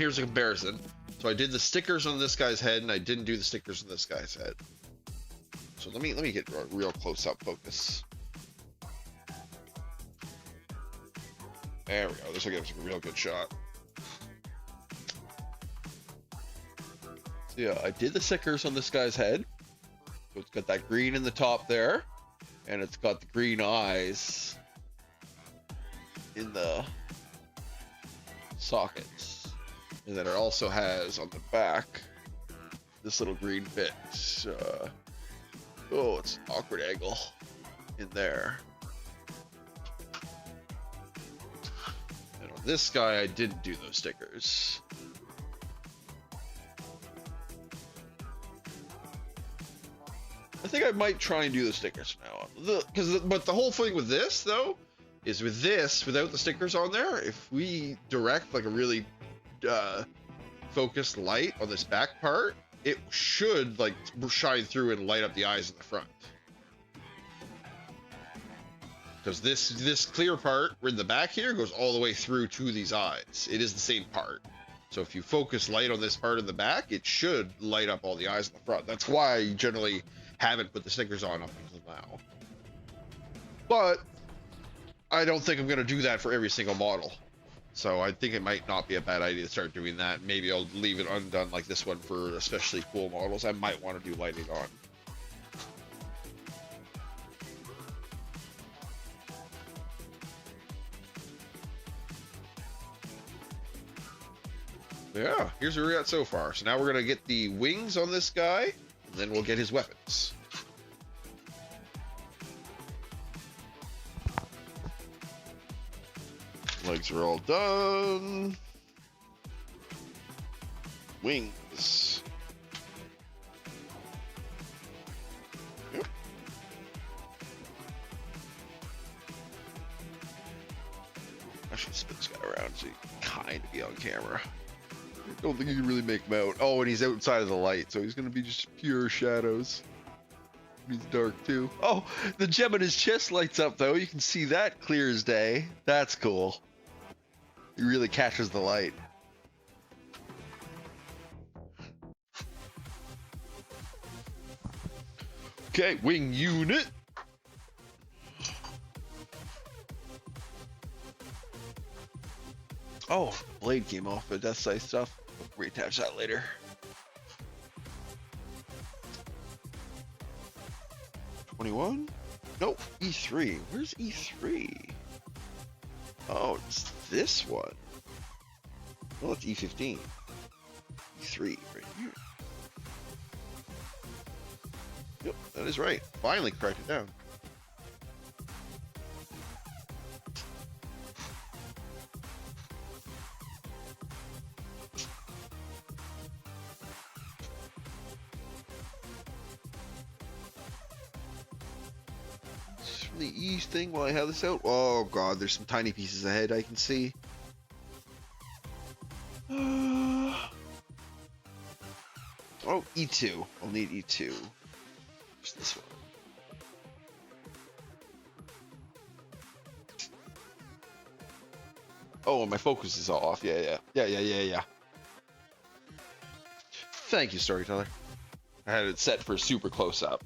here's a comparison. So I did the stickers on this guy's head, and I didn't do the stickers on this guy's head. So let me get a real close-up focus. There we go. This will give us a real good shot. So yeah, I did the stickers on this guy's head. So it's got that green in the top there, and it's got the green eyes in the sockets. And then it also has on the back this little green bit. Oh, it's an awkward angle in there. And on this guy, I didn't do those stickers. I think I might try and do the stickers from now on. But the whole thing with this, though, is with this, without the stickers on there, if we direct like a really focused light on this back part, it should like shine through and light up the eyes in the front. Because this clear part in the back here goes all the way through to these eyes. It is the same part. So if you focus light on this part in the back, it should light up all the eyes in the front. That's why I generally haven't put the stickers on up until now. But I don't think I'm going to do that for every single model. So I think it might not be a bad idea to start doing that. Maybe I'll leave it undone like this one for especially cool models. I might want to do lighting on. Yeah, here's where we're at so far. So now we're going to get the wings on this guy, and then we'll get his weapons. Legs are all done. Wings. Yep. I should spin this guy around so he can kind of be on camera. I don't think you can really make him out. Oh, and he's outside of the light, so he's going to be just pure shadows. He's dark too. Oh, the gem in his chest lights up though. You can see that clear as day. That's cool. He really catches the light. Okay, wing unit. Oh, blade came off the Death Sight stuff. We'll reattach that later. '21? Nope, E3. Where's E3? Oh, it's this one. Well, it's E15. E3 right here. Yep, that is right. Finally cracked it down. The ease thing while I have this out. Oh god, there's some tiny pieces ahead I can see. Oh, E2. I'll need E2. Just this one. Oh, my focus is off. Yeah. Thank you, storyteller. I had it set for super close up.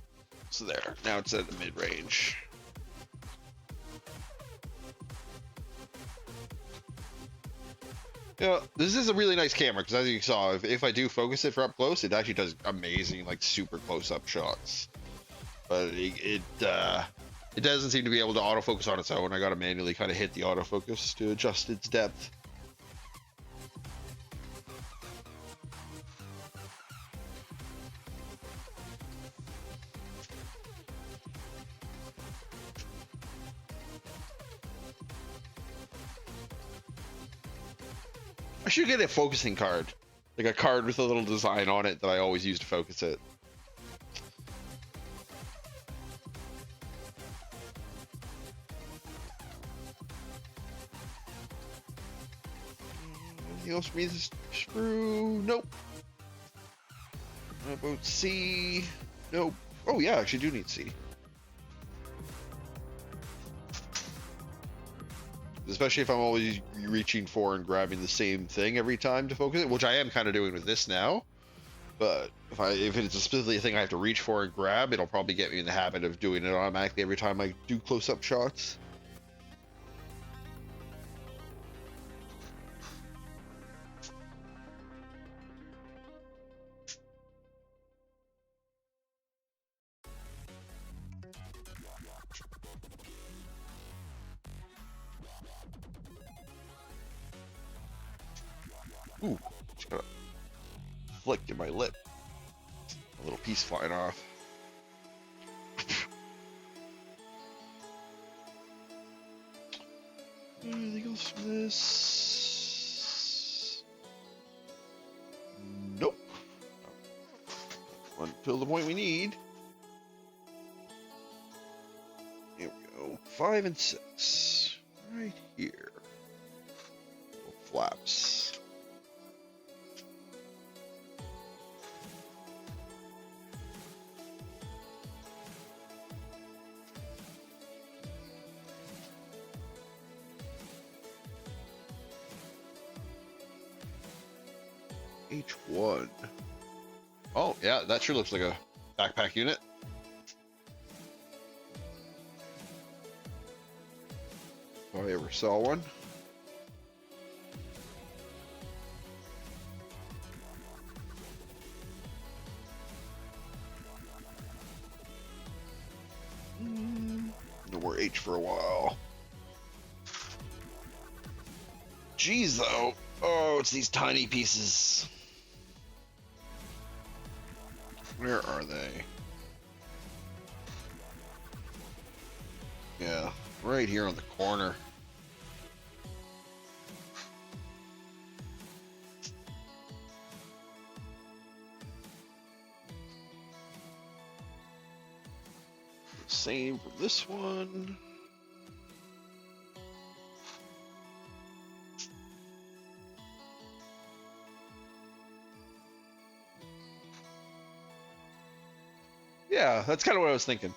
So there. Now it's at the mid-range. Yeah, this is a really nice camera because as you saw, if I do focus it for up close, it actually does amazing, like super close-up shots. But it doesn't seem to be able to autofocus on its own. I got to manually kind of hit the autofocus to adjust its depth. I should get a focusing card, like a card with a little design on it that I always use to focus it. Anything else for me to screw? Nope. How about C? Nope. Oh yeah, I actually do need C. especially if I'm always reaching for and grabbing the same thing every time to focus it, which I am kind of doing with this now. But if it's a specific thing I have to reach for and grab, it'll probably get me in the habit of doing it automatically every time I do close-up shots. Ooh, just got a flick in my lip. A little piece flying off. Anything else from this? Nope. Until the point we need. Here we go. 5 and 6. Right here. Little flaps. H1. Oh, yeah, that sure looks like a backpack unit. If I ever saw one. No more H for a while. Geez, though. Oh, it's these tiny pieces. Where are they? Yeah, right here on the corner. Same for this one. Yeah, that's kind of what I was thinking.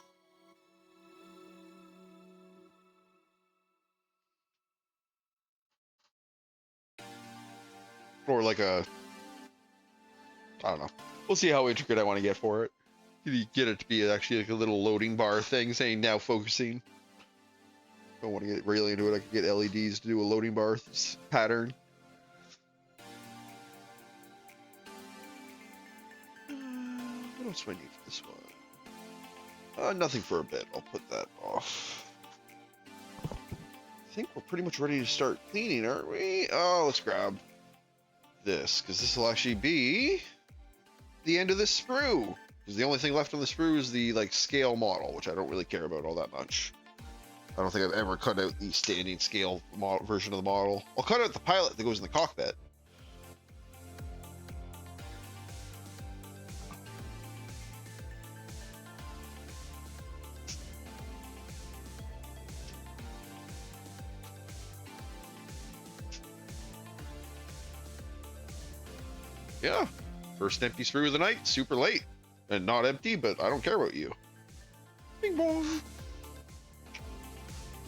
Or like a, I don't know. We'll see how intricate I want to get for it. You get it to be actually like a little loading bar thing saying now focusing. Don't want to get really into it. I could get LEDs to do a loading bar pattern. What else do I need for this one? Nothing for a bit. I'll put that off. I think we're pretty much ready to start cleaning, aren't we? Oh, let's grab this, because this will actually be the end of this sprue. Because the only thing left on the sprue is the like scale model, which I don't really care about all that much. I don't think I've ever cut out the standing scale model, version of the model. I'll cut out the pilot that goes in the cockpit. Yeah, first empty sprue of the night, super late. And not empty, but I don't care about you. Bing bong.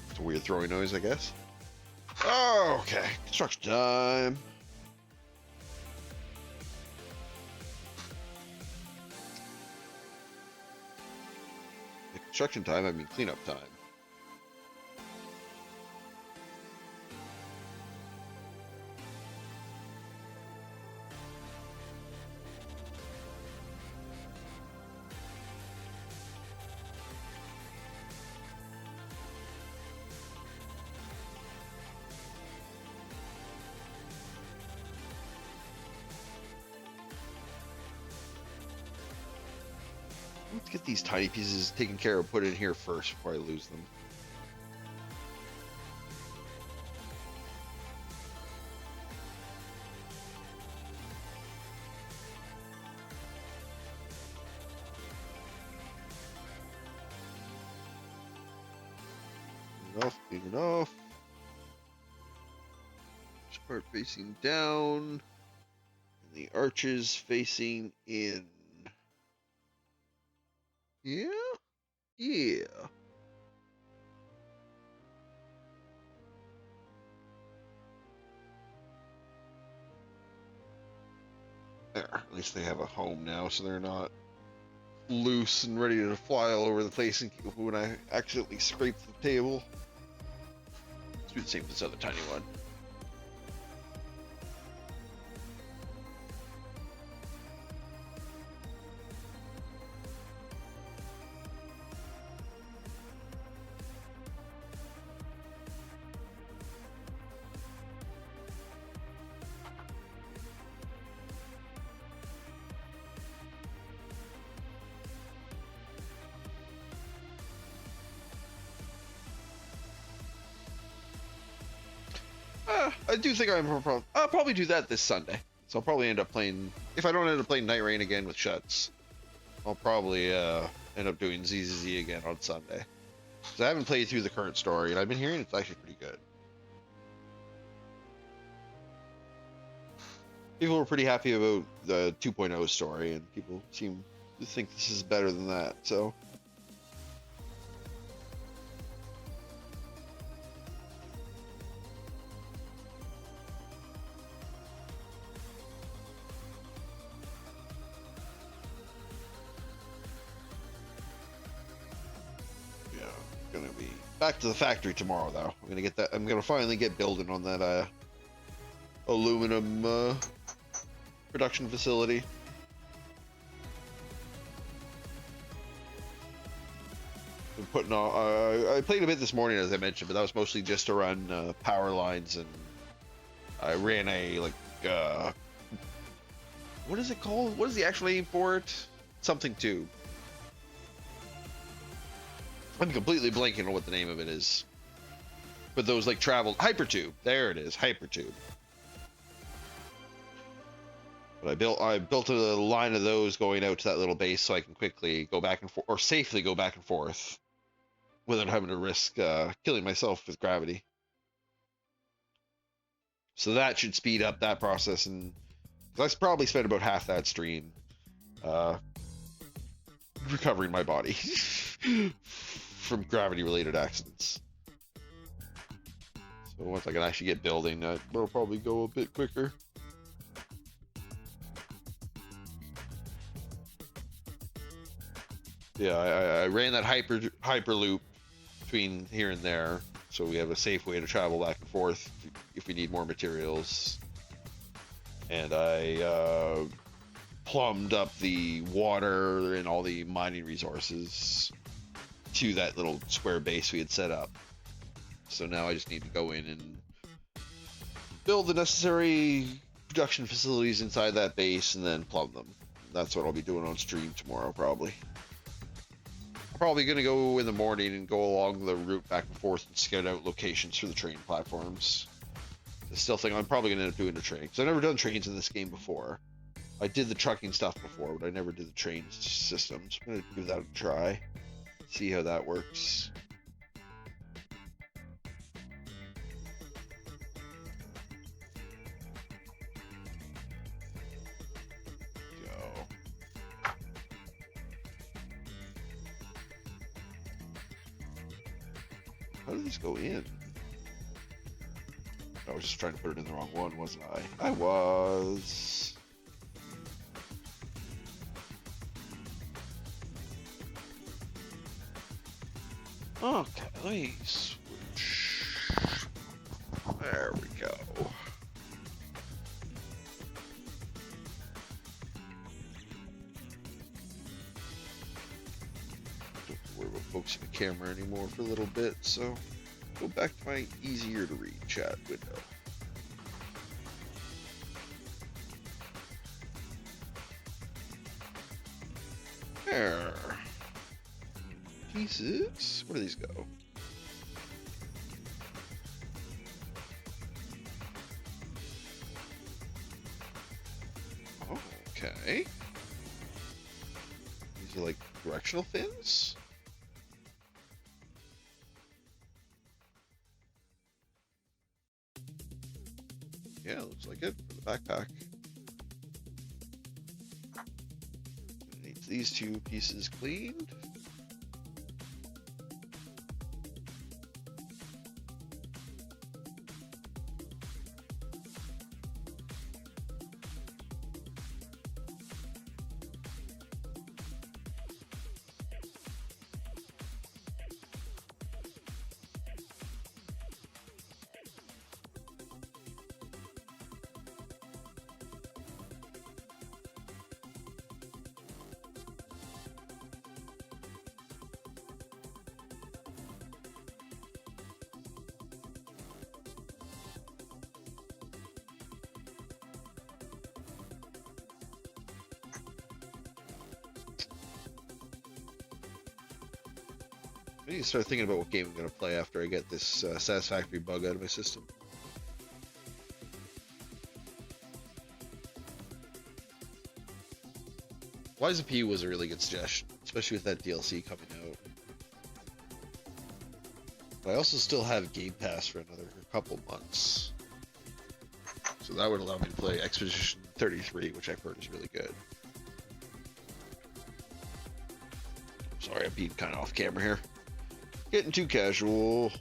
It's a weird throwing noise, I guess. Oh, okay, construction time. By construction time, I mean cleanup time. Let's get these tiny pieces taken care of, put in here first before I lose them. Enough, clean enough. This part facing down, and the arches facing in. Yeah? Yeah. At least they have a home now, so they're not loose and ready to fly all over the place and when I accidentally scrape the table. Let's do the same with this other tiny one. I do think I'll probably do that this Sunday. So I'll probably end up playing, if I don't end up playing Night Rain again with Shuts, I'll probably end up doing ZZZ again on Sunday. Because I haven't played through the current story, and I've been hearing it's actually pretty good. People were pretty happy about the 2.0 story, and people seem to think this is better than that, so... Gonna be back to the factory tomorrow, though. I'm gonna get that. I'm gonna finally get building on that aluminum production facility. Been putting on. I played a bit this morning, as I mentioned, but that was mostly just to run power lines, and I ran a what is it called? What is the actual name for it? Something tube. I'm completely blanking on what the name of it is. But those like travel hypertube. There it is, hypertube. But I built a line of those going out to that little base so I can quickly go back and forth, or safely go back and forth, without having to risk killing myself with gravity. So that should speed up that process, and I probably spent about half that stream recovering my body from gravity-related accidents. So once I can actually get building, that will probably go a bit quicker. Yeah, I ran that hyperloop between here and there, so we have a safe way to travel back and forth if we need more materials. And I plumbed up the water and all the mining resources to that little square base we had set up. So now I just need to go in and build the necessary production facilities inside that base and then plumb them. That's what I'll be doing on stream tomorrow, probably. I'm probably going to go in the morning and go along the route back and forth and scout out locations for the train platforms. I still think I'm probably going to end up doing the train, because I've never done trains in this game before. I did the trucking stuff before, but I never did the train systems. I'm going to give that a try. See how that works. Go. How did this go in? I was just trying to put it in the wrong one, wasn't I? I was. Okay, let me switch. There we go. Don't worry about focusing the camera anymore for a little bit, so go back to my easier to read chat window. There. Pieces. Where do these go? Oh, okay. These are like directional fins? Yeah, looks like it for the backpack. Needs these two pieces cleaned. I need to start thinking about what game I'm going to play after I get this satisfactory bug out of my system. Liza P was a really good suggestion, especially with that DLC coming out. But I also still have Game Pass for another couple months. So that would allow me to play Expedition 33, which I've heard is really good. Sorry, I'm being kind of off camera here. Getting too casual.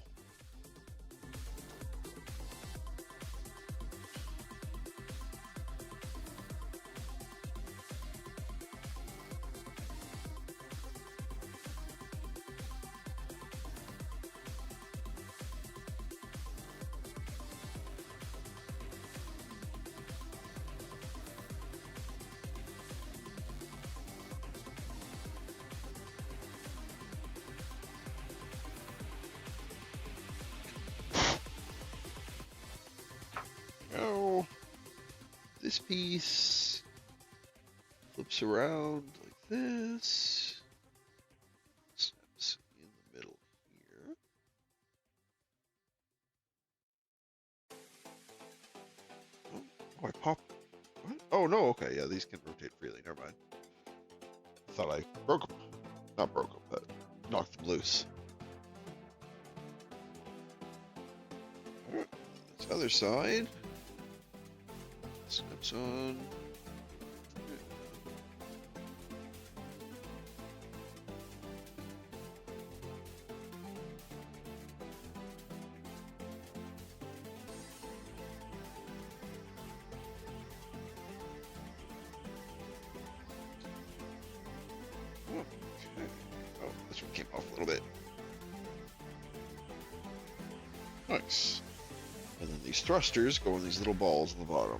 Now, this piece flips around like this. Snaps in the middle here. Oh, I pop. What? Oh no, okay, yeah, these can rotate freely. Never mind. I thought I broke them. Not broke them, but knocked them loose. Alright, this other side. Snaps on. Okay. Oh, this one came off a little bit. Nice. And then these thrusters go in these little balls on the bottom.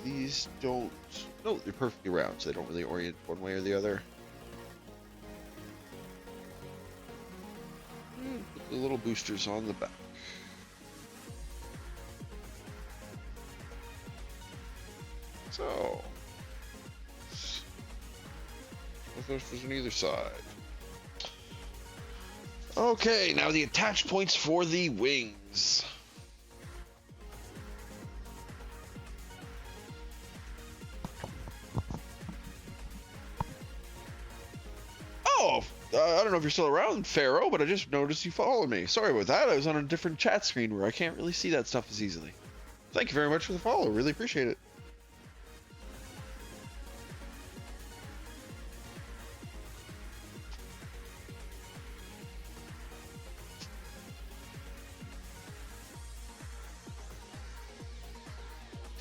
These don't... No, they're perfectly round, so they don't really orient one way or the other. And put the little boosters on the back. So... no thrusters on either side. Okay, now the attach points for the wings. Oh, I don't know if you're still around, Pharaoh, but I just noticed you followed me. Sorry about that. I was on a different chat screen where I can't really see that stuff as easily. Thank you very much for the follow. Really appreciate it.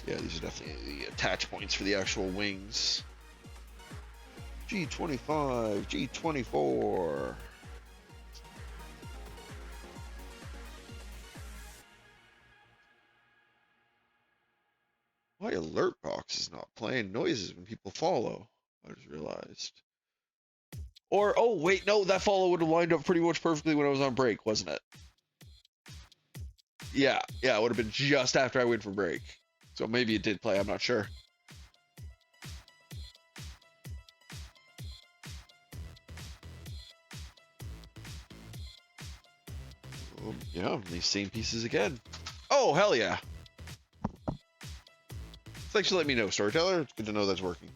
Yeah, these are definitely the attach points for the actual wings. G25, G24. Why alert box is not playing noises when people follow? I just realized. Or, oh, wait, no, that follow would have lined up pretty much perfectly when I was on break, wasn't it? Yeah, it would have been just after I went for break. So maybe it did play, I'm not sure. Yeah, these same pieces again. Oh, hell yeah. Thanks for letting me know, Storyteller. It's good to know that's working.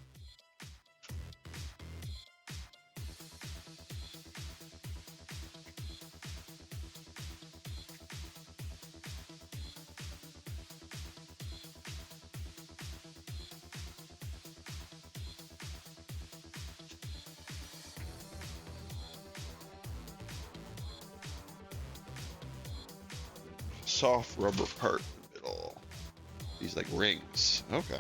soft rubber part in the middle. These like rings. Okay.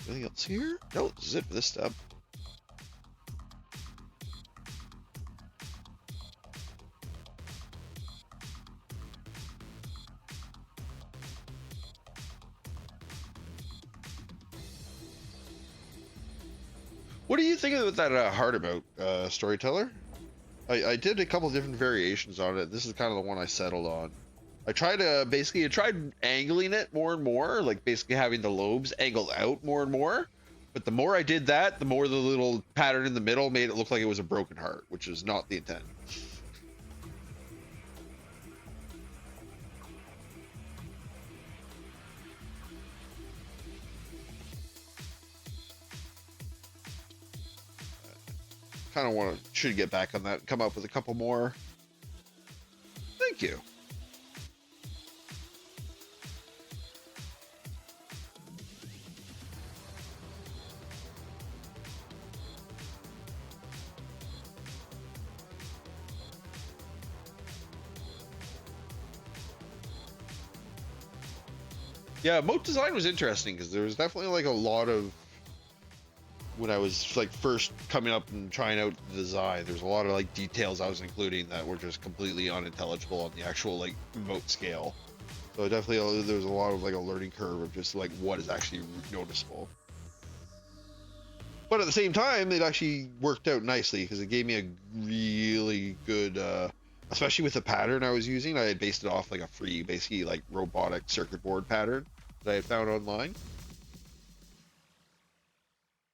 Anything else here? No, this is it for this step. What do you think of that Heart About storyteller? I did a couple different variations on it. This is kind of the one I settled on. I tried I tried angling it more and more, like basically having the lobes angled out more and more. But the more I did that, the more the little pattern in the middle made it look like it was a broken heart, which is not the intent. Kind of should get back on that, come up with a couple more. Thank you. Yeah, moat design was interesting because there was definitely like a lot of, when I was like first coming up and trying out the design, there's a lot of like details I was including that were just completely unintelligible on the actual like moat scale. So definitely there was a lot of like a learning curve of just like what is actually noticeable. But at the same time, it actually worked out nicely because it gave me a really good, especially with the pattern I was using. I had based it off like a free, basically like robotic circuit board pattern that I had found online.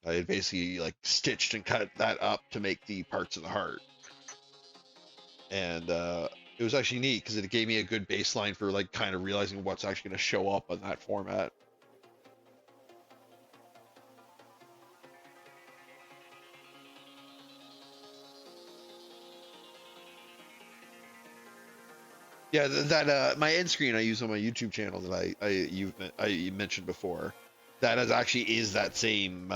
I had basically like stitched and cut that up to make the parts of the heart. And it was actually neat because it gave me a good baseline for like kind of realizing what's actually going to show up on that format. Yeah, that my end screen I use on my YouTube channel that I mentioned before, that is that same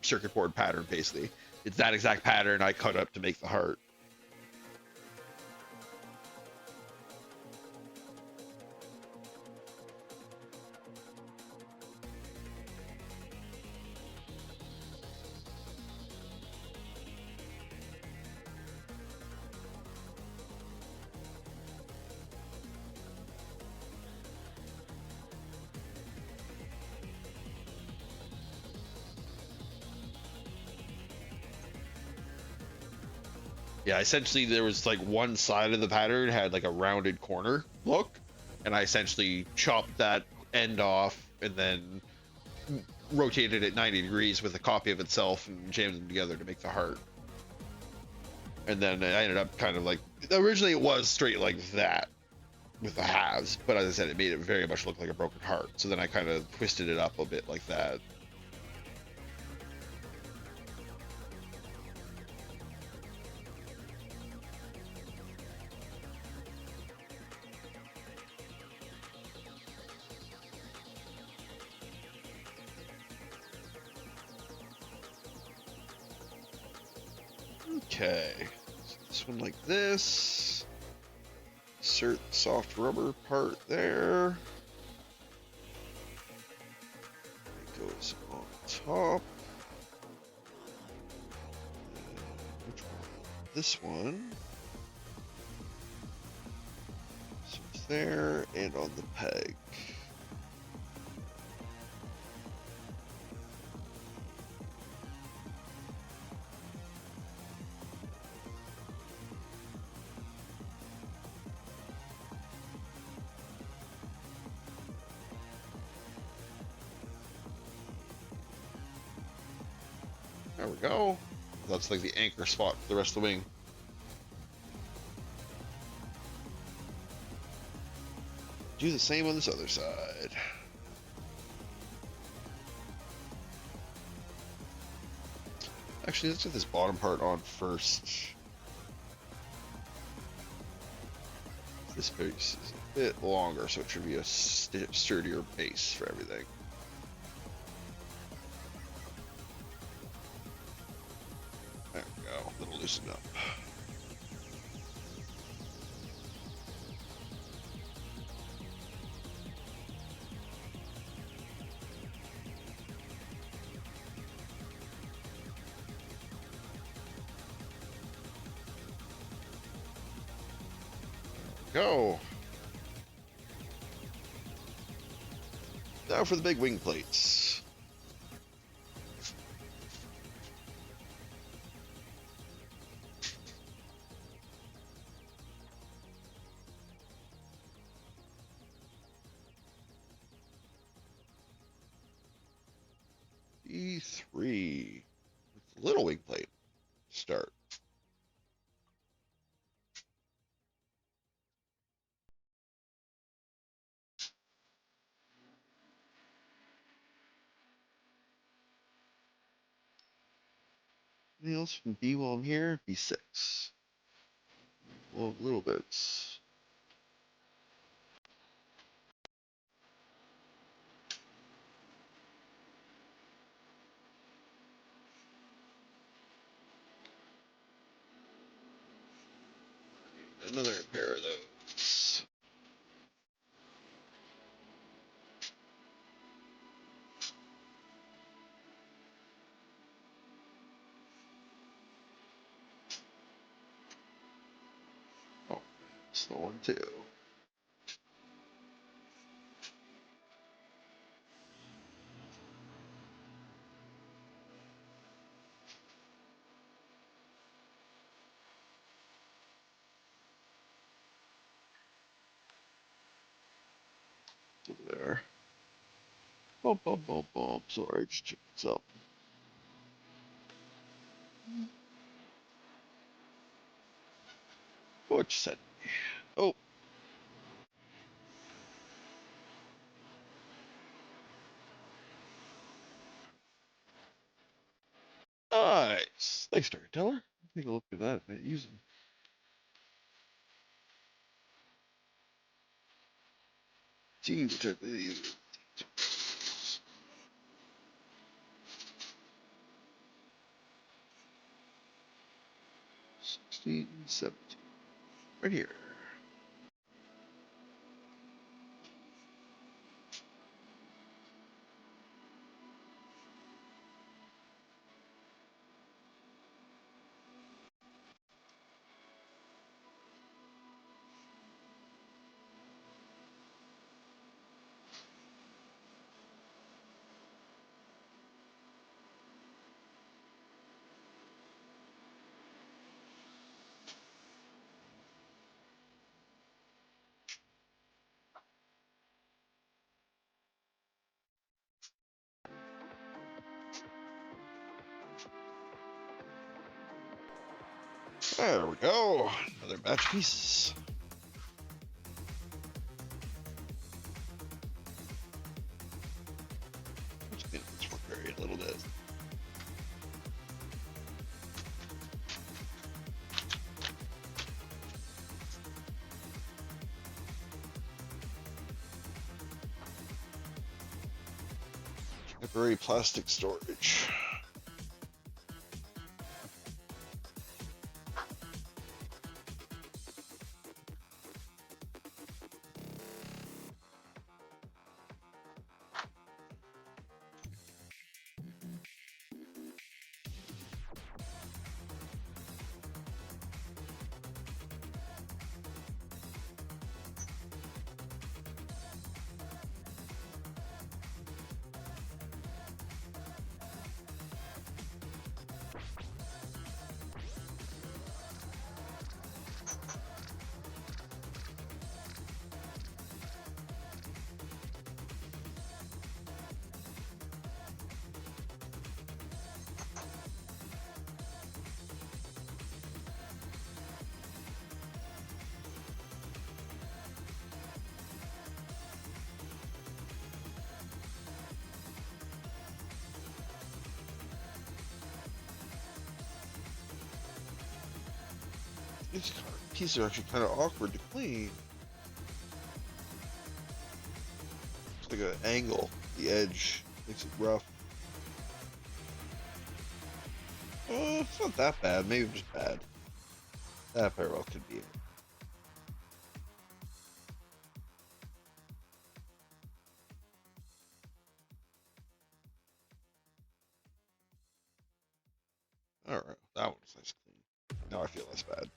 circuit board pattern basically. It's that exact pattern I cut up to make the heart. Yeah, essentially there was like one side of the pattern had like a rounded corner look, and I essentially chopped that end off and then rotated it 90 degrees with a copy of itself and jammed them together to make the heart. And then I ended up kind of like, originally it was straight like that with the halves, but as I said, it made it very much look like a broken heart. So then I kind of twisted it up a bit like that. Okay, so this one like this. Insert soft rubber part there. It goes on top. Which one? This one. So it's there and on the peg. There we go. That's like the anchor spot for the rest of the wing. Do the same on this other side. Actually, let's get this bottom part on first. This base is a bit longer, so it should be a sturdier base for everything. There we go, a little loosened up. Go. Now for the big wing plates. E3 with little wing plate. Start. Anything else from B while I'm here? B6. Well, little bits. Another pair of those. Oh, it's the one too. Over there. Bump, bump, bump, bump. Sorry, just check this out. What you said? Oh, nice. Thanks, storyteller. Take a look at that. Use them. See which I believe. 16, 17. Right here. There we go. Another batch of pieces. Let's get this work area a little bit. Temporary plastic storage. These pieces are actually kind of awkward to clean. like an angle. The edge makes it rough. It's not that bad. Maybe just bad. That very well could be it. Alright, that one's nice and clean. Now I feel less bad.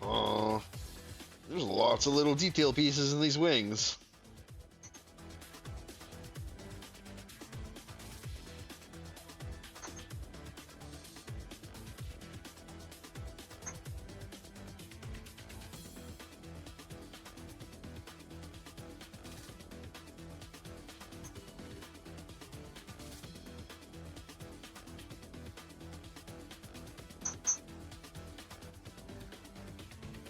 Oh, there's lots of little detail pieces in these wings.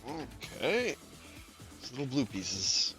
Okay. These little blue pieces.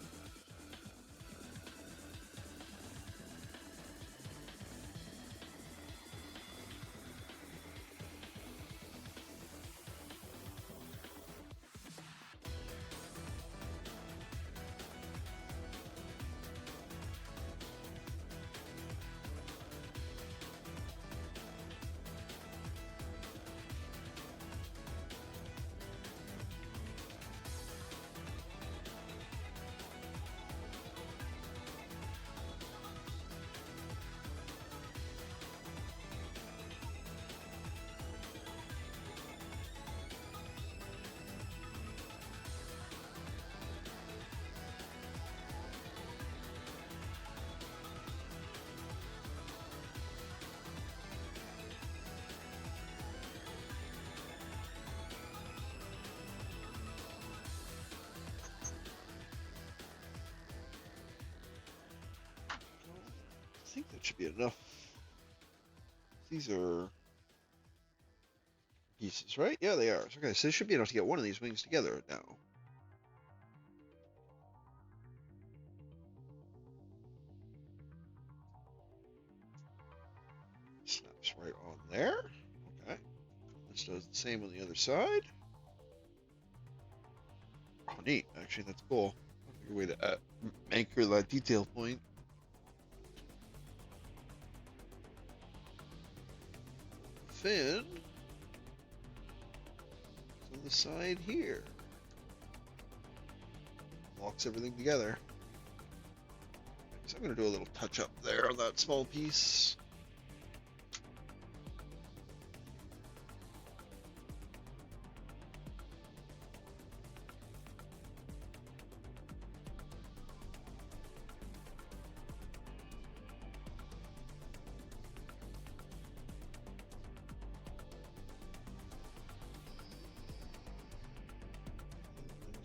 I think that should be enough. These are pieces, right? Yeah, they are. Okay, so this should be enough to get one of these wings together now. Snaps right on there. Okay. This does the same on the other side. Oh, neat. Actually, that's cool. A good way to anchor that detail point. Fin on the side here. Locks everything together. So I'm going to do a little touch up there on that small piece.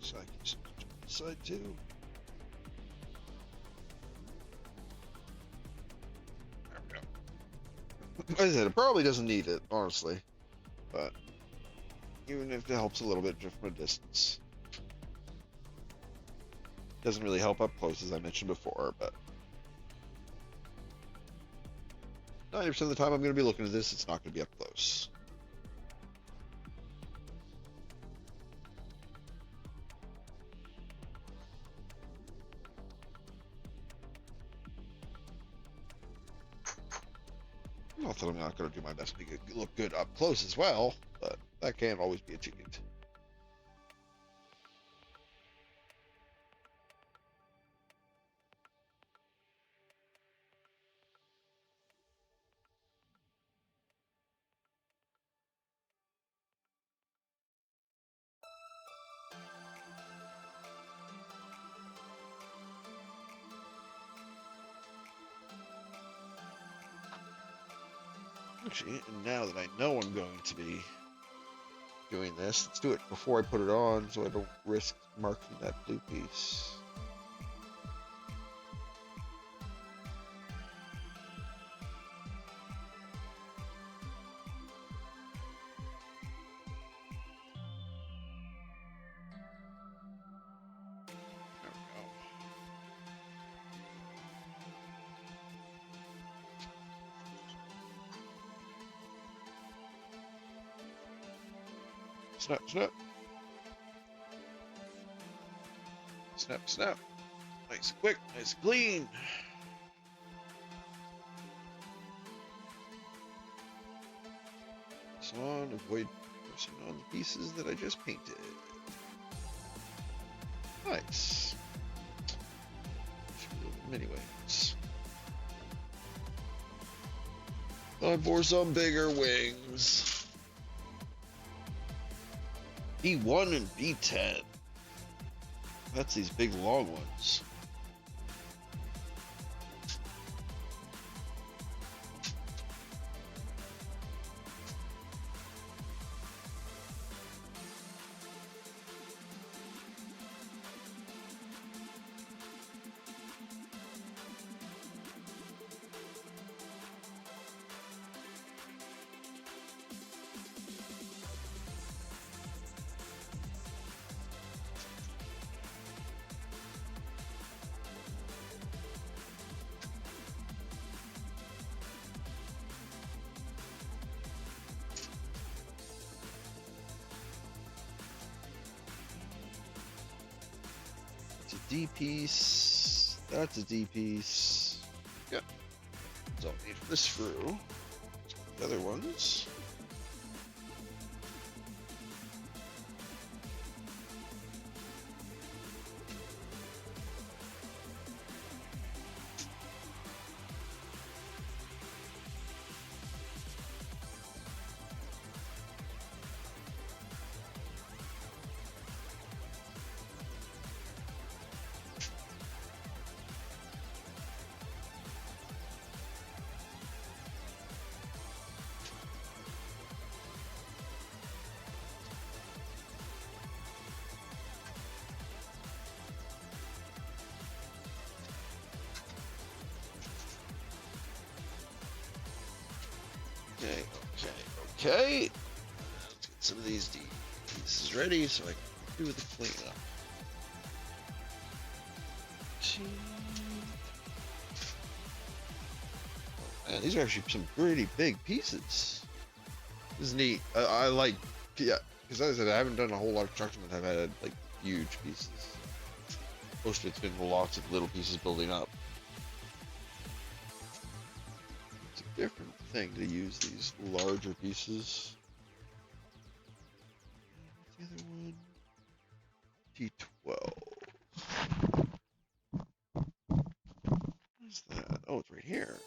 So I can just touch up the side too. Like I said, it probably doesn't need it, honestly. But even if it helps a little bit just from a distance. Doesn't really help up close, as I mentioned before, but 90% of the time I'm going to be looking at this, it's not going to be up close. Not that I'm not going to do my best to make it look good up close as well, but that can't always be achieved. Actually, and now that I know I'm going to be doing this, let's do it before I put it on so I don't risk marking that blue piece. Snap, snap. Snap, snap. Nice and quick, nice and clean. This on, avoid pressing on the pieces that I just painted. Nice. Many ways. Time for some bigger wings. B1 and B10. That's these big long ones. D piece. That's a D piece. Yep. Don't need this screw. The other ones. Okay. Let's get some of these D pieces ready so I can do the cleanup. Oh, man, these are actually some pretty big pieces. This is neat. I like, yeah, because as I said, I haven't done a whole lot of construction that have had like huge pieces. Most of it's been lots of little pieces building up. It's a different thing to use these larger pieces. The other one, T12. What's that? Oh, it's right here.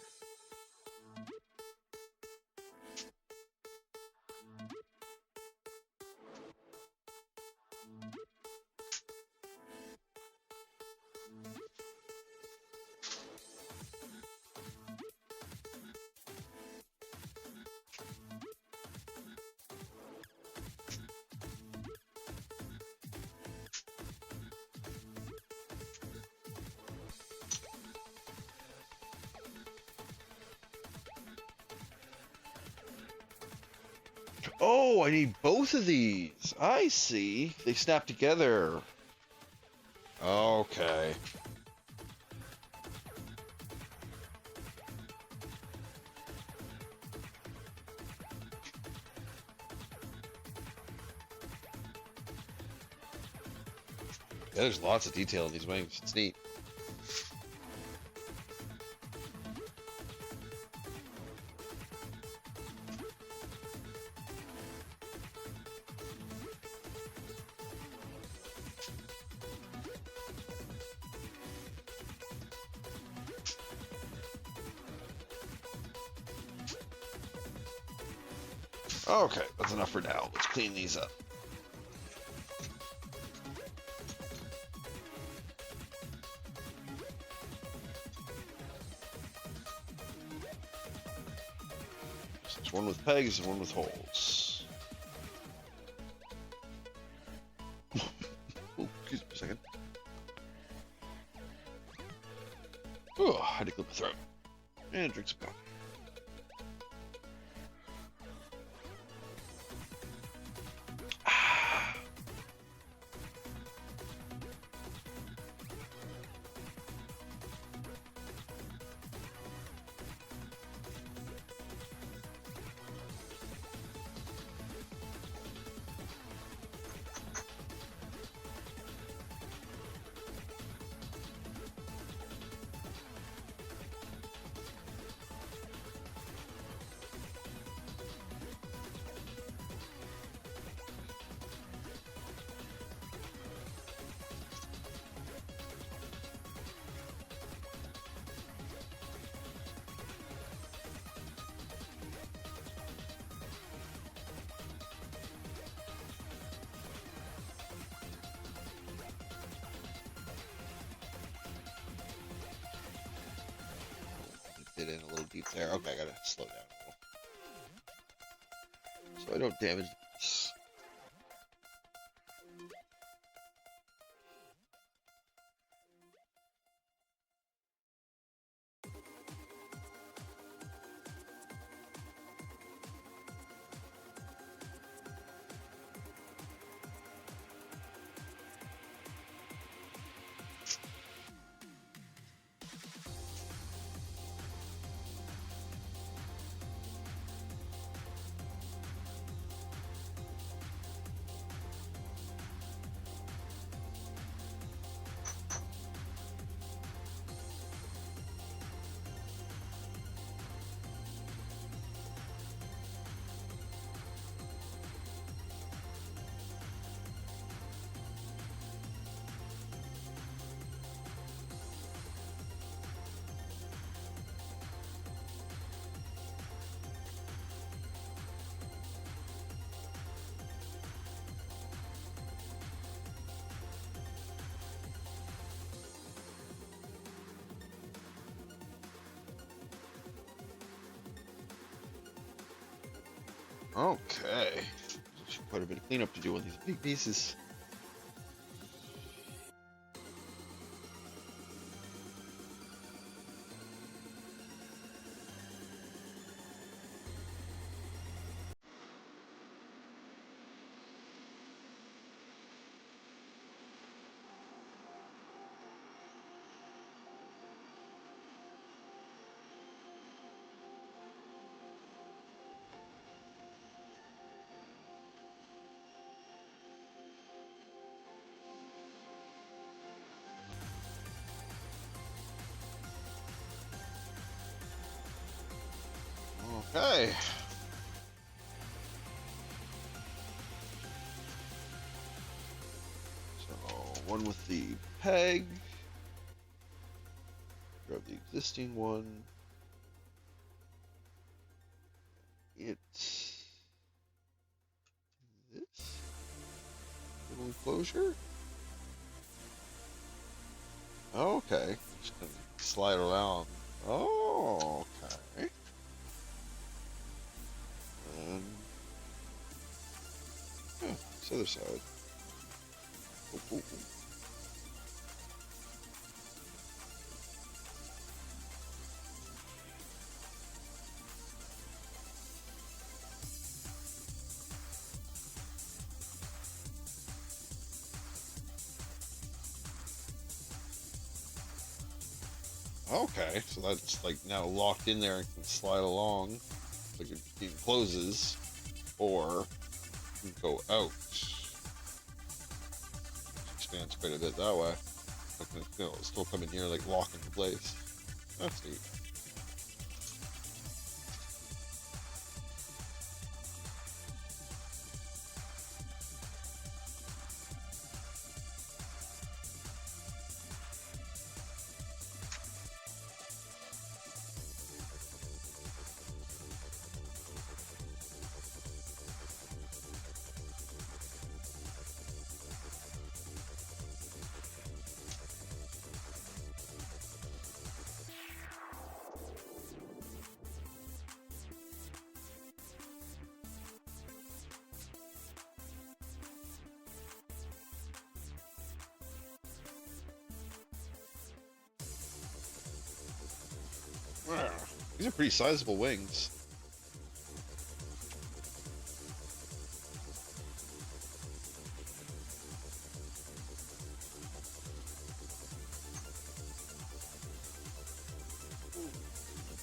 Oh, I need both of these. I see. They snap together. Okay. Yeah, there's lots of detail in these wings. It's neat. Okay, that's enough for now. Let's clean these up. one with pegs and one with holes. Oh, excuse me a second. Oh, I had to clear my throat. And drink some coffee. Did in a little deep there. Okay, I gotta slow down a little. So I don't damage this. Okay. Quite a bit of cleanup to do on these big pieces. Okay. So one with the peg. Grab the existing one. It's this little enclosure. Okay. Just gonna slide around. Oh, okay. And yeah, this other side. Oh, oh, oh. Okay, so that's like now locked in there and can slide along. Like it closes, or you can go out. Expands quite a bit that way. But can, you know, it'll still come in here like lock into place. That's neat. Wow. These are pretty sizable wings.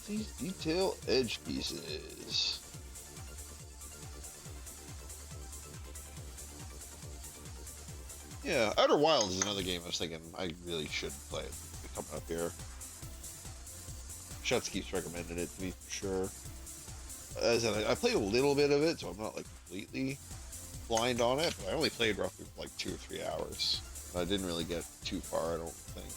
These detail edge pieces. Yeah, Outer Wilds is another game I was thinking I really should play it coming up here. Shuts keeps recommending it to me for sure. As I played a little bit of it, so I'm not like completely blind on it, but I only played roughly for like 2 or 3 hours. I didn't really get too far, I don't think.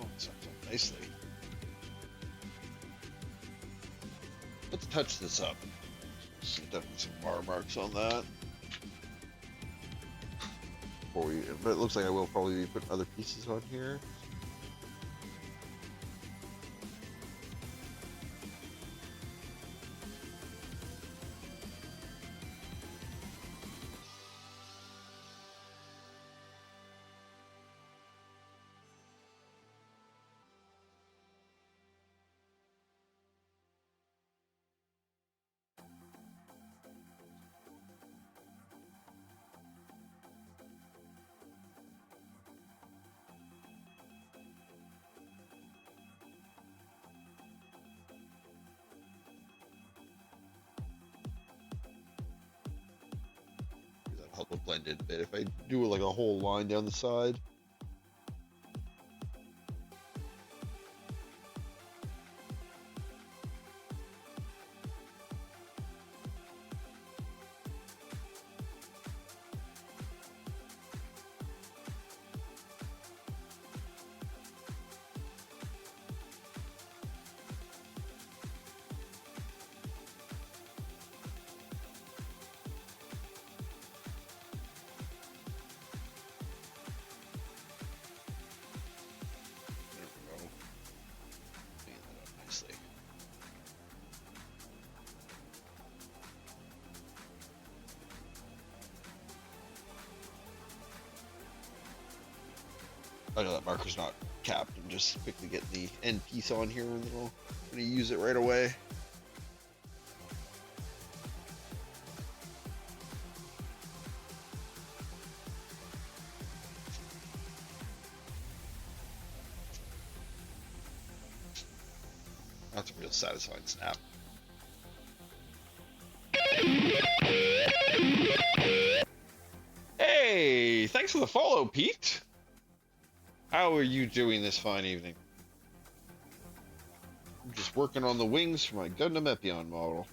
Oh, it sounds up nicely. Let's touch this up. Definitely some bar marks on that. But it looks like I will probably be putting other pieces on here. That'll help it blend in a bit. If I do like a whole line down the side. I know that marker's not capped. I'm just quickly getting the end piece on here, and then I'm going to use it right away. That's a real satisfying snap. Hey, thanks for the follow, Pete. How are you doing this fine evening? I'm just working on the wings for my Gundam Epyon model.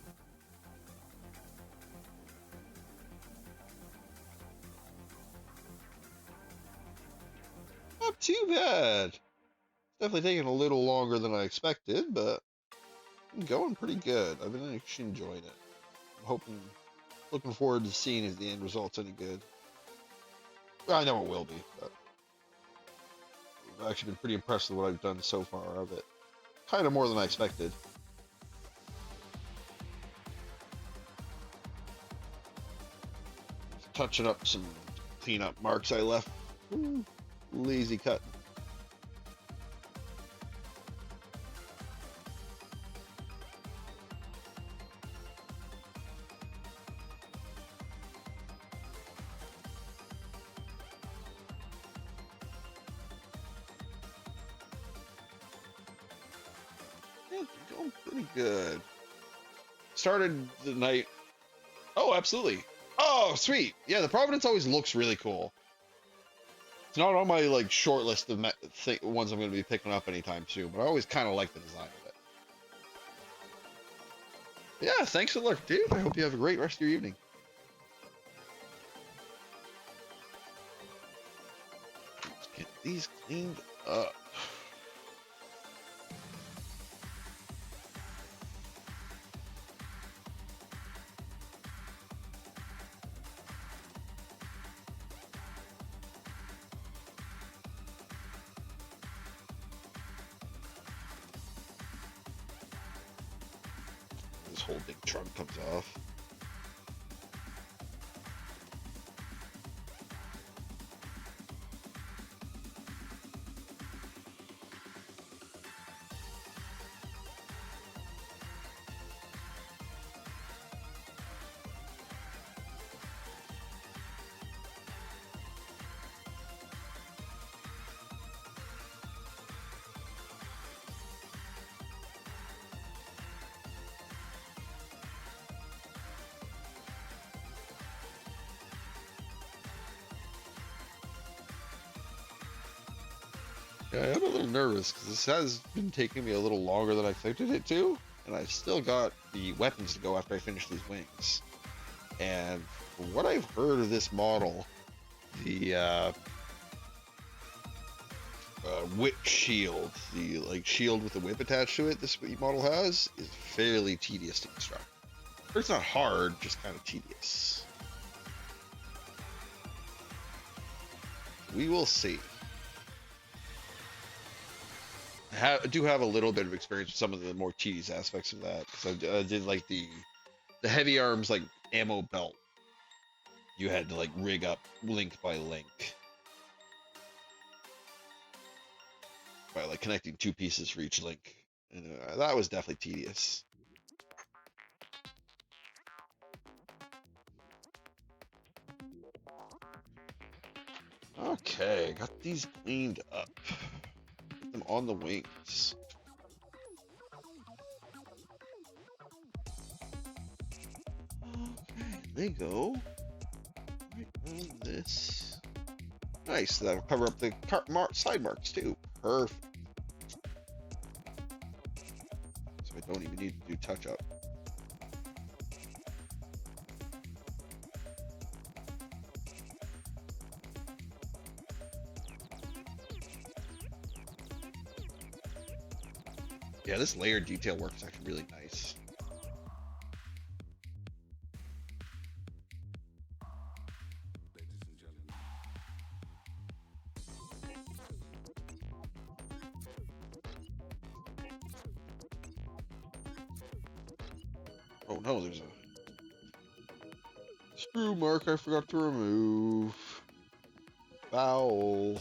Not too bad. Definitely taking a little longer than I expected, but I'm going pretty good. I've been actually enjoying it. I'm looking forward to seeing if the end result's any good. Well, I know it will be, but I've actually been pretty impressed with what I've done so far of it. Kind of more than I expected. Touching up some cleanup marks I left. Ooh, lazy cut. Feeling pretty good. Started the night. Oh, absolutely. Oh, sweet. Yeah, the Providence always looks really cool. It's not on my like short list of ones I'm going to be picking up anytime soon, but I always kind of like the design of it. Yeah, thanks for the look, dude. I hope you have a great rest of your evening. Let's get these cleaned up. This whole big trunk comes off. Yeah, I'm a little nervous because this has been taking me a little longer than I expected it to, and I've still got the weapons to go after I finish these wings. And from what I've heard of this model, the whip shield, the like shield with the whip attached to it, this model has, is fairly tedious to construct. Or it's not hard, just kind of tedious. We will see. I do have a little bit of experience with some of the more tedious aspects of that, because I did like the heavy arms like ammo belt. You had to like rig up link by link by like connecting two pieces for each link, and that was definitely tedious. Okay, got these cleaned up. Put them on the wings. Okay, they go right on this. Nice, that'll cover up the side marks too. Perfect. So I don't even need to do touch up. Yeah, this layered detail work is actually really nice. Oh no, there's a screw mark I forgot to remove. Foul.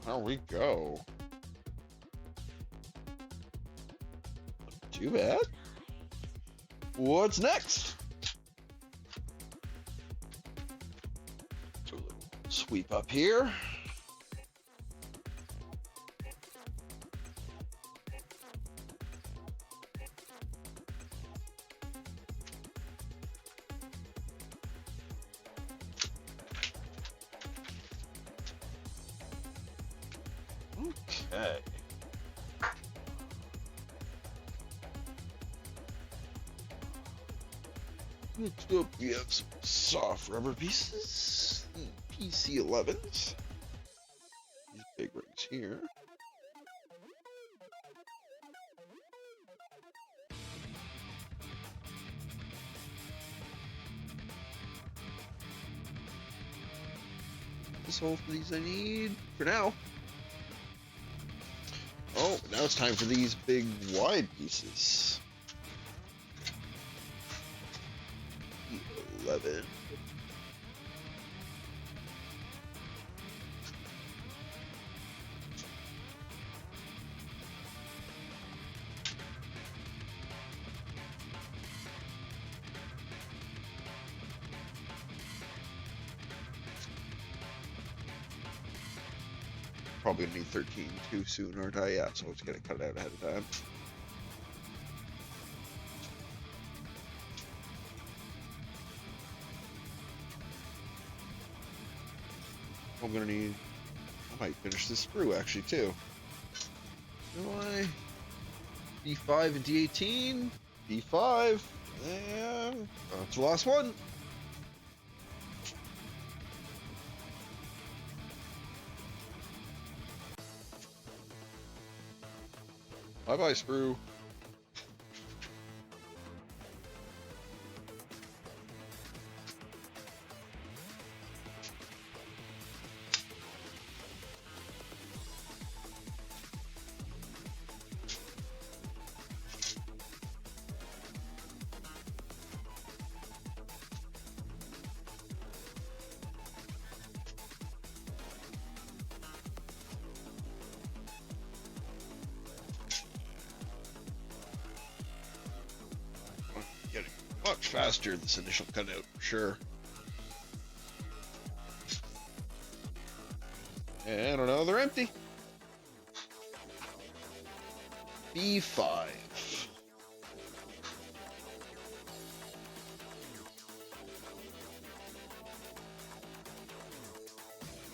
There we go. Not too bad. What's next? Do a little sweep up here. Okay. Next up, we have some soft rubber pieces. PC11s. These big rings here. That's all for these I need for now. Oh, now it's time for these big wide pieces. 11. probably gonna need 13 too soon, aren't I? Yeah, so it's gonna cut it out ahead of time. I'm gonna need. I might finish this sprue actually too. Do I? B5 and D18. B5. And that's the last one. Bye bye, sprue. Getting much faster this initial cutout for sure. And another empty. B5.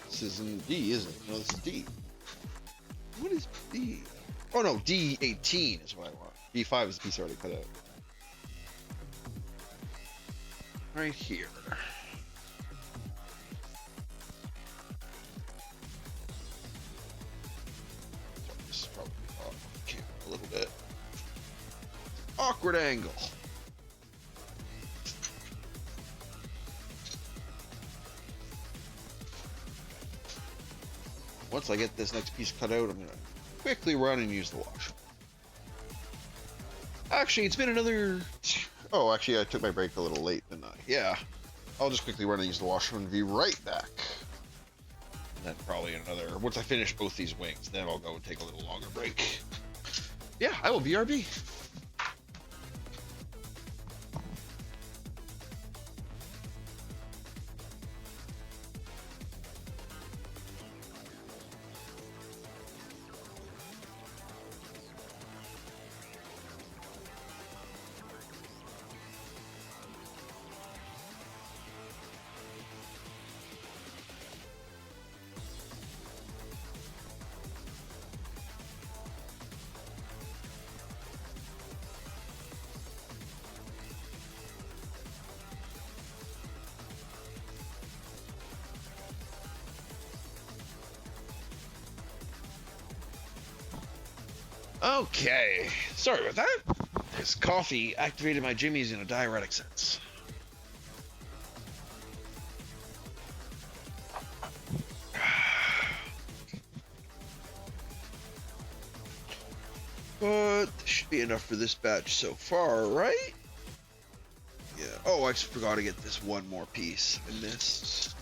This isn't D, is it? No, this is D. What is B? Oh no, D18 is what I want. B5 is the piece already cut out. Right here. This is probably off camera a little bit. Awkward angle. Once I get this next piece cut out, I'm gonna quickly run and use the washer. Actually, it's been another. Oh, actually, I took my break a little late, didn't I? Yeah. I'll just quickly run and use the washer and be right back. And then probably another. Once I finish both these wings, then I'll go and take a little longer break. Yeah, I will BRB. Okay, sorry about that. This coffee activated my jimmies in a diuretic sense. But this should be enough for this batch so far, right? Yeah. Oh, I forgot to get this one more piece. I missed.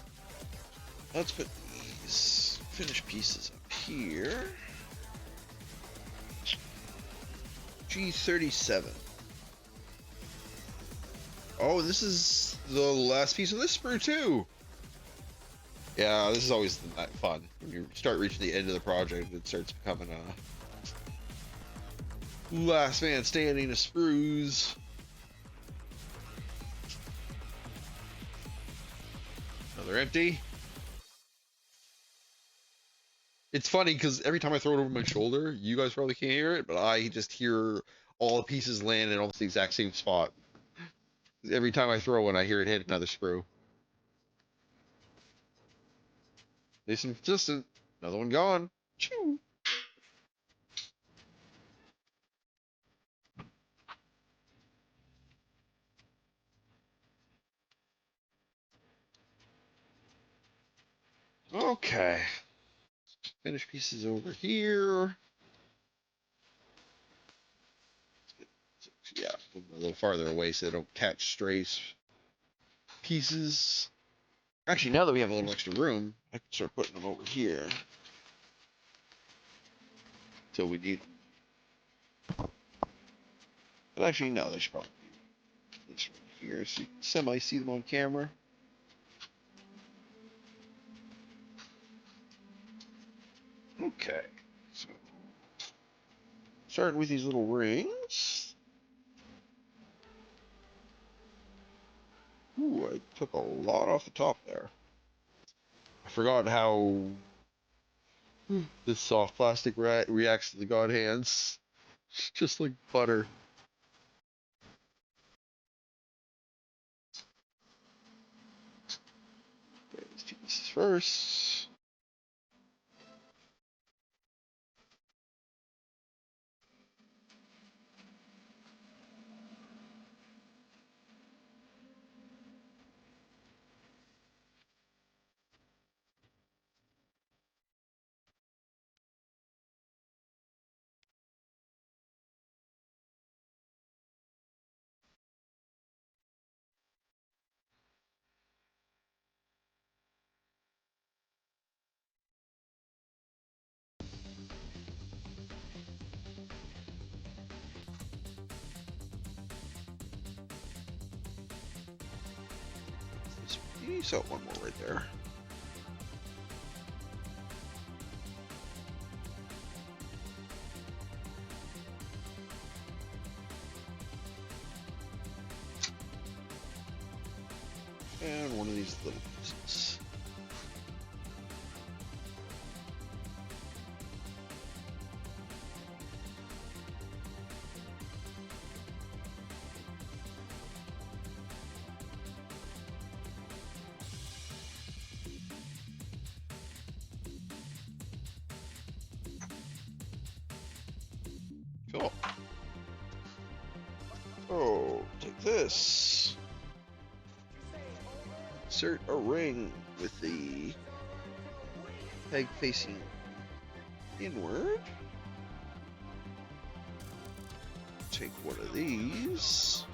Let's put these finished pieces up here. G37. Oh, this is the last piece of this sprue too. Yeah, this is always fun. When you start reaching the end of the project, it starts becoming a last man standing of sprues. Another empty. It's funny because every time I throw it over my shoulder, you guys probably can't hear it, but I just hear all the pieces land in almost the exact same spot. Every time I throw one, I hear it hit another sprue. Nice and consistent. Another one gone. Choo. Okay. Finished pieces over here. Yeah, a little farther away so they don't catch stray pieces. Actually, now that we have a little extra room, I can start putting them over here. Till we need them. But actually, no, they should probably be this right here so you can semi-see them on camera. Okay. So, starting with these little rings. Ooh, I took a lot off the top there. I forgot how this soft plastic reacts to the god hands. Just like butter. Okay, let's do this first. This piece. Oh, one more right there. And one of these little pieces. Cool. So, take this. Insert a ring with the peg facing inward. Take one of these.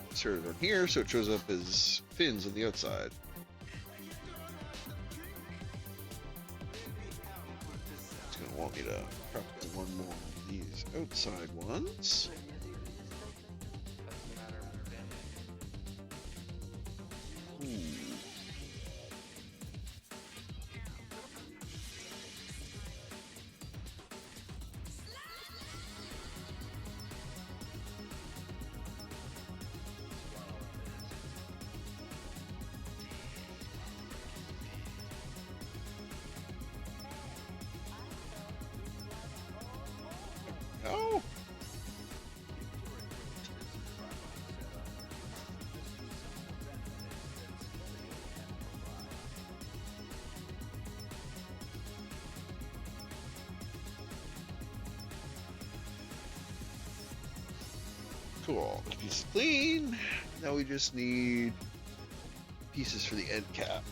Insert it on here so it shows up as fins on the outside. It's going to want me to prep one more of these outside ones. Oh! Cool. Piece clean. Now we just need pieces for the end cap.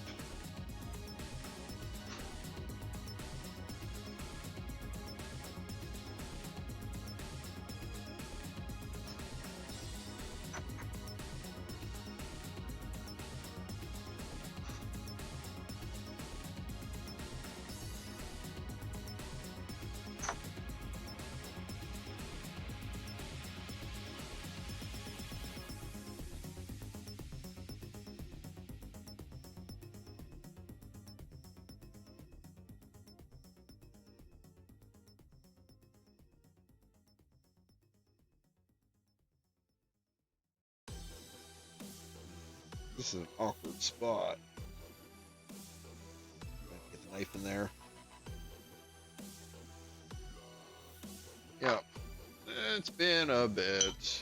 This is an awkward spot. Get the knife in there. Yeah, it's been a bit.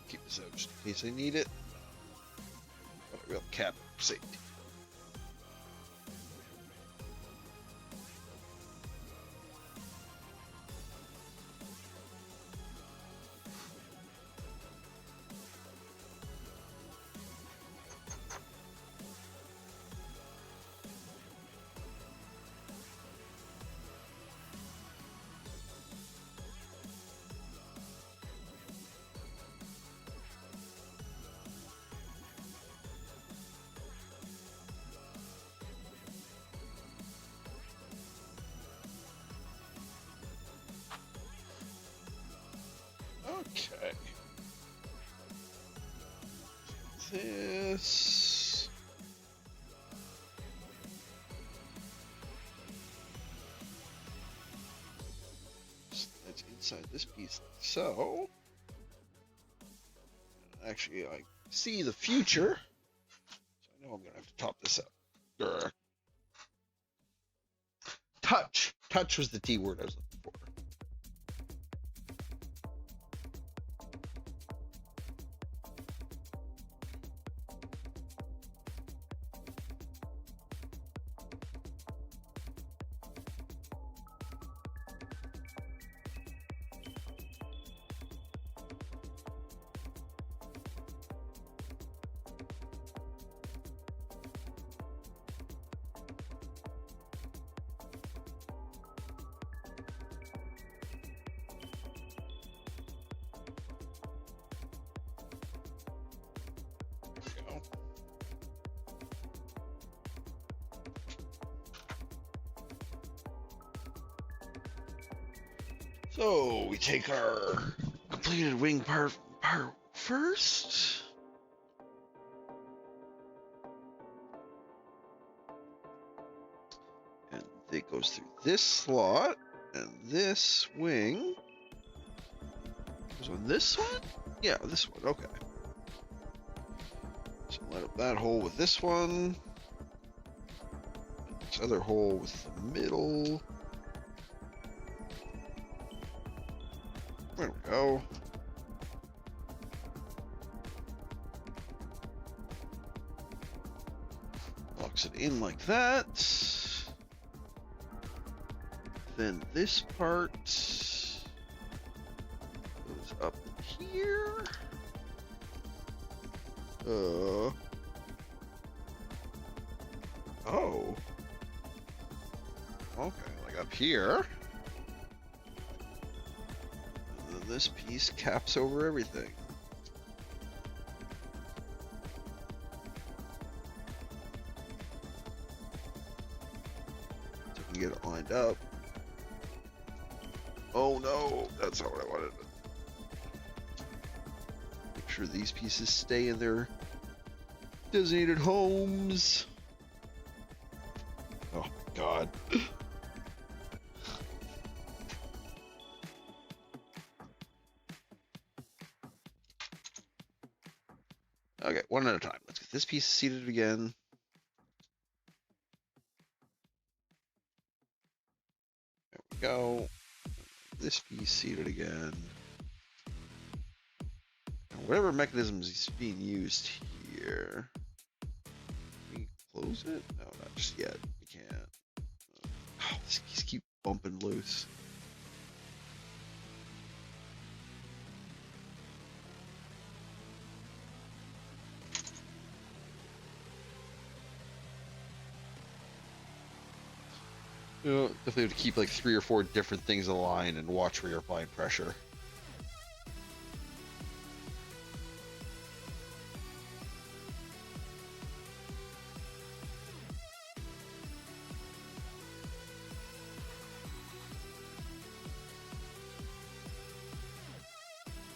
Keep this out just in case I need it. Got a real cap for safety. this. That's inside this piece. So, actually, I see the future. So I know I'm going to have to top this up. Grr. Touch. Touch was the T word I was looking for. So we take our completed wing part first. And it goes through this slot, and this wing goes on this one? Yeah, this one, okay. So light up that hole with this one. And this other hole with the middle. There we go. Locks it in like that. Then this part goes up here. Oh. Okay, like up here. And then this piece caps over everything. So we can get it lined up. Oh no, that's not what I wanted. Make sure these pieces stay in their designated homes. Oh God. Okay, one at a time. Let's get this piece seated again. There we go. This piece seated again. And whatever mechanism is being used here. Can we close it? No, not just yet. We can't. Oh, these keys keep bumping loose. You know, definitely have to keep like 3 or 4 different things aligned and watch where you're applying pressure.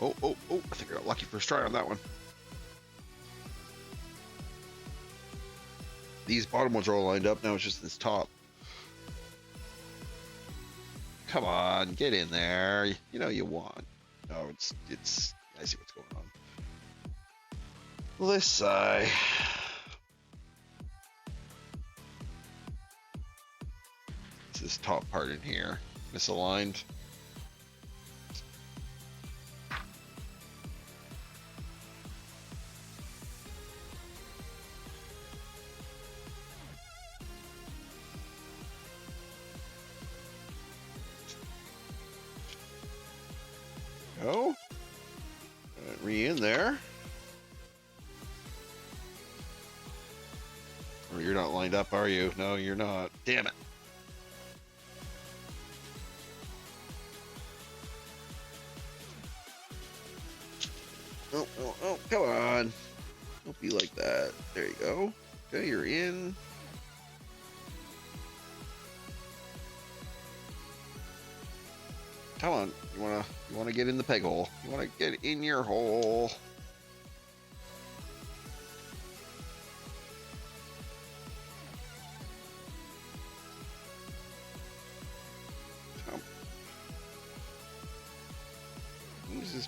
Oh, I think I got lucky first try on that one. These bottom ones are all lined up, now it's just this top. Come on, get in there. You know you want. No, it's, I see what's going on. This side. It's this top part in here. Misaligned. Go. In there. Or you're not lined up, are you? No, you're not. Damn it. Oh, come on. Don't be like that. There you go. Okay, you're in. Come on. You wanna get in the peg hole. You wanna get in your hole.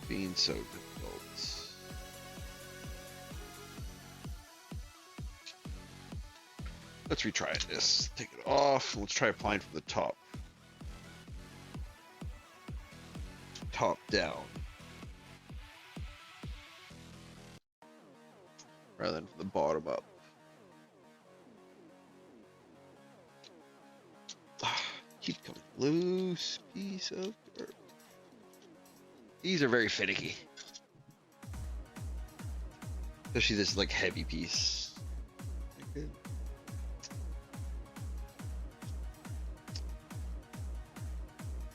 being so difficult. Let's retry this. Take it off. Let's try applying from the top. Top down. Rather than from the bottom up. Keep coming loose. Piece of dirt. These are very finicky. Especially this like heavy piece. Okay.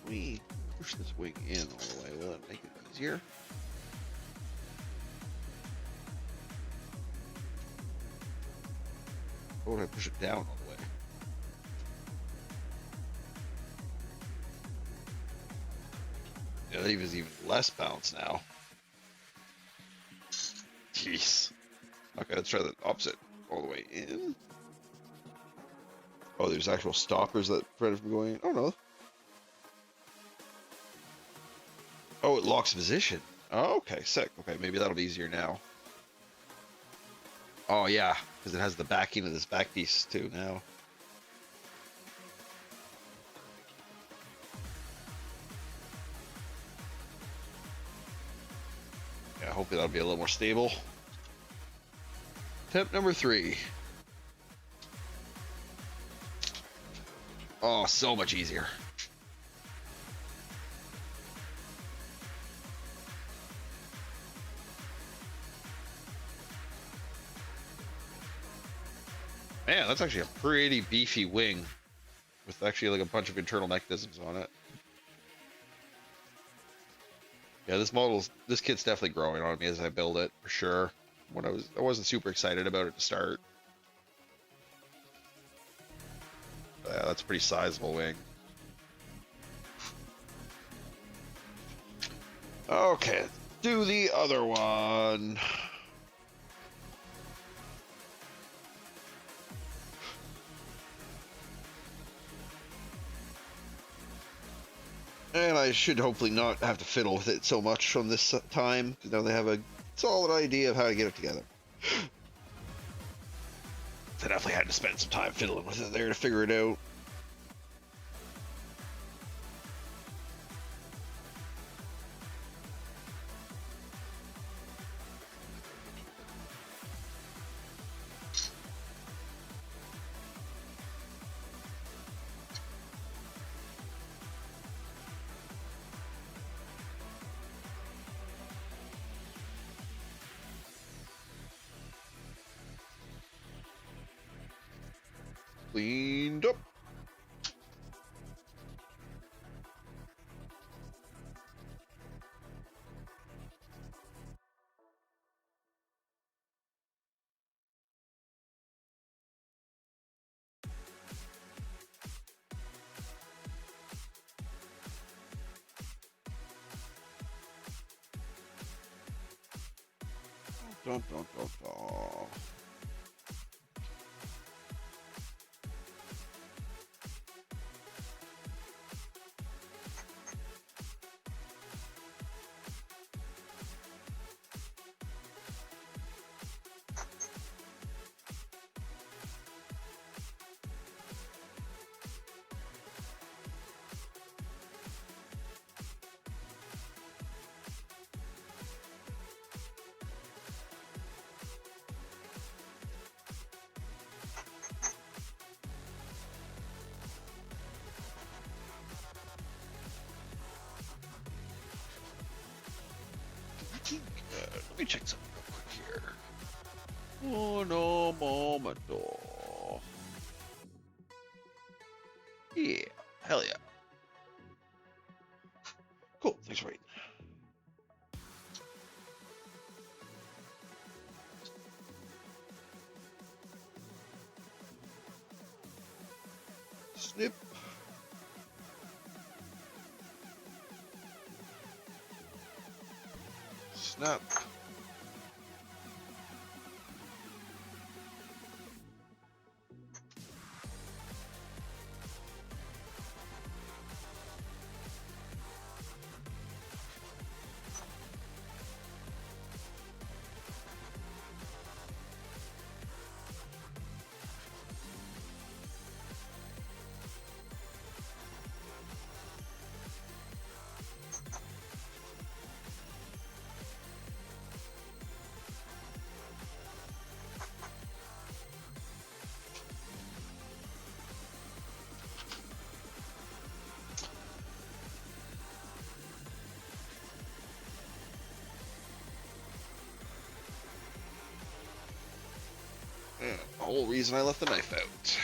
We push this wing in all the way. Will it make it easier? Or would I push it down all the way? Yeah, that is even less bounce now. Jeez. Okay, let's try the opposite. All the way in. Oh, there's actual stoppers that prevent it from going in. Oh, no. Oh, it locks position. Oh, okay, sick. Okay, maybe that'll be easier now. Oh, yeah, because it has the backing of this back piece, too, now. Yeah, hopefully that'll be a little more stable. Tip number 3. Oh, so much easier. Man, that's actually a pretty beefy wing with actually like a bunch of internal mechanisms on it. Yeah, this kit's definitely growing on me as I build it for sure. When I wasn't super excited about it to start. Yeah, that's a pretty sizable wing. Okay, do the other one. And I should hopefully not have to fiddle with it so much on this time, because now they have a solid idea of how to get it together. I definitely had to spend some time fiddling with it there to figure it out. Cleaned up. Dun, dun, dun, dun. Let me check something real quick here. Uno momento. Yeah, hell yeah. Cool, thanks for waiting. Snip. Snap. The whole reason I left the knife out.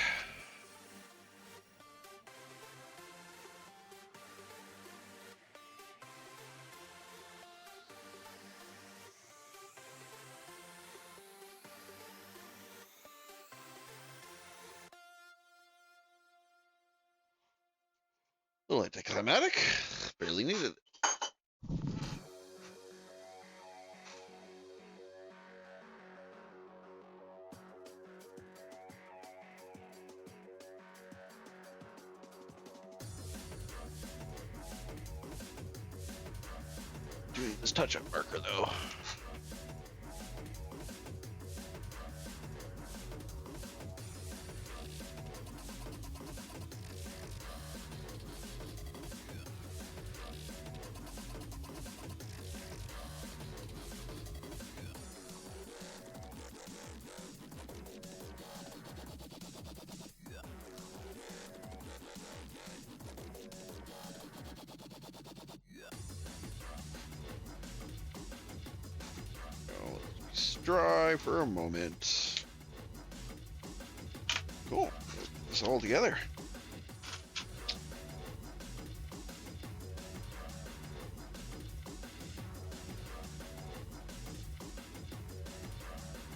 A little anticlimactic. Barely needed. Doing this touch-up marker though. Dry for a moment. Cool. It's all together.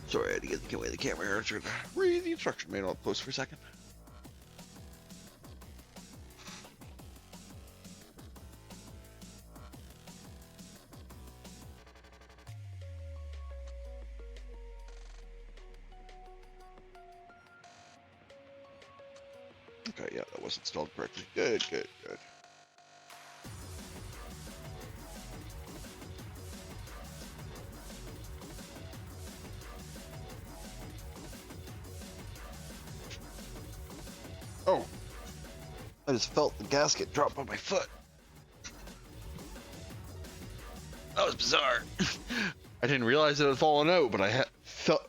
Sorry, I had to get away the camera here. I'm trying to read the instruction manual up close for a second. Okay, yeah, that was installed correctly. Good, good, good. Oh, I just felt the gasket drop on my foot. That was bizarre. I didn't realize it had fallen out, but I felt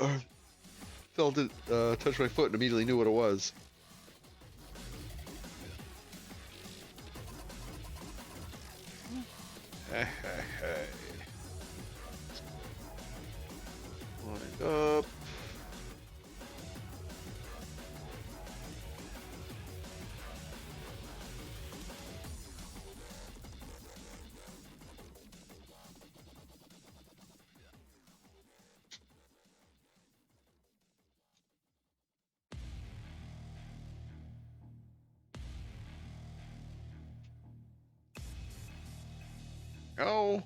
it touch my foot and immediately knew what it was. Hey, hey, hey. Line up. Go.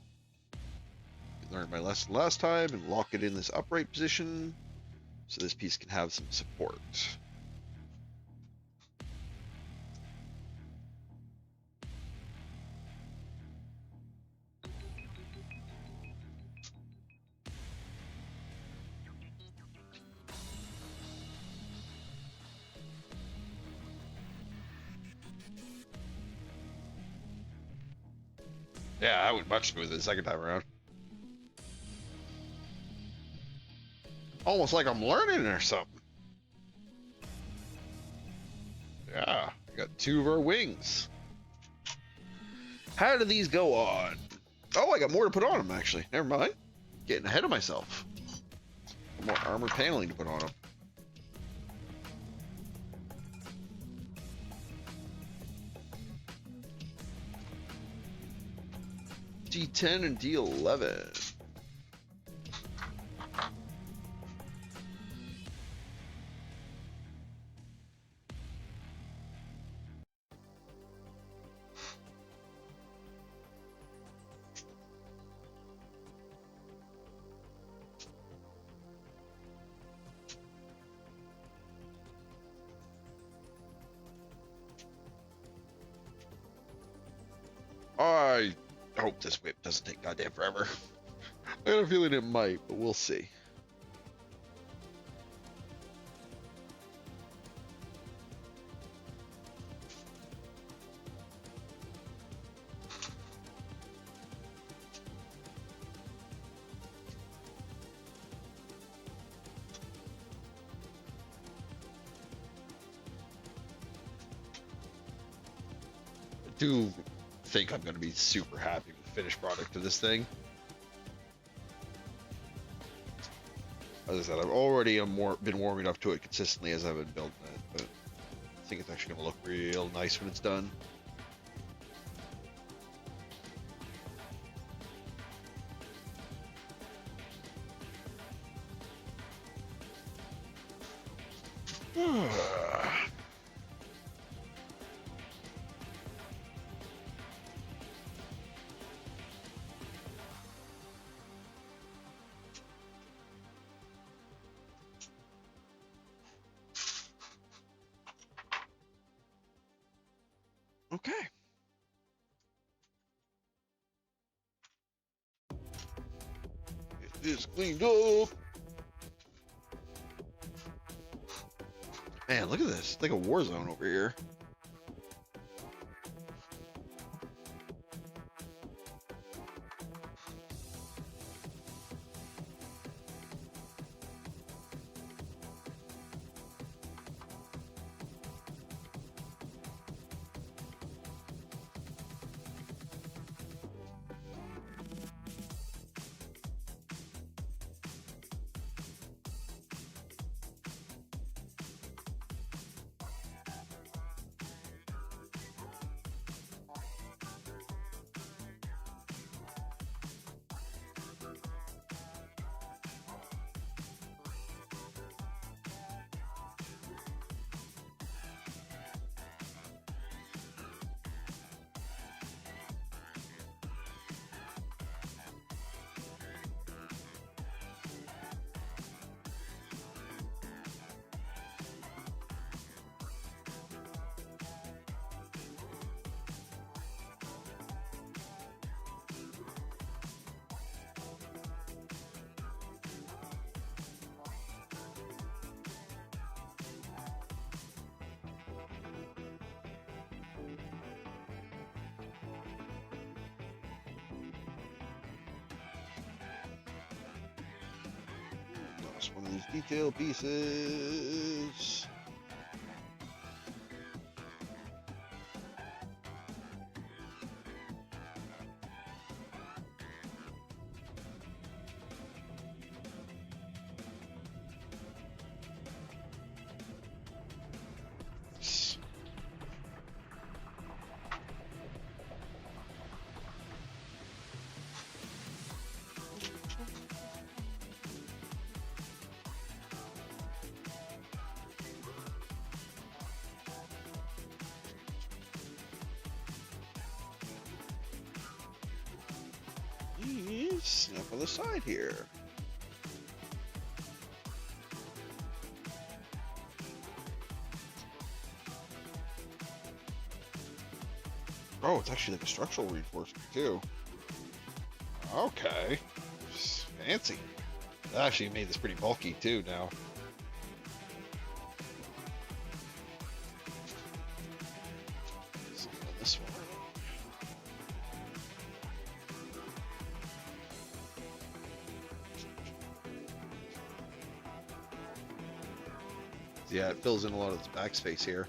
Learned my lesson last time and lock it in this upright position so this piece can have some support. Yeah, I went much smoother the second time around. Almost like I'm learning or something. Yeah, we got 2 of our wings. How do these go on? Oh, I got more to put on them, actually. Never mind. Getting ahead of myself. More armor paneling to put on them. D10 and D11. I hope this whip doesn't take goddamn forever. I got a feeling it might, but we'll see. I do think I'm going to be super happy with the finished product of this thing. As I said, I've already been warming up to it consistently as I've been building it, but I think it's actually going to look real nice when it's done. Okay. It is cleaned up. Man, look at this. It's like a war zone over here. Lost one of these detail pieces. Snap on the side here. Oh, it's actually like a structural reinforcement too. Okay. Fancy. That actually made this pretty bulky too now. This one. Yeah, it fills in a lot of this backspace here.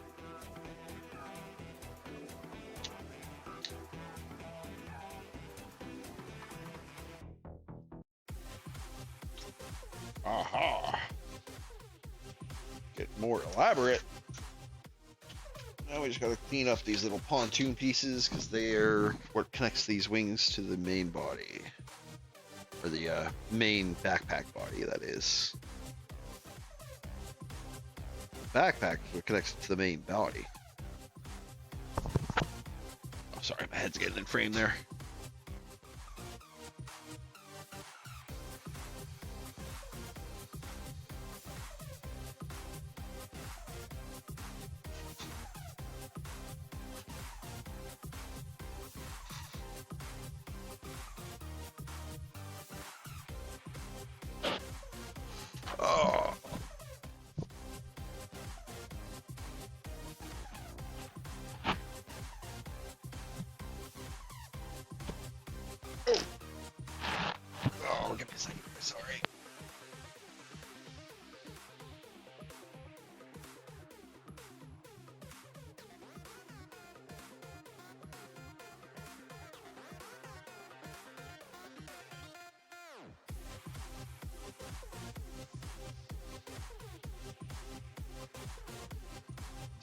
Aha! Get more elaborate. Now we just gotta clean up these little pontoon pieces because they are what connects these wings to the main body. Or the main backpack body, that is. Backpack is what connects it to the main body. Oh, sorry, my head's getting in frame there. Oh.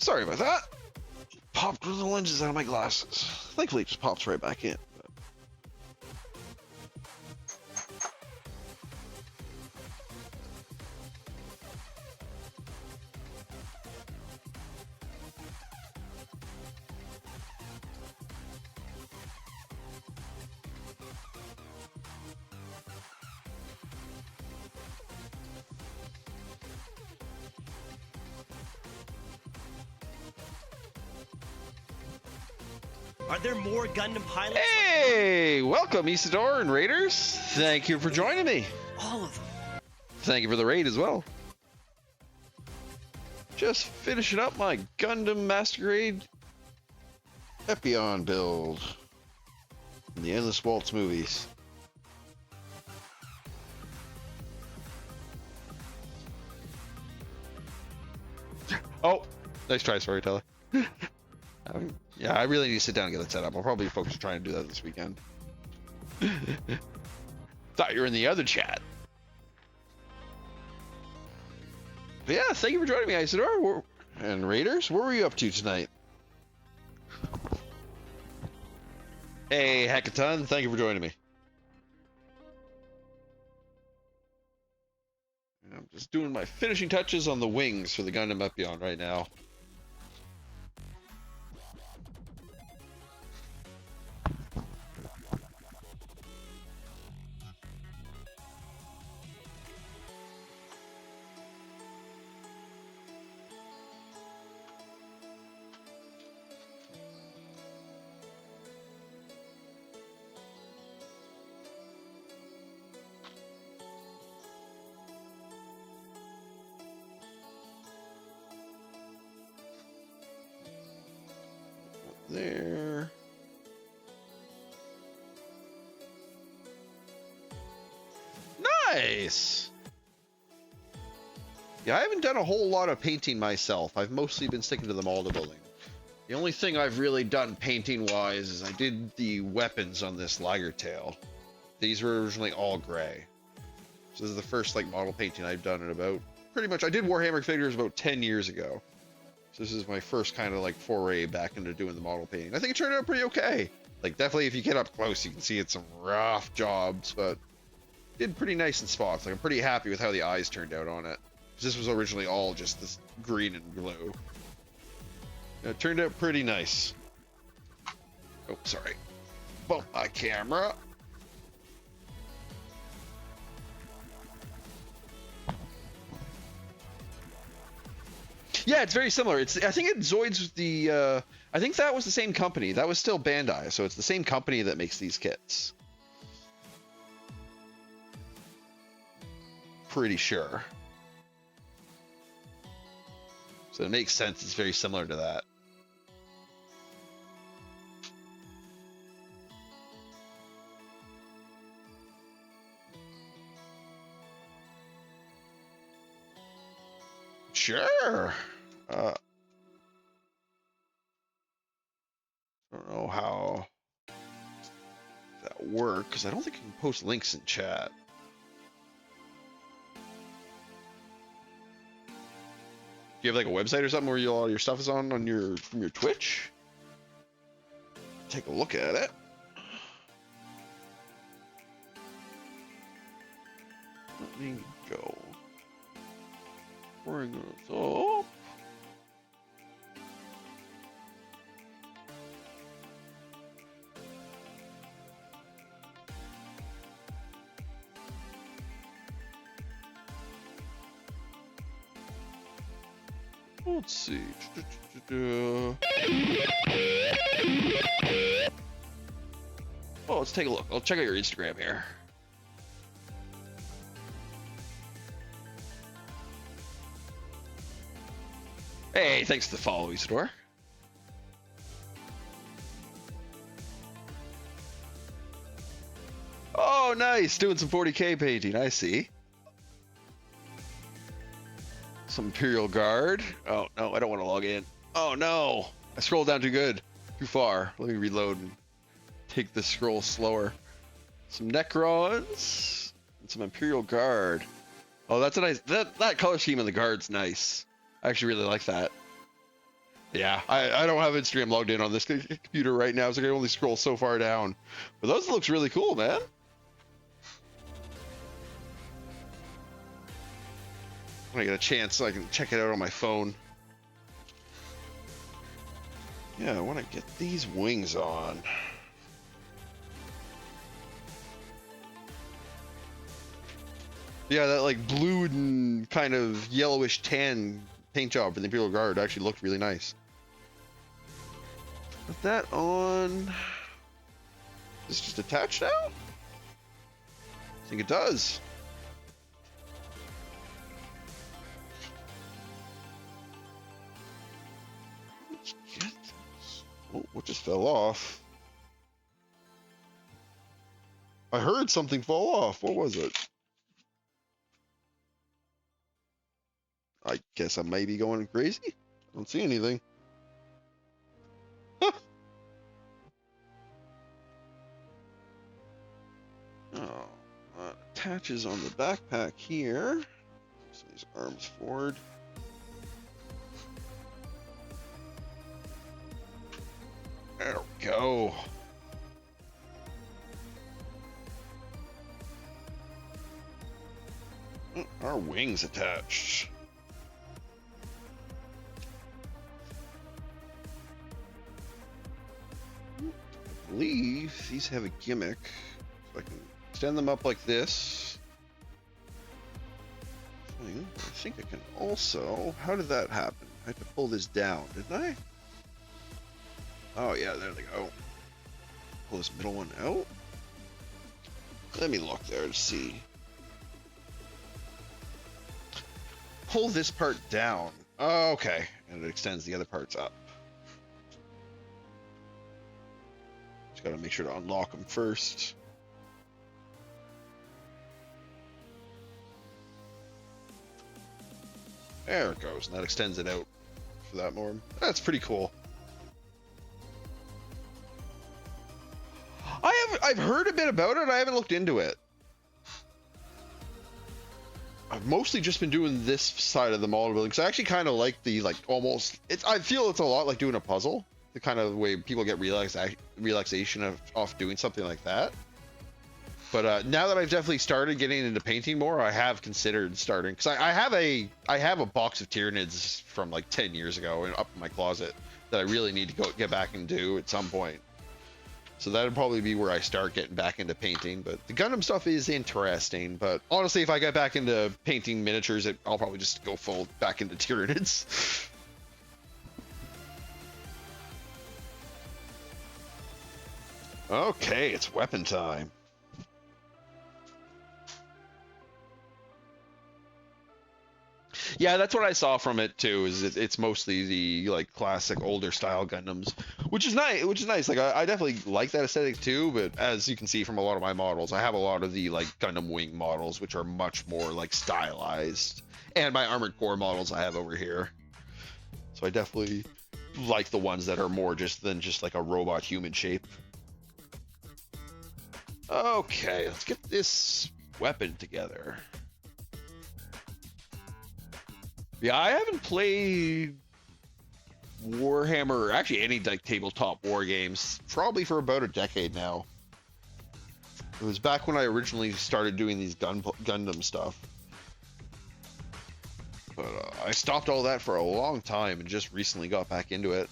Sorry about that. Popped one of the lenses out of my glasses. Thankfully, it just pops right back in. Are there more Gundam pilots? Hey, welcome Isidore and Raiders. Thank you for joining me. All of them. Thank you for the raid as well. Just finishing up my Gundam Master Grade Epyon build in the Endless Waltz movies. Oh, nice try, storyteller. Yeah, I really need to sit down and get that set up. I'll probably focus on trying to do that this weekend. Thought you were in the other chat. But yeah, thank you for joining me, Isidore. And Raiders, what were you up to tonight? Hey, Hackathon, thank you for joining me. I'm just doing my finishing touches on the wings for the Gundam Epyon right now. There. Nice. Yeah, I haven't done a whole lot of painting myself. I've mostly been sticking to the model building. The only thing I've really done painting wise is I did the weapons on this Liger tail. These were originally all gray. So this is the first like model painting I've done in about pretty much. I did Warhammer figures about 10 years ago. So this is my first kind of like foray back into doing the model painting. I think it turned out pretty okay. Like definitely if you get up close, you can see it's some rough jobs, but did pretty nice in spots. Like I'm pretty happy with how the eyes turned out on it. This was originally all just this green and blue. It turned out pretty nice. Oh, sorry. Bump my camera. Yeah, it's very similar. I think it Zoid's the I think that was the same company. That was still Bandai, so it's the same company that makes these kits. Pretty sure. So it makes sense. It's very similar to that. Sure. I don't know how that works because I don't think you can post links in chat. Do you have like a website or something where all your stuff is on your from your Twitch? Take a look at it. Let me go. Bring it up. Let's see. Oh, let's take a look. I'll check out your Instagram here. Hey, thanks for the follow, Isidore. Oh, nice. Doing some 40K painting. I see. Some Imperial Guard. Oh, no, I don't want to log in. Oh, no. I scrolled down too good. Too far. Let me reload and take the scroll slower. Some Necrons. And some Imperial Guard. Oh, that's a nice... That color scheme on the Guard's nice. I actually really like that. Yeah, I don't have Instagram logged in on this computer right now, so I can only scroll so far down. But those looks really cool, man. When I get a chance, so I can check it out on my phone. Yeah, I want to get these wings on. Yeah, that like blue and kind of yellowish tan paint job for the Imperial Guard actually looked really nice. Put that on. Is this just attached now? I think it does. Oh, what just fell off? I heard something fall off. What was it? I guess I may be going crazy. I don't see anything. Huh. Oh, attaches on the backpack here. So these arms forward. There we go. Our wings attached. I believe these have a gimmick, so I can extend them up like this. I think I can also. How did that happen? I had to pull this down, didn't I? Oh yeah, there they go. Pull this middle one out. Let me look there to see. Pull this part down. Oh, okay, and it extends the other parts up. Just gotta make sure to unlock them first. There it goes, and that extends it out for that more. That's pretty cool. I've heard a bit about it. I haven't looked into it. I've mostly just been doing this side of the model building because I actually kind of like the almost. I feel it's a lot like doing a puzzle. The kind of way people get relaxation off doing something like that. But now that I've definitely started getting into painting more, I have considered starting because I have a box of Tyranids from like 10 years ago and up in my closet that I really need to get back and do at some point. So that would probably be where I start getting back into painting. But the Gundam stuff is interesting. But honestly, if I get back into painting miniatures, I'll probably just go full back into Tyranids. Okay, it's weapon time. Yeah, that's what I saw from it too. Is it's mostly the like classic older style Gundams, which is nice. Like I definitely like that aesthetic too. But as you can see from a lot of my models, I have a lot of the like Gundam wing models, which are much more like stylized, and my armored core models I have over here. So I definitely like the ones that are more just like a robot human shape. Okay, let's get this weapon together. Yeah, I haven't played Warhammer, or actually any like tabletop war games, probably for about a decade now. It was back when I originally started doing these Gundam stuff. But I stopped all that for a long time and just recently got back into it.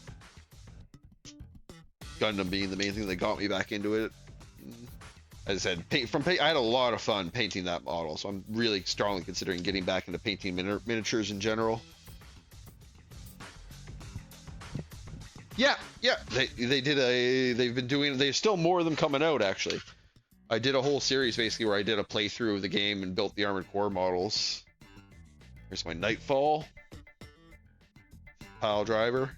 Gundam being the main thing that got me back into it. As I said, I had a lot of fun painting that model, so I'm really strongly considering getting back into painting miniatures in general. Yeah, there's still more of them coming out actually. I did a whole series basically where I did a playthrough of the game and built the armored core models. Here's my Nightfall, Pile Driver.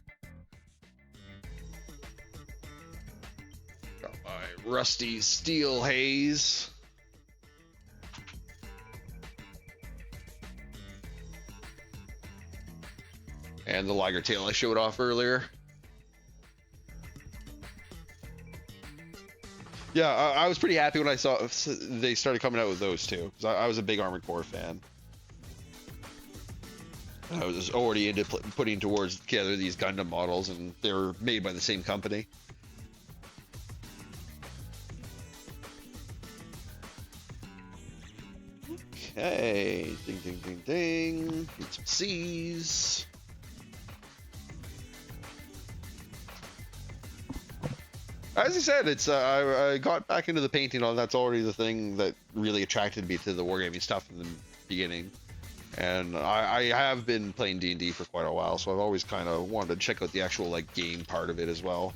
Got my Rusty Steel Haze. And the Liger Tail I showed off earlier. Yeah, I was pretty happy when I saw they started coming out with those too, because I was a big Armored Core fan. I was already into putting towards together these Gundam models, and they were made by the same company. Okay, ding, ding, ding, ding. Need some C's. As I said, it's I got back into the painting. On that's already the thing that really attracted me to the wargaming stuff in the beginning. And I have been playing D&D for quite a while, so I've always kind of wanted to check out the actual like game part of it as well.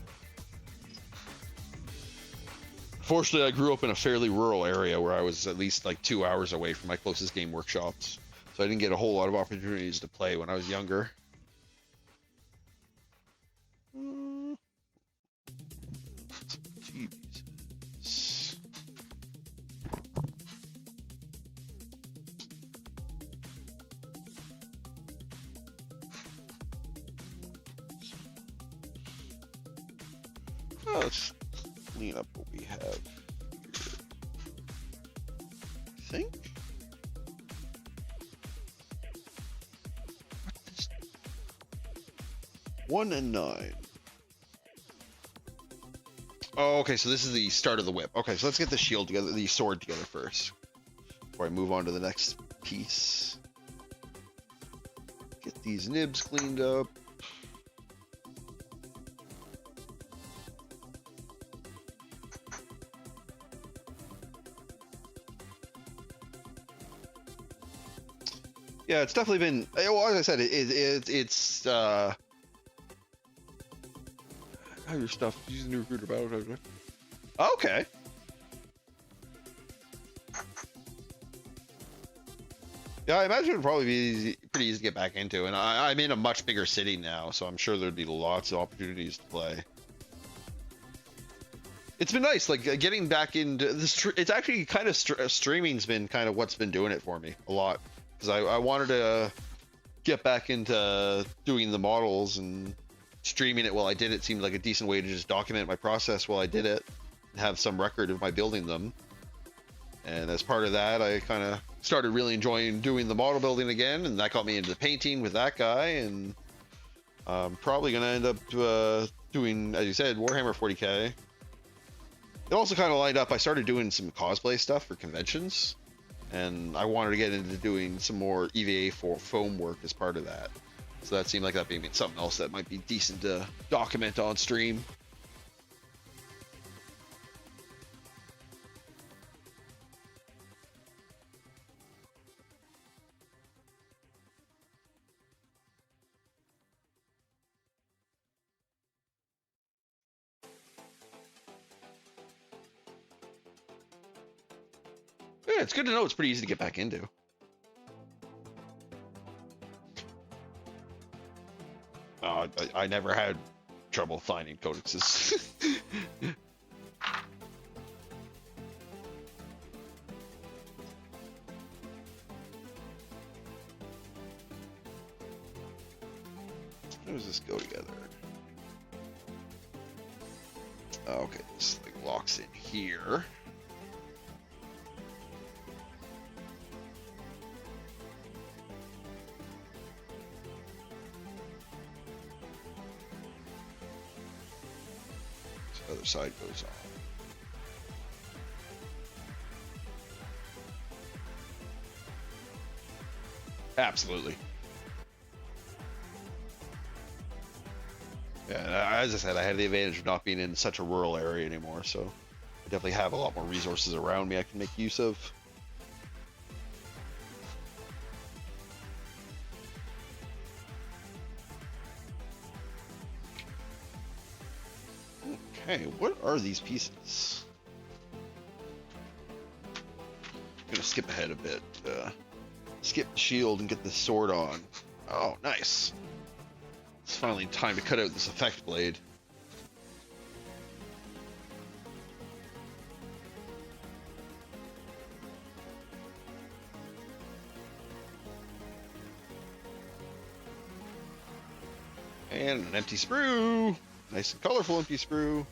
Fortunately, I grew up in a fairly rural area where I was at least like 2 hours away from my closest game workshops, so I didn't get a whole lot of opportunities to play when I was younger. Jesus. Oh, let's clean up what we have here. I think. What is 1 and 9? Oh, okay, so this is the start of the whip. Okay, so let's get the shield together, the sword together first, before I move on to the next piece. Get these nibs cleaned up. Yeah, it's definitely been. Well, as I said, it's how your stuff using the recruiter battle. Okay. Yeah, I imagine it'd probably be pretty easy to get back into, and I'm in a much bigger city now, so I'm sure there'd be lots of opportunities to play. It's been nice, like getting back into this. It's actually kind of streaming's been kind of what's been doing it for me a lot, because I wanted to get back into doing the models, and streaming it while I did it seemed like a decent way to just document my process while I did it and have some record of my building them. And as part of that, I kind of started really enjoying doing the model building again, and that got me into painting with that guy. And I'm probably going to end up doing, as you said, Warhammer 40k. It also kind of lined up. I started doing some cosplay stuff for conventions, and I wanted to get into doing some more EVA for foam work as part of that. So that seemed like that being something else that might be decent to document on stream. Yeah, it's good to know it's pretty easy to get back into. I never had trouble finding codexes. How does this go together? Okay, this like locks in here. The other side goes on. Absolutely. Yeah, as I said, I had the advantage of not being in such a rural area anymore, so I definitely have a lot more resources around me I can make use of. Okay, what are these pieces? I'm gonna skip ahead a bit. Skip the shield and get the sword on. Oh, nice. It's finally time to cut out this effect blade. And an empty sprue. Nice and colorful empty sprue.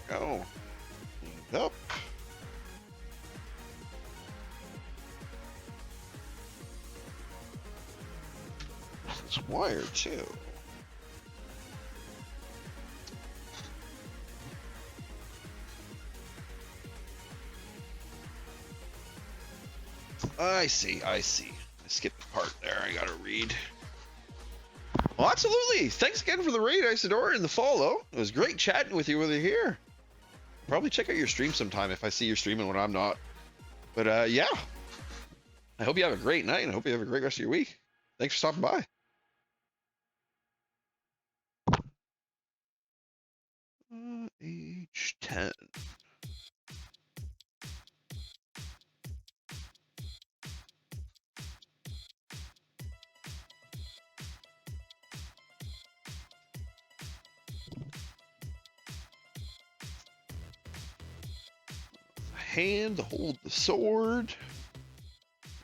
Go. Cleaned up. There's this wire too. I see. I skipped the part there. I gotta read. Well, absolutely. Thanks again for the raid, Isidore, and the follow. It was great chatting with you while you're here. Probably check out your stream sometime if I see you're streaming when I'm not. But yeah. I hope you have a great night, and I hope you have a great rest of your week. Thanks for stopping by. Age 10. Hand to hold the sword.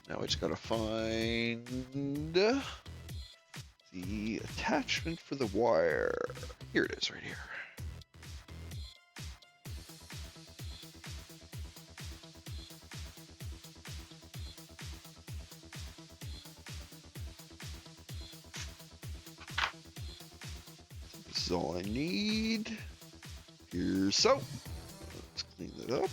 Now I just gotta find the attachment for the wire. Here it is, right here. This is all I need. Here's so. Let's clean it up.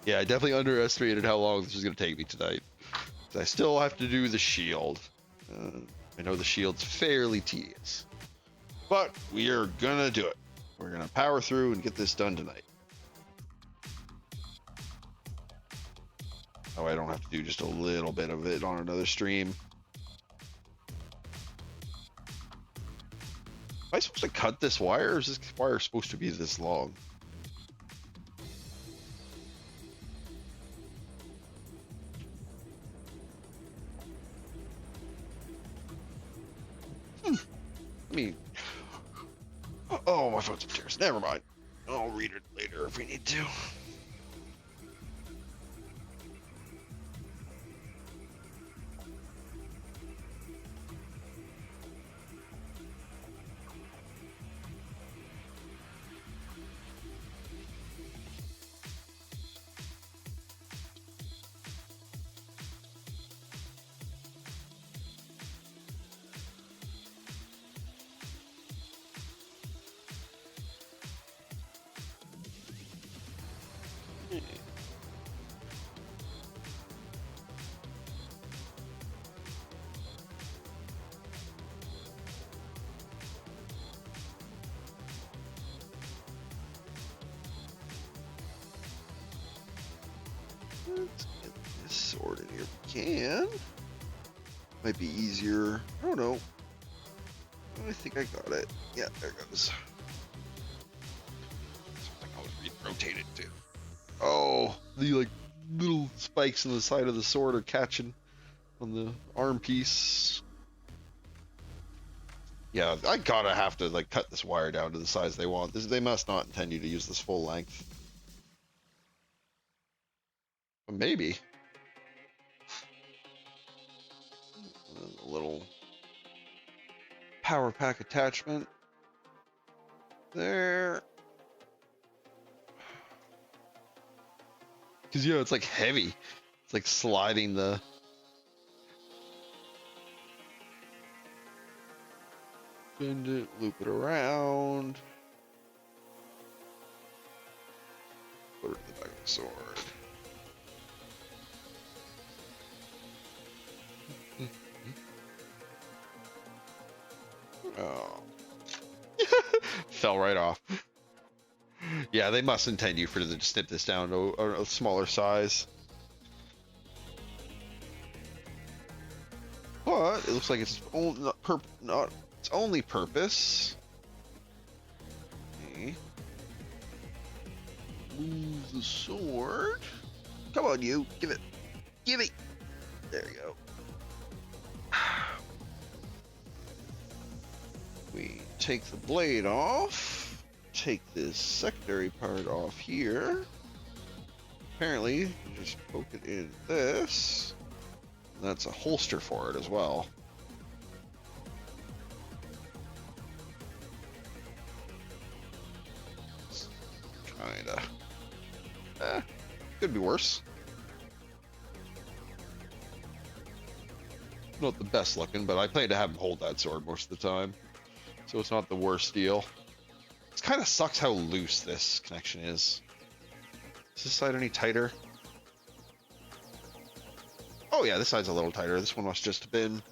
Yeah, I definitely underestimated how long this was going to take me tonight. I still have to do the shield. I know the shield's fairly tedious. But we are going to do it. We're going to power through and get this done tonight. Oh, I don't have to do just a little bit of it on another stream. Am I supposed to cut this wire, or is this wire supposed to be this long? I mean, oh, my phone's upstairs. Never mind. I'll read it later if we need to. Let's get this sword in here if we can. Might be easier. I don't know. I think I got it. Yeah, there it goes. I was rotate it too. Oh, the like little spikes in the side of the sword are catching on the arm piece. Yeah, I gotta have to like cut this wire down to the size they want. They must not intend you to use this full length. But maybe. A little power pack attachment there. Because, it's like heavy. It's like sliding the... Bend it, loop it around. Put it in the back of the sword. Oh. Fell right off. Yeah, they must intend you for to snip this down to a smaller size. But it looks like it's not its only purpose. Okay. Move the sword. Come on, you. Give it. Give it. There you go. We take the blade off. take this secondary part off here. Apparently, you just poke it in this. And that's a holster for it as well. Kinda. Could be worse. Not the best looking, but I plan to have him hold that sword most of the time. So it's not the worst deal. It kind of sucks how loose this connection is. Is this side any tighter? Oh yeah, this side's a little tighter. This one must just have been... Not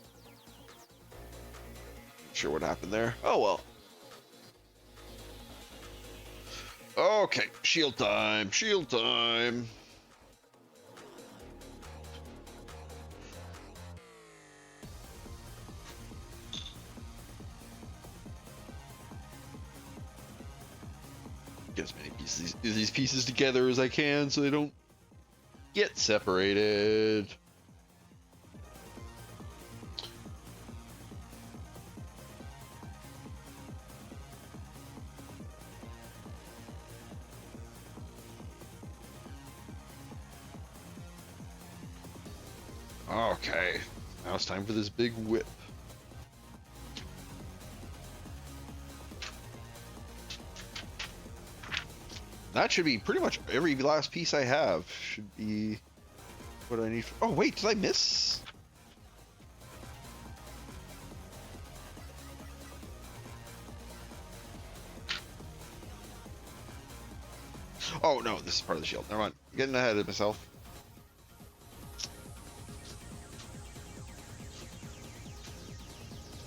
sure what happened there. Oh well. Okay, shield time, shield time. Get as many pieces, these pieces together as I can so they don't get separated. Okay, now it's time for this big whip. That should be pretty much every last piece I have. Should be what I need. Oh wait, did I miss? Oh no, this is part of the shield. Never mind. Getting ahead of myself.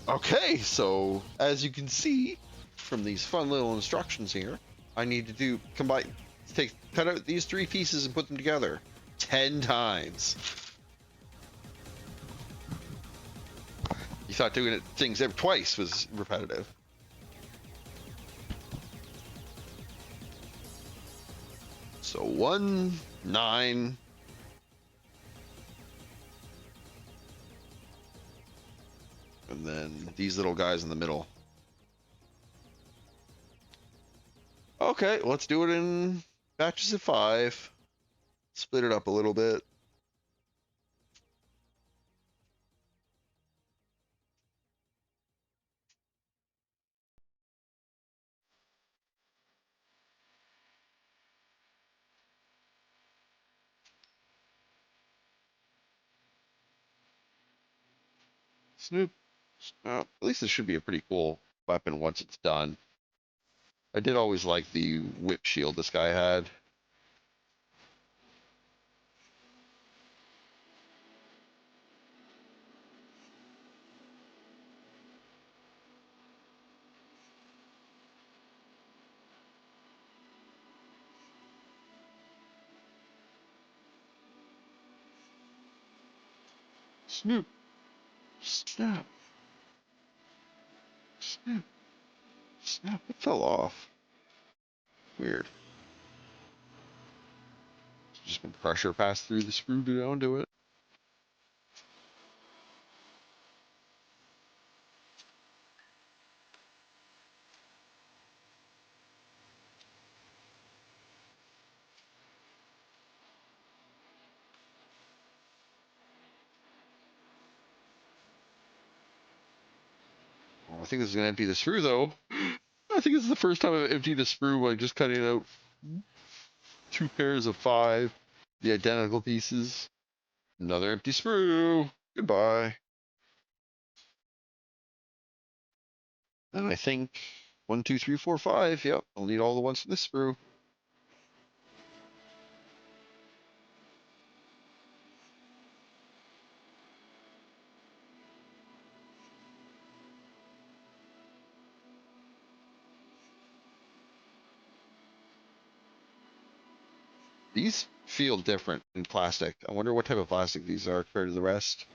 Okay, so as you can see from these fun little instructions here, I need to cut out these 3 pieces and put them together 10 times. You thought doing things twice was repetitive. So 1, 9. And then these little guys in the middle. Okay, let's do it in batches of 5. Split it up a little bit. Snoop. At least this should be a pretty cool weapon once it's done. I did always like the whip shield this guy had. Snoop. Snap. Snap. Snap. It fell off. Weird. Just been pressure passed through the screw down to it. Oh, I think this is gonna empty the screw though. I think this is the first time I've emptied a screw by just cutting out 2 pairs of 5, the identical pieces. Another empty screw. Goodbye. And I think 1, 2, 3, 4, 5. Yep, I'll need all the ones from this screw. These feel different in plastic. I wonder what type of plastic these are compared to the rest.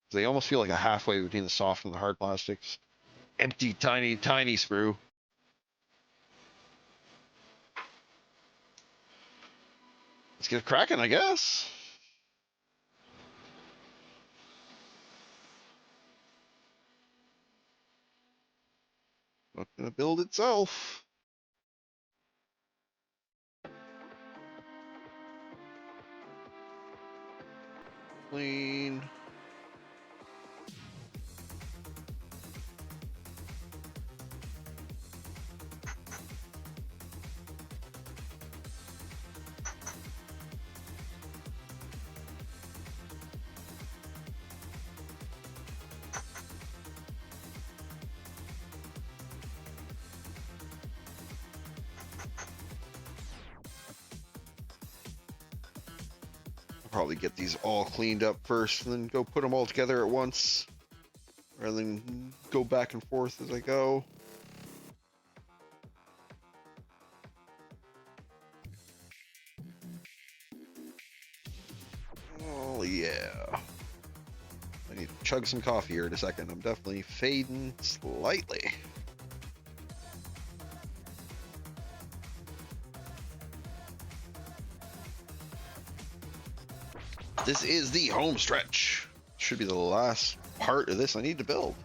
They almost feel like a halfway between the soft and the hard plastics. Empty, tiny, tiny screw. Let's get it cracking, I guess. Not gonna build itself. clean. Probably get these all cleaned up first and then go put them all together at once rather than go back and forth as I go. Oh yeah, I need to chug some coffee here in a second. I'm definitely fading slightly. This is the home stretch. Should be the last part of this I need to build.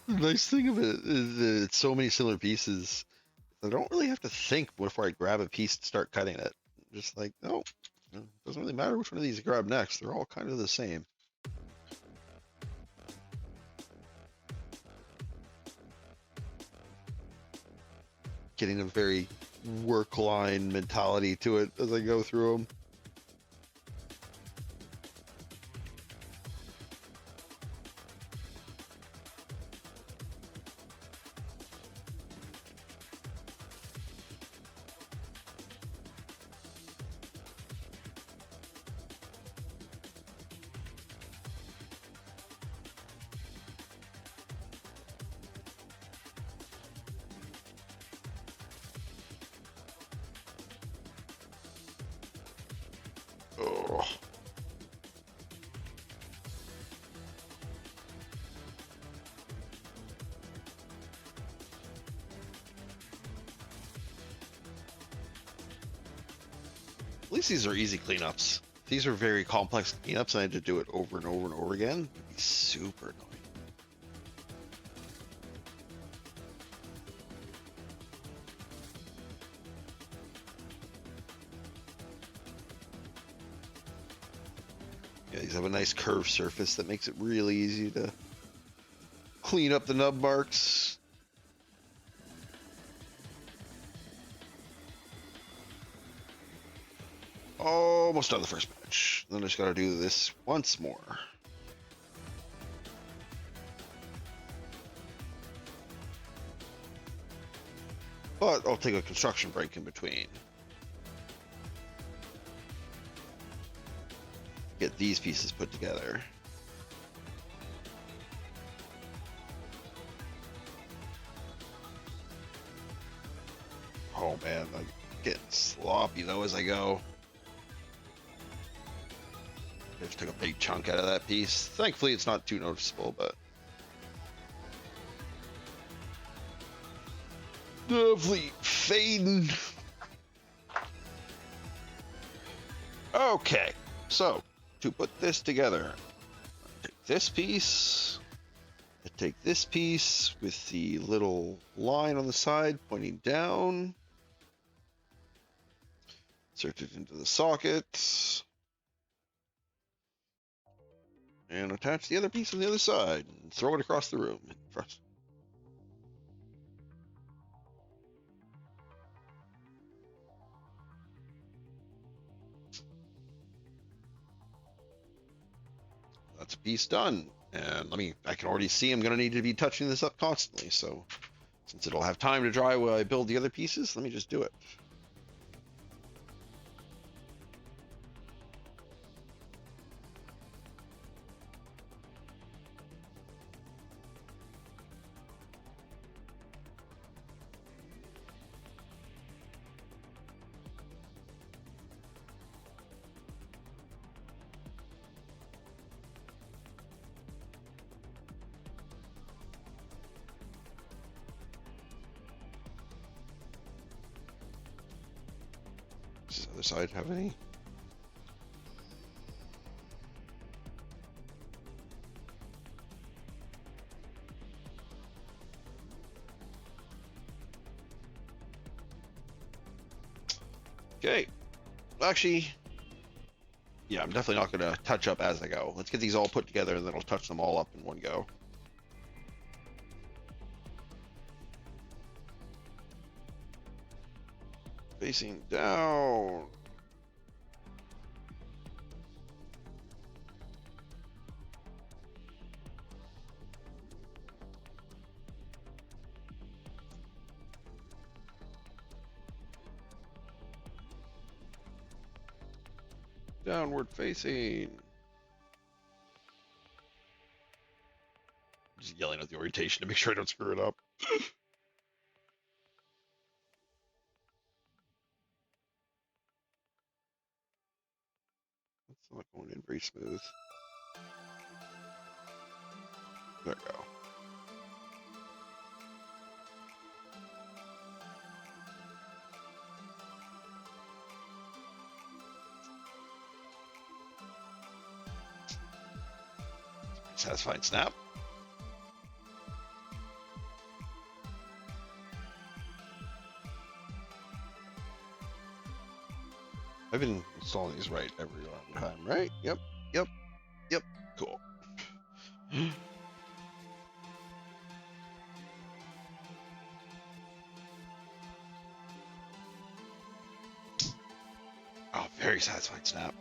The nice thing of it is that it's so many similar pieces. I don't really have to think before I grab a piece and start cutting it. Just like, no, it doesn't really matter which one of these I grab next. They're all kind of the same. Getting a very work line mentality to it as I go through them. Oh. At least these are easy cleanups. These are very complex cleanups and I had to do it over and over and over again. It'd be super annoying. Yeah, these have a nice curved surface that makes it really easy to clean up the nub marks. Almost done the first batch. Then I just gotta do this once more. But I'll take a construction break in between. Get these pieces put together. Oh man, I'm getting sloppy though as I go. I just took a big chunk out of that piece. Thankfully it's not too noticeable, but definitely fading. Okay, so to put this together, take this piece, I take this piece with the little line on the side pointing down, insert it into the socket, and attach the other piece on the other side and throw it across the room. That's a piece done. And I can already see I'm going to need to be touching this up constantly. So since it'll have time to dry while I build the other pieces, let me just do it. Does the other side have any? Okay. Actually, yeah, I'm definitely not going to touch up as I go. Let's get these all put together, and then I'll touch them all up in one go. Facing down. Downward facing. Just yelling at the orientation to make sure I don't screw it up. It's not going in very smooth. There we go. Satisfying snap. I've been installing these right every time, right? Yep, yep, yep. Cool. Oh, very satisfying snap.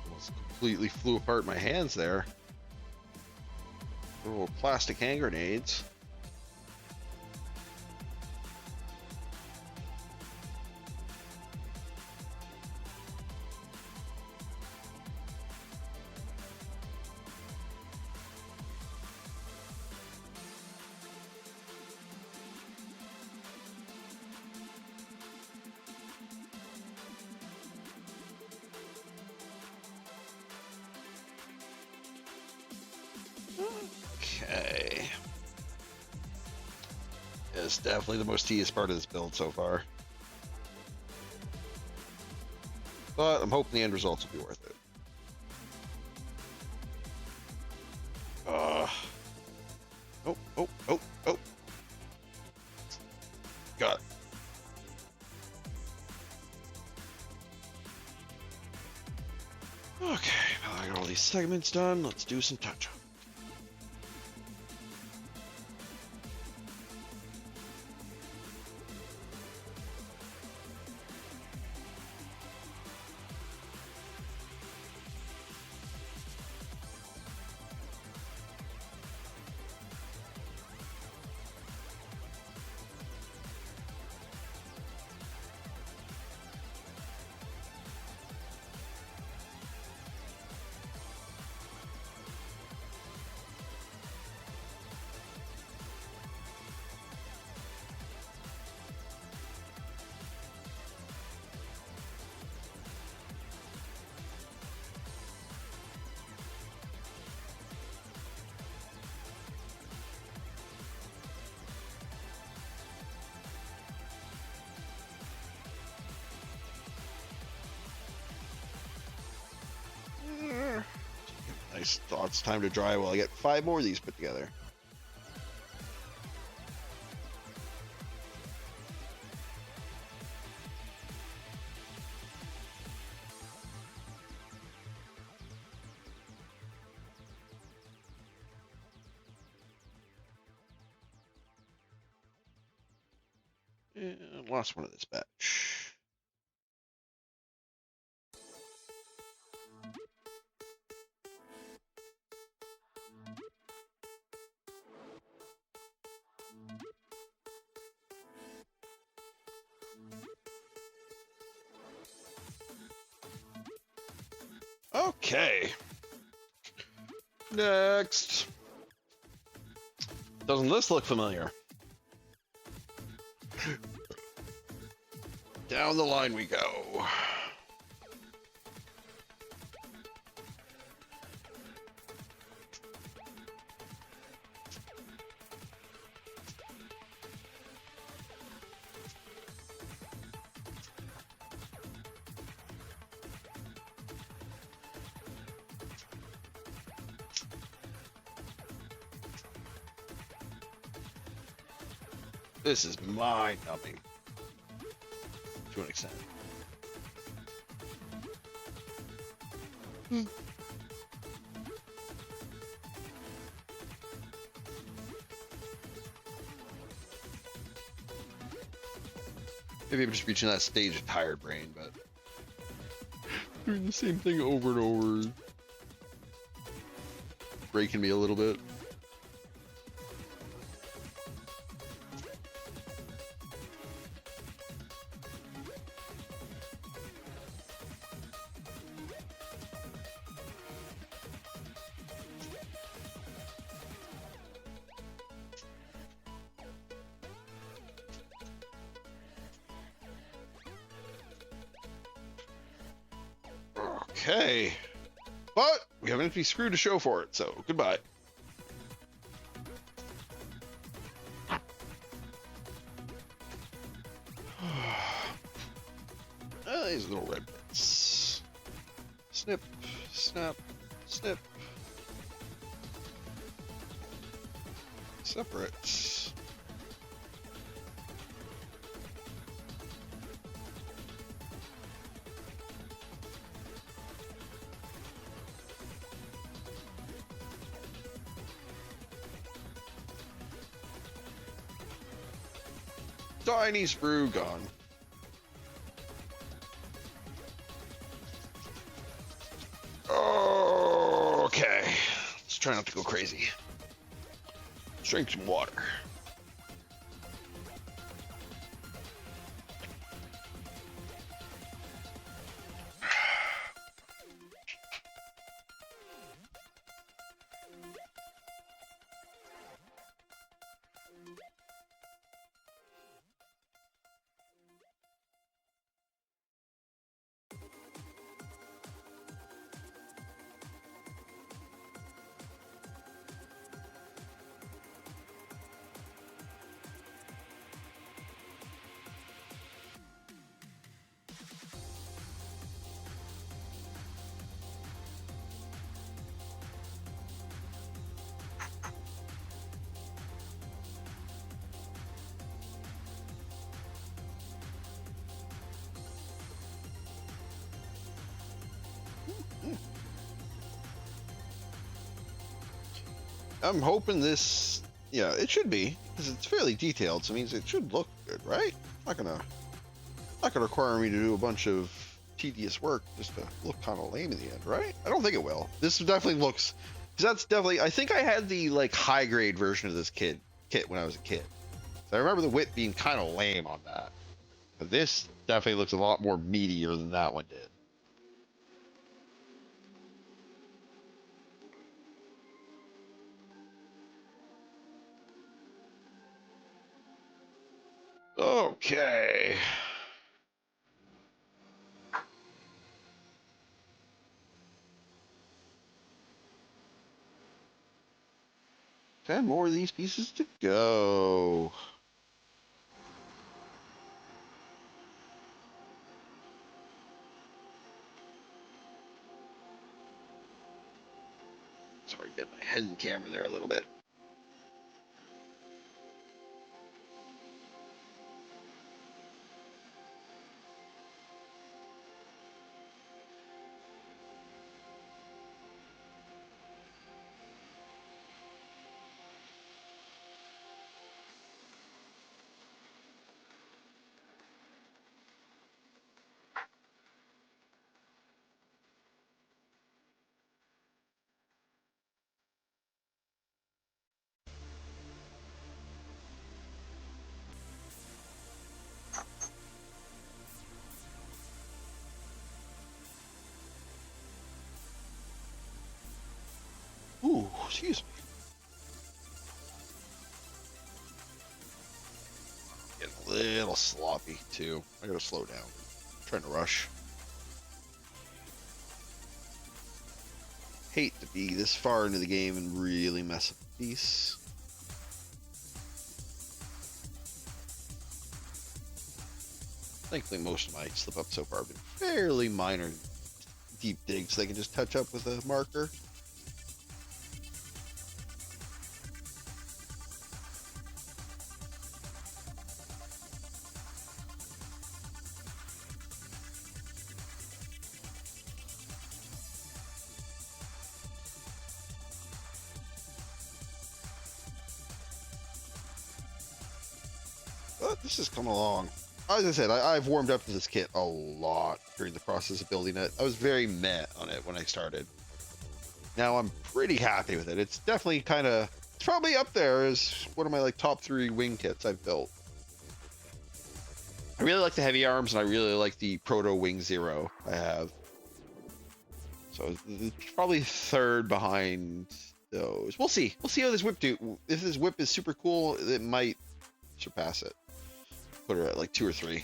Almost completely flew apart my hands there. Little plastic hand grenades. Okay. It's definitely the most tedious part of this build so far. But I'm hoping the end results will be worth it. Oh, oh, oh, oh. Got it. Okay, now I got all these segments done. Let's do some touch-up. Nice. Thought it's time to dry while I get 5 more of these put together. And last one of this batch. Okay. Next. Doesn't this look familiar? Down the line we go. This is mind-numbing to an extent. Maybe I'm just reaching that stage of tired brain, but doing the same thing over and over, breaking me a little bit. Okay, but we have an empty screw to show for it, so goodbye. These little red bits. Snip, snap, snip. Separate. Tiny sprue gone. Okay, let's try not to go crazy. Let's drink some water. I'm hoping this, yeah, it should be, because it's fairly detailed, so it means it should look good, right? Not gonna require me to do a bunch of tedious work just to look kind of lame in the end, right? I don't think it will. This definitely looks, because that's definitely, I think I had the like high grade version of this kit when I was a kid. So I remember the whip being kind of lame on that. But this definitely looks a lot more meatier than that one did. Okay. 10 more of these pieces to go. Sorry, get my head and camera there a little bit. excuse me. Getting a little sloppy too. I gotta slow down. I'm trying to rush. Hate to be this far into the game and really mess up the piece. Thankfully, most of my slip ups so far have been fairly minor, deep digs they can just touch up with a marker. But this is coming along. As I said, I've warmed up to this kit a lot during the process of building it. I was very meh on it when I started. Now I'm pretty happy with it. It's definitely it's probably up there as one of my like top 3 wing kits I've built. I really like the heavy arms, and I really like the Proto Wing Zero I have. So it's probably third behind those. We'll see. We'll see how this whip do. If this whip is super cool, it might surpass it. Put her at like 2 or 3.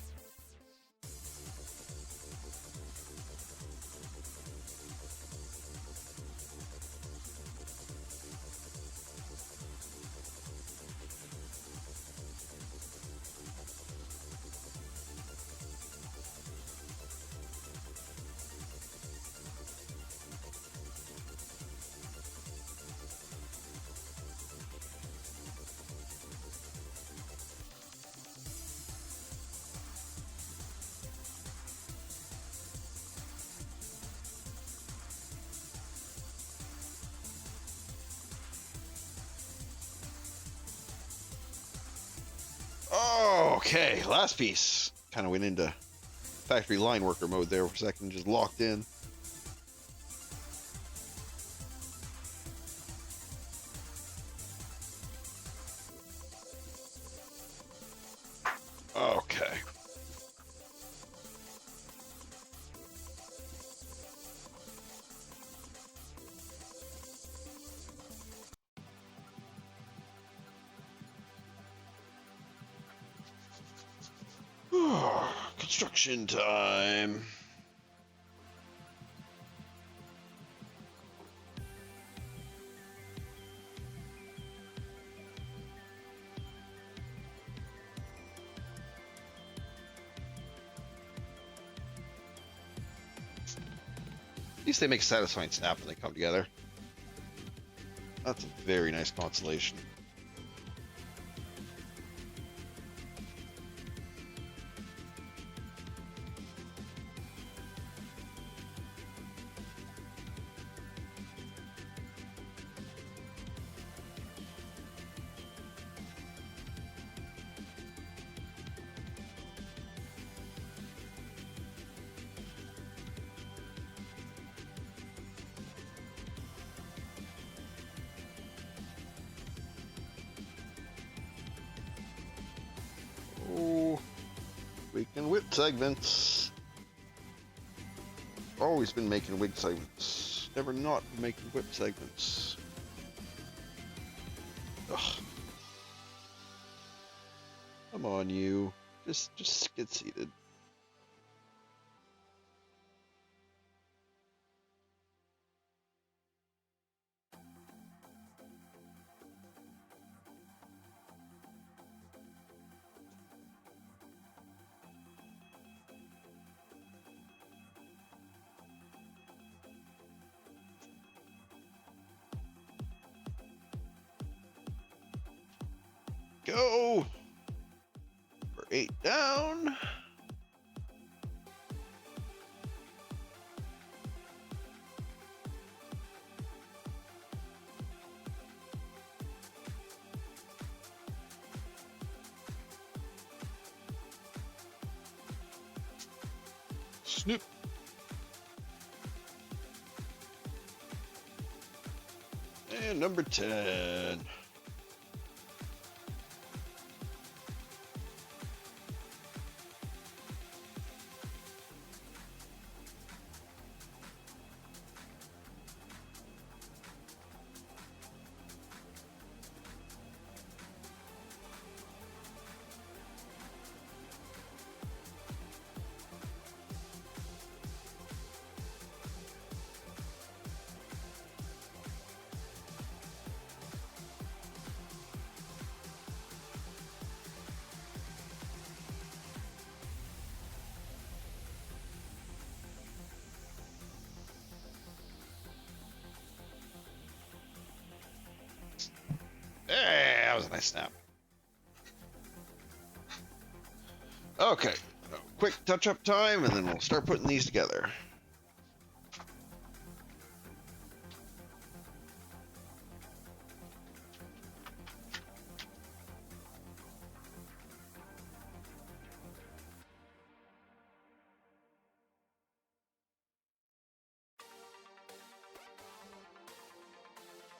Oh, okay, last piece. Kind of went into factory line worker mode there for a second, just locked in. Okay. Construction time. At least they make a satisfying snap when they come together. That's a very nice constellation. We can whip segments. Always been making whip segments. Never not making whip segments. Ugh. Come on, you. Just get seated. Go! For 8 down. Snoop. And number 10. Hey, that was a nice snap. Okay, quick touch-up time, and then we'll start putting these together.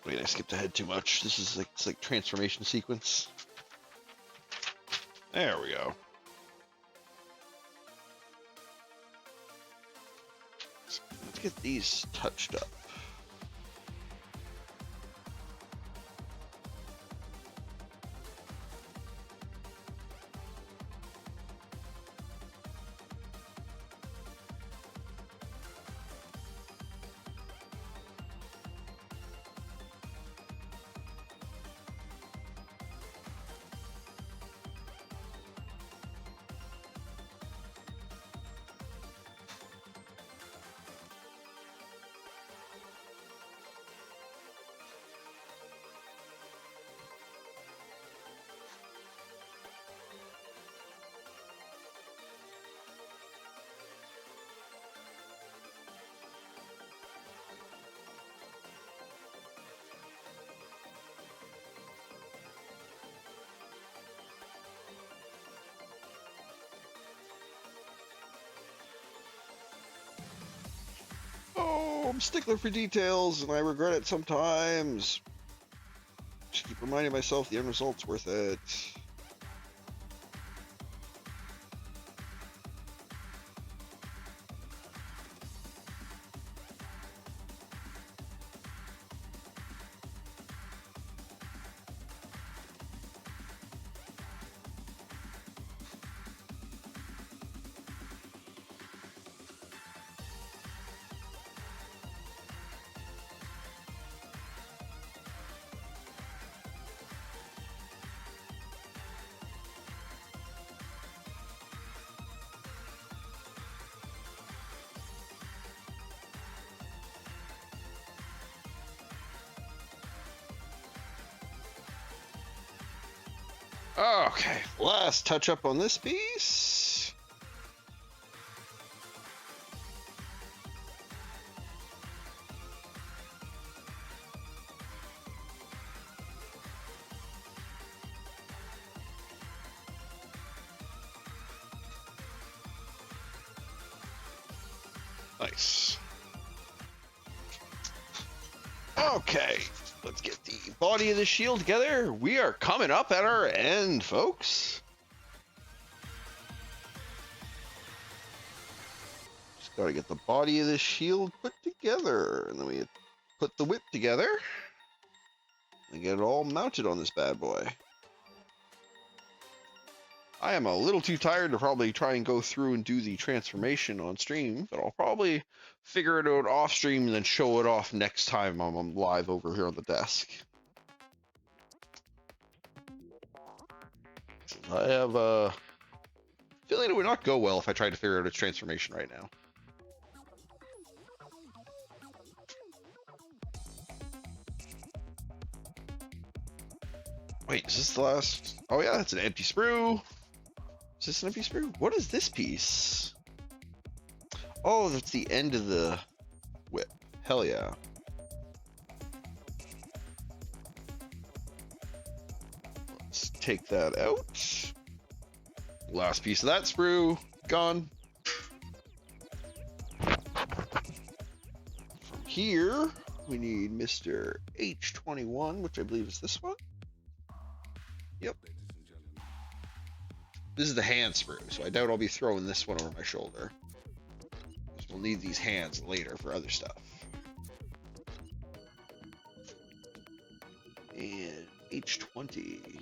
Wait, I skipped ahead too much. This is like, it's like transformation sequence. There we go. Let's get these touched up. Oh, I'm a stickler for details, and I regret it sometimes. Just keep reminding myself the end result's worth it. Okay, last touch up on this piece. Nice. Okay, let's get the body of the shield together. We are coming up at our end, folks. Just gotta get the body of the shield put together, and then we put the whip together and get it all mounted on this bad boy. I am a little too tired to probably try and go through and do the transformation on stream, but I'll probably figure it out off stream and then show it off next time I'm live over here on the desk. I have a feeling it would not go well if I tried to figure out its transformation right now. Wait, is this the last? Oh yeah, that's an empty sprue. Is this an empty sprue? What is this piece? Oh, that's the end of the whip. Hell yeah. Let's take that out. Last piece of that sprue, gone. From here, we need Mr. H21, which I believe is this one. Yep. This is the hand sprue, so I doubt I'll be throwing this one over my shoulder. We'll need these hands later for other stuff. And H20.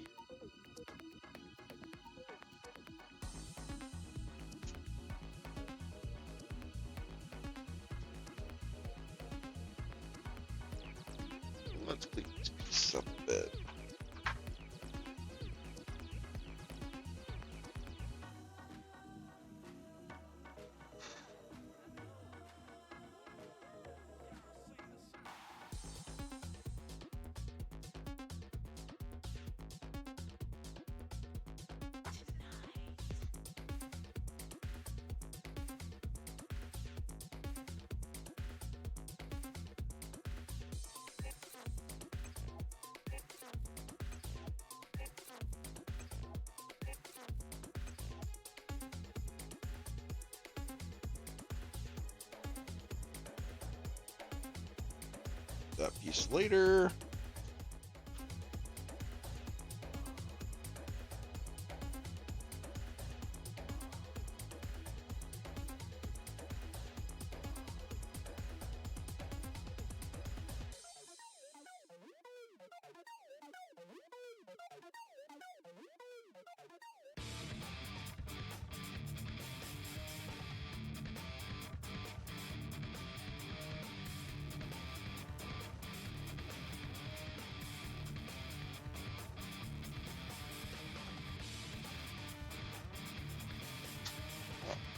Let's clean these pieces up a bit. that piece later.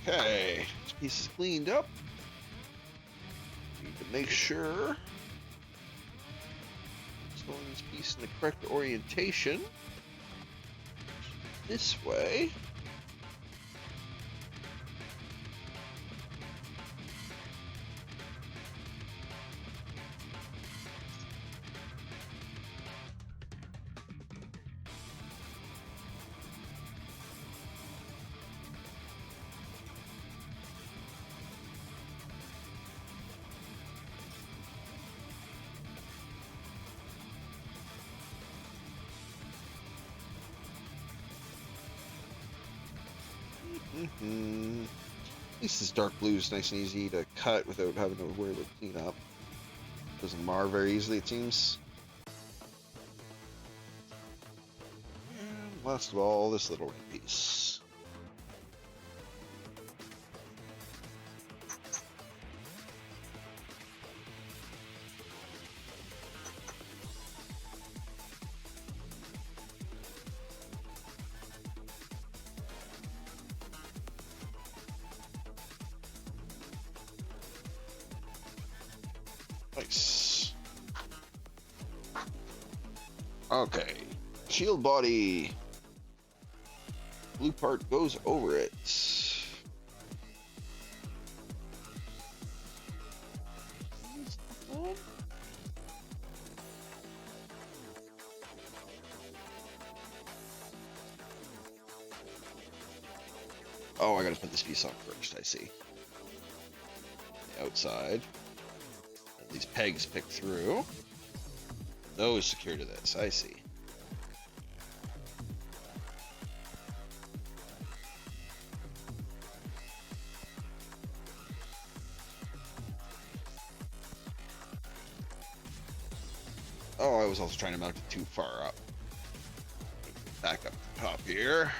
Okay, this piece is cleaned up. Need to make sure installing this piece in the correct orientation. This way. At least this dark blue is nice and easy to cut without having to worry about cleanup. Doesn't mar very easily, it seems. And last of all, this little piece. Nice. Okay. Shield body. Blue part goes over it. Oh, I gotta put this piece on first, I see. The outside. These pegs pick through. Those secure to this, I see. Oh, I was also trying to mount it too far up. Back up the top here.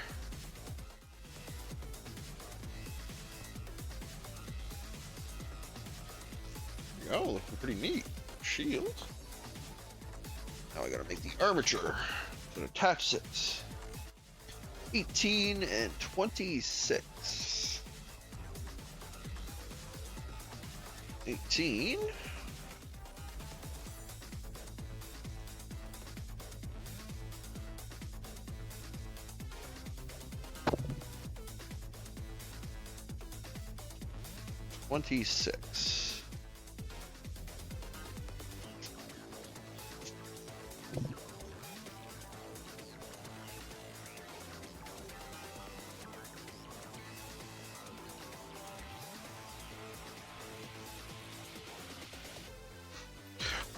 Oh, looking pretty neat. Shield. Now I gotta make the armature that attaches it. 18 and 26. 18. $26.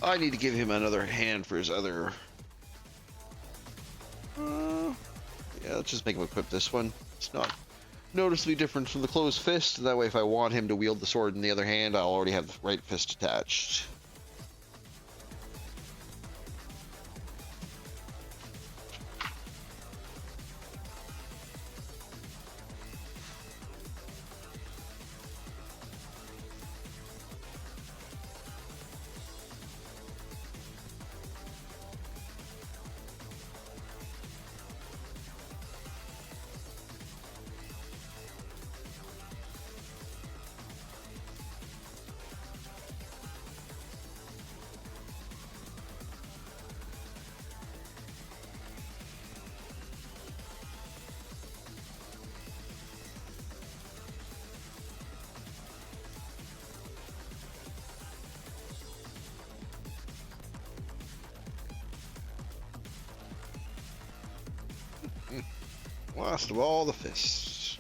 I need to give him another hand for his other. Yeah, let's just make him equip this one. It's not noticeably different from the closed fist. That way, if I want him to wield the sword in the other hand, I'll already have the right fist attached. Last of all, the fists.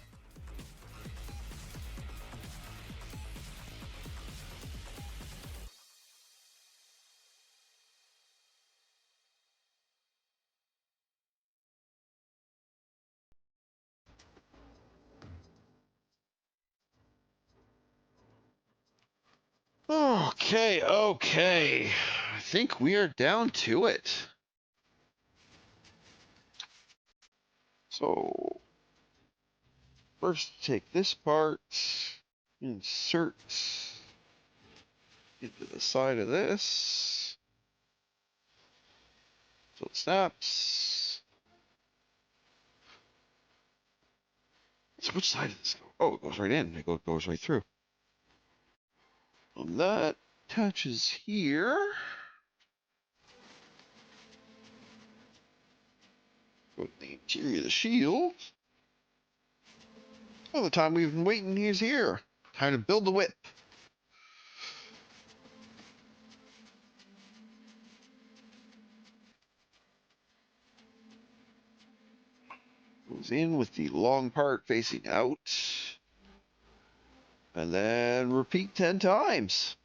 Okay, okay. I think we are down to it. So, first take this part, insert into the side of this, so it snaps. So which side does this go? Oh, it goes right in. It goes right through. And that attaches here. Go to the interior of the shield. Well, the time we've been waiting is here. Time to build the whip. Goes in with the long part facing out. And then repeat 10 times.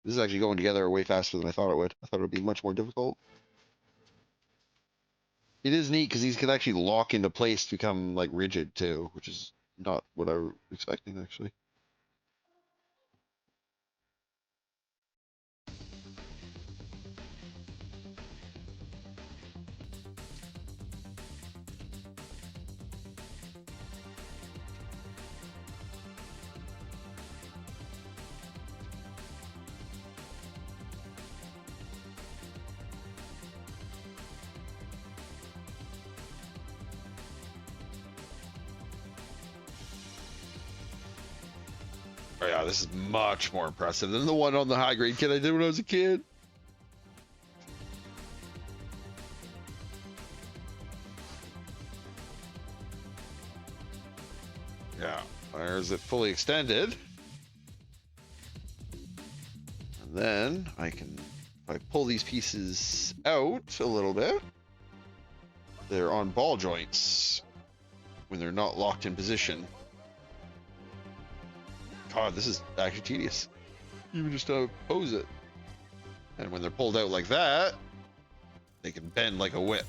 This is actually going together way faster than I thought it would. I thought it would be much more difficult. It is neat because these can actually lock into place to become like rigid too, which is not what I was expecting actually. Oh yeah, this is much more impressive than the one on the high grade kit I did when I was a kid. Yeah, there's it fully extended. And then I can, if I pull these pieces out a little bit, they're on ball joints when they're not locked in position. God, this is actually tedious. Even just to pose it. And when they're pulled out like that, they can bend like a whip.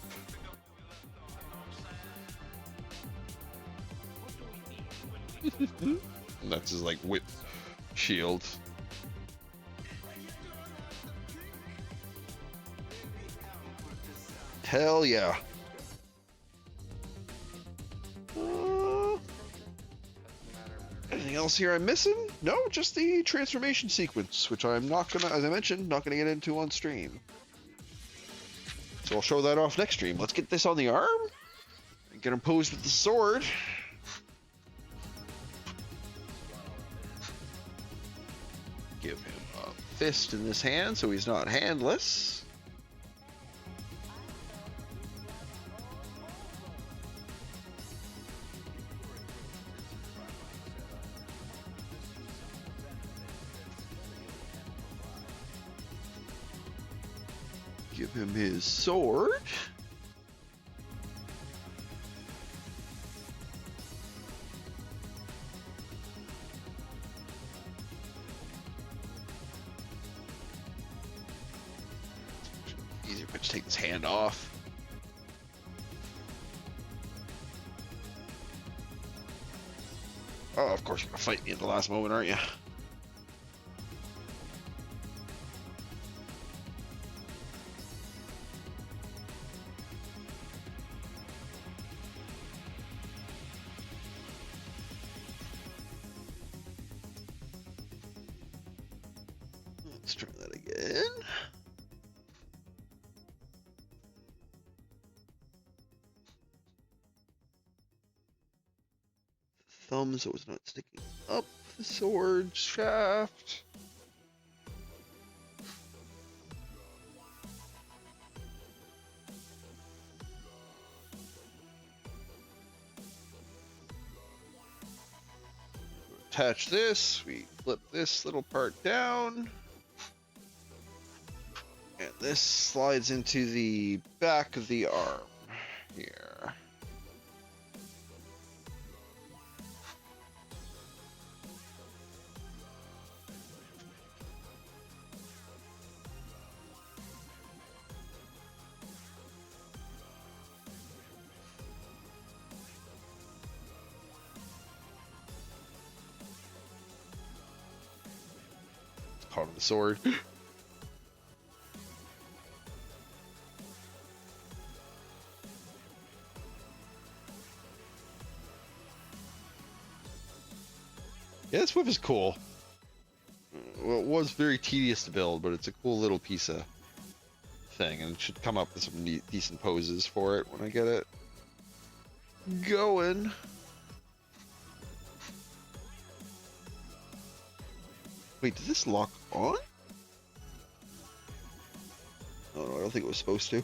And that's his like whip shield. Hell yeah. Anything else here I'm missing? No, just the transformation sequence, which I'm not gonna, as I mentioned, not gonna get into on stream. So I'll show that off next stream. Let's get this on the arm and get him posed with the sword. Give him a fist in this hand so he's not handless. Give him his sword. Easier if I just take his hand off. Oh, of course you're gonna fight me at the last moment, aren't you? Let's try that again. Thumb so it's not sticking up the sword shaft. attach this. We flip this little part down. And this slides into the back of the arm here. Caught on the sword. Yeah, this whip is cool. Well, it was very tedious to build, but it's a cool little piece of thing, and it should come up with some neat, decent poses for it when I get it going. Wait, did this lock on? Oh no, I don't think it was supposed to.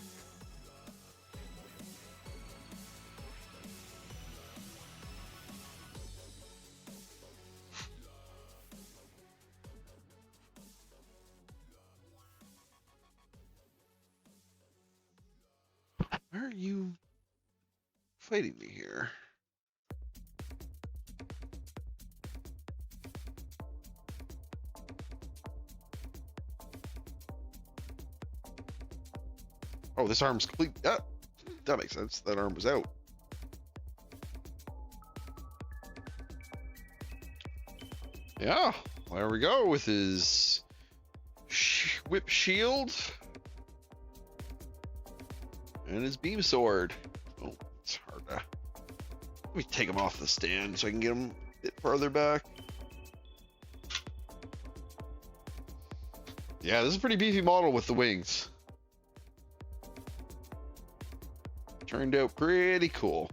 Why are you fighting me here? Oh, this arm's complete. Ah, that makes sense. That arm was out. Yeah, there we go with his whip shield and his beam sword. Oh, it's hard to. Let me take him off the stand so I can get him a bit farther back. Yeah, this is a pretty beefy model with the wings. Turned out pretty cool.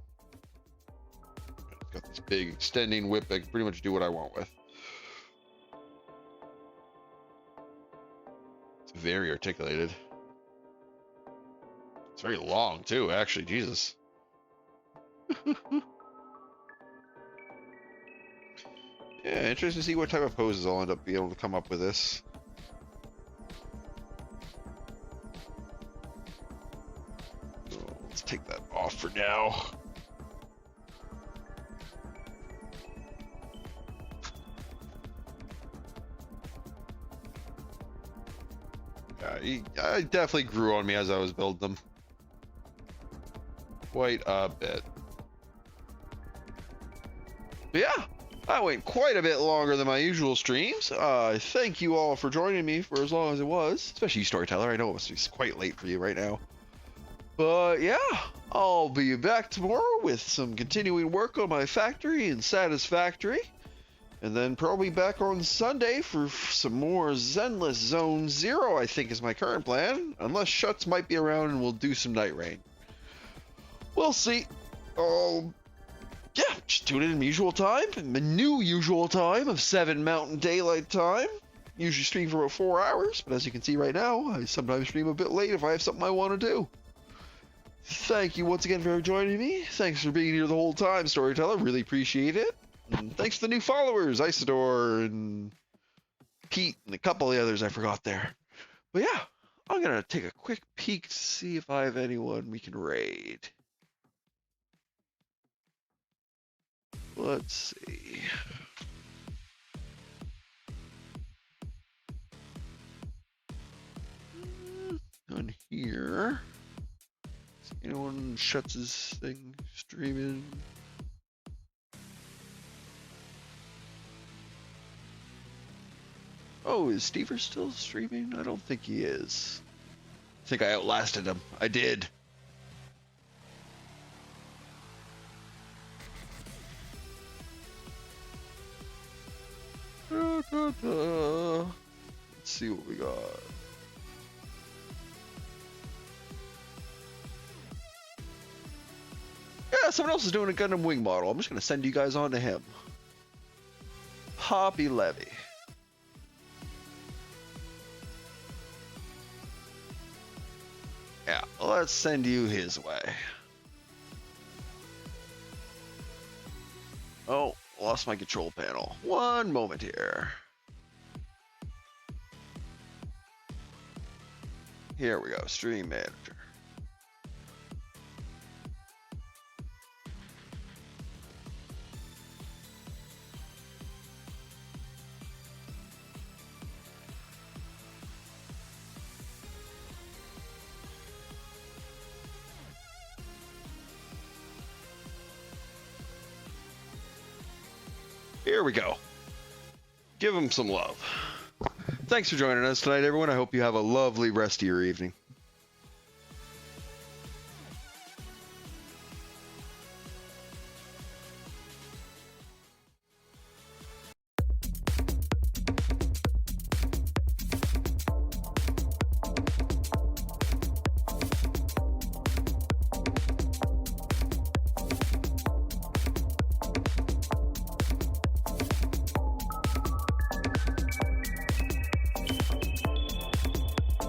It's got this big extending whip. I can pretty much do what I want with. It's very articulated. It's very long too, actually. Jesus. Yeah, interesting to see what type of poses I'll end up being able to come up with this. Let's take that off for now. I definitely grew on me as I was building them. Quite a bit. But yeah, I went quite a bit longer than my usual streams. Thank you all for joining me for as long as it was, especially you, Storyteller. I know it must be quite late for you right now. But yeah, I'll be back tomorrow with some continuing work on my factory and Satisfactory. And then probably back on Sunday for some more Zenless Zone Zero, I think is my current plan. Unless Shuts might be around and we'll do some Night Rain. We'll see. Yeah, just tune in at usual time. My new usual time of 7 Mountain Daylight Time. Usually stream for about 4 hours, but as you can see right now, I sometimes stream a bit late if I have something I want to do. Thank you once again for joining me. Thanks for being here the whole time, Storyteller. Really appreciate it. And thanks to the new followers, Isidore and Pete and a couple of the others I forgot there. But yeah, I'm going to take a quick peek to see if I have anyone we can raid. Let's see. On here. Anyone shuts his thing streaming? Oh, is Stever still streaming? I don't think he is. I think I outlasted him. I did. Let's see what we got. Yeah, someone else is doing a Gundam Wing model. I'm just going to send you guys on to him. Poppy Levy. Yeah, let's send you his way. Oh, lost my control panel. One moment here. Here we go, stream manager. Here we go. Give them some love. Thanks for joining us tonight, everyone. I hope you have a lovely rest of your evening.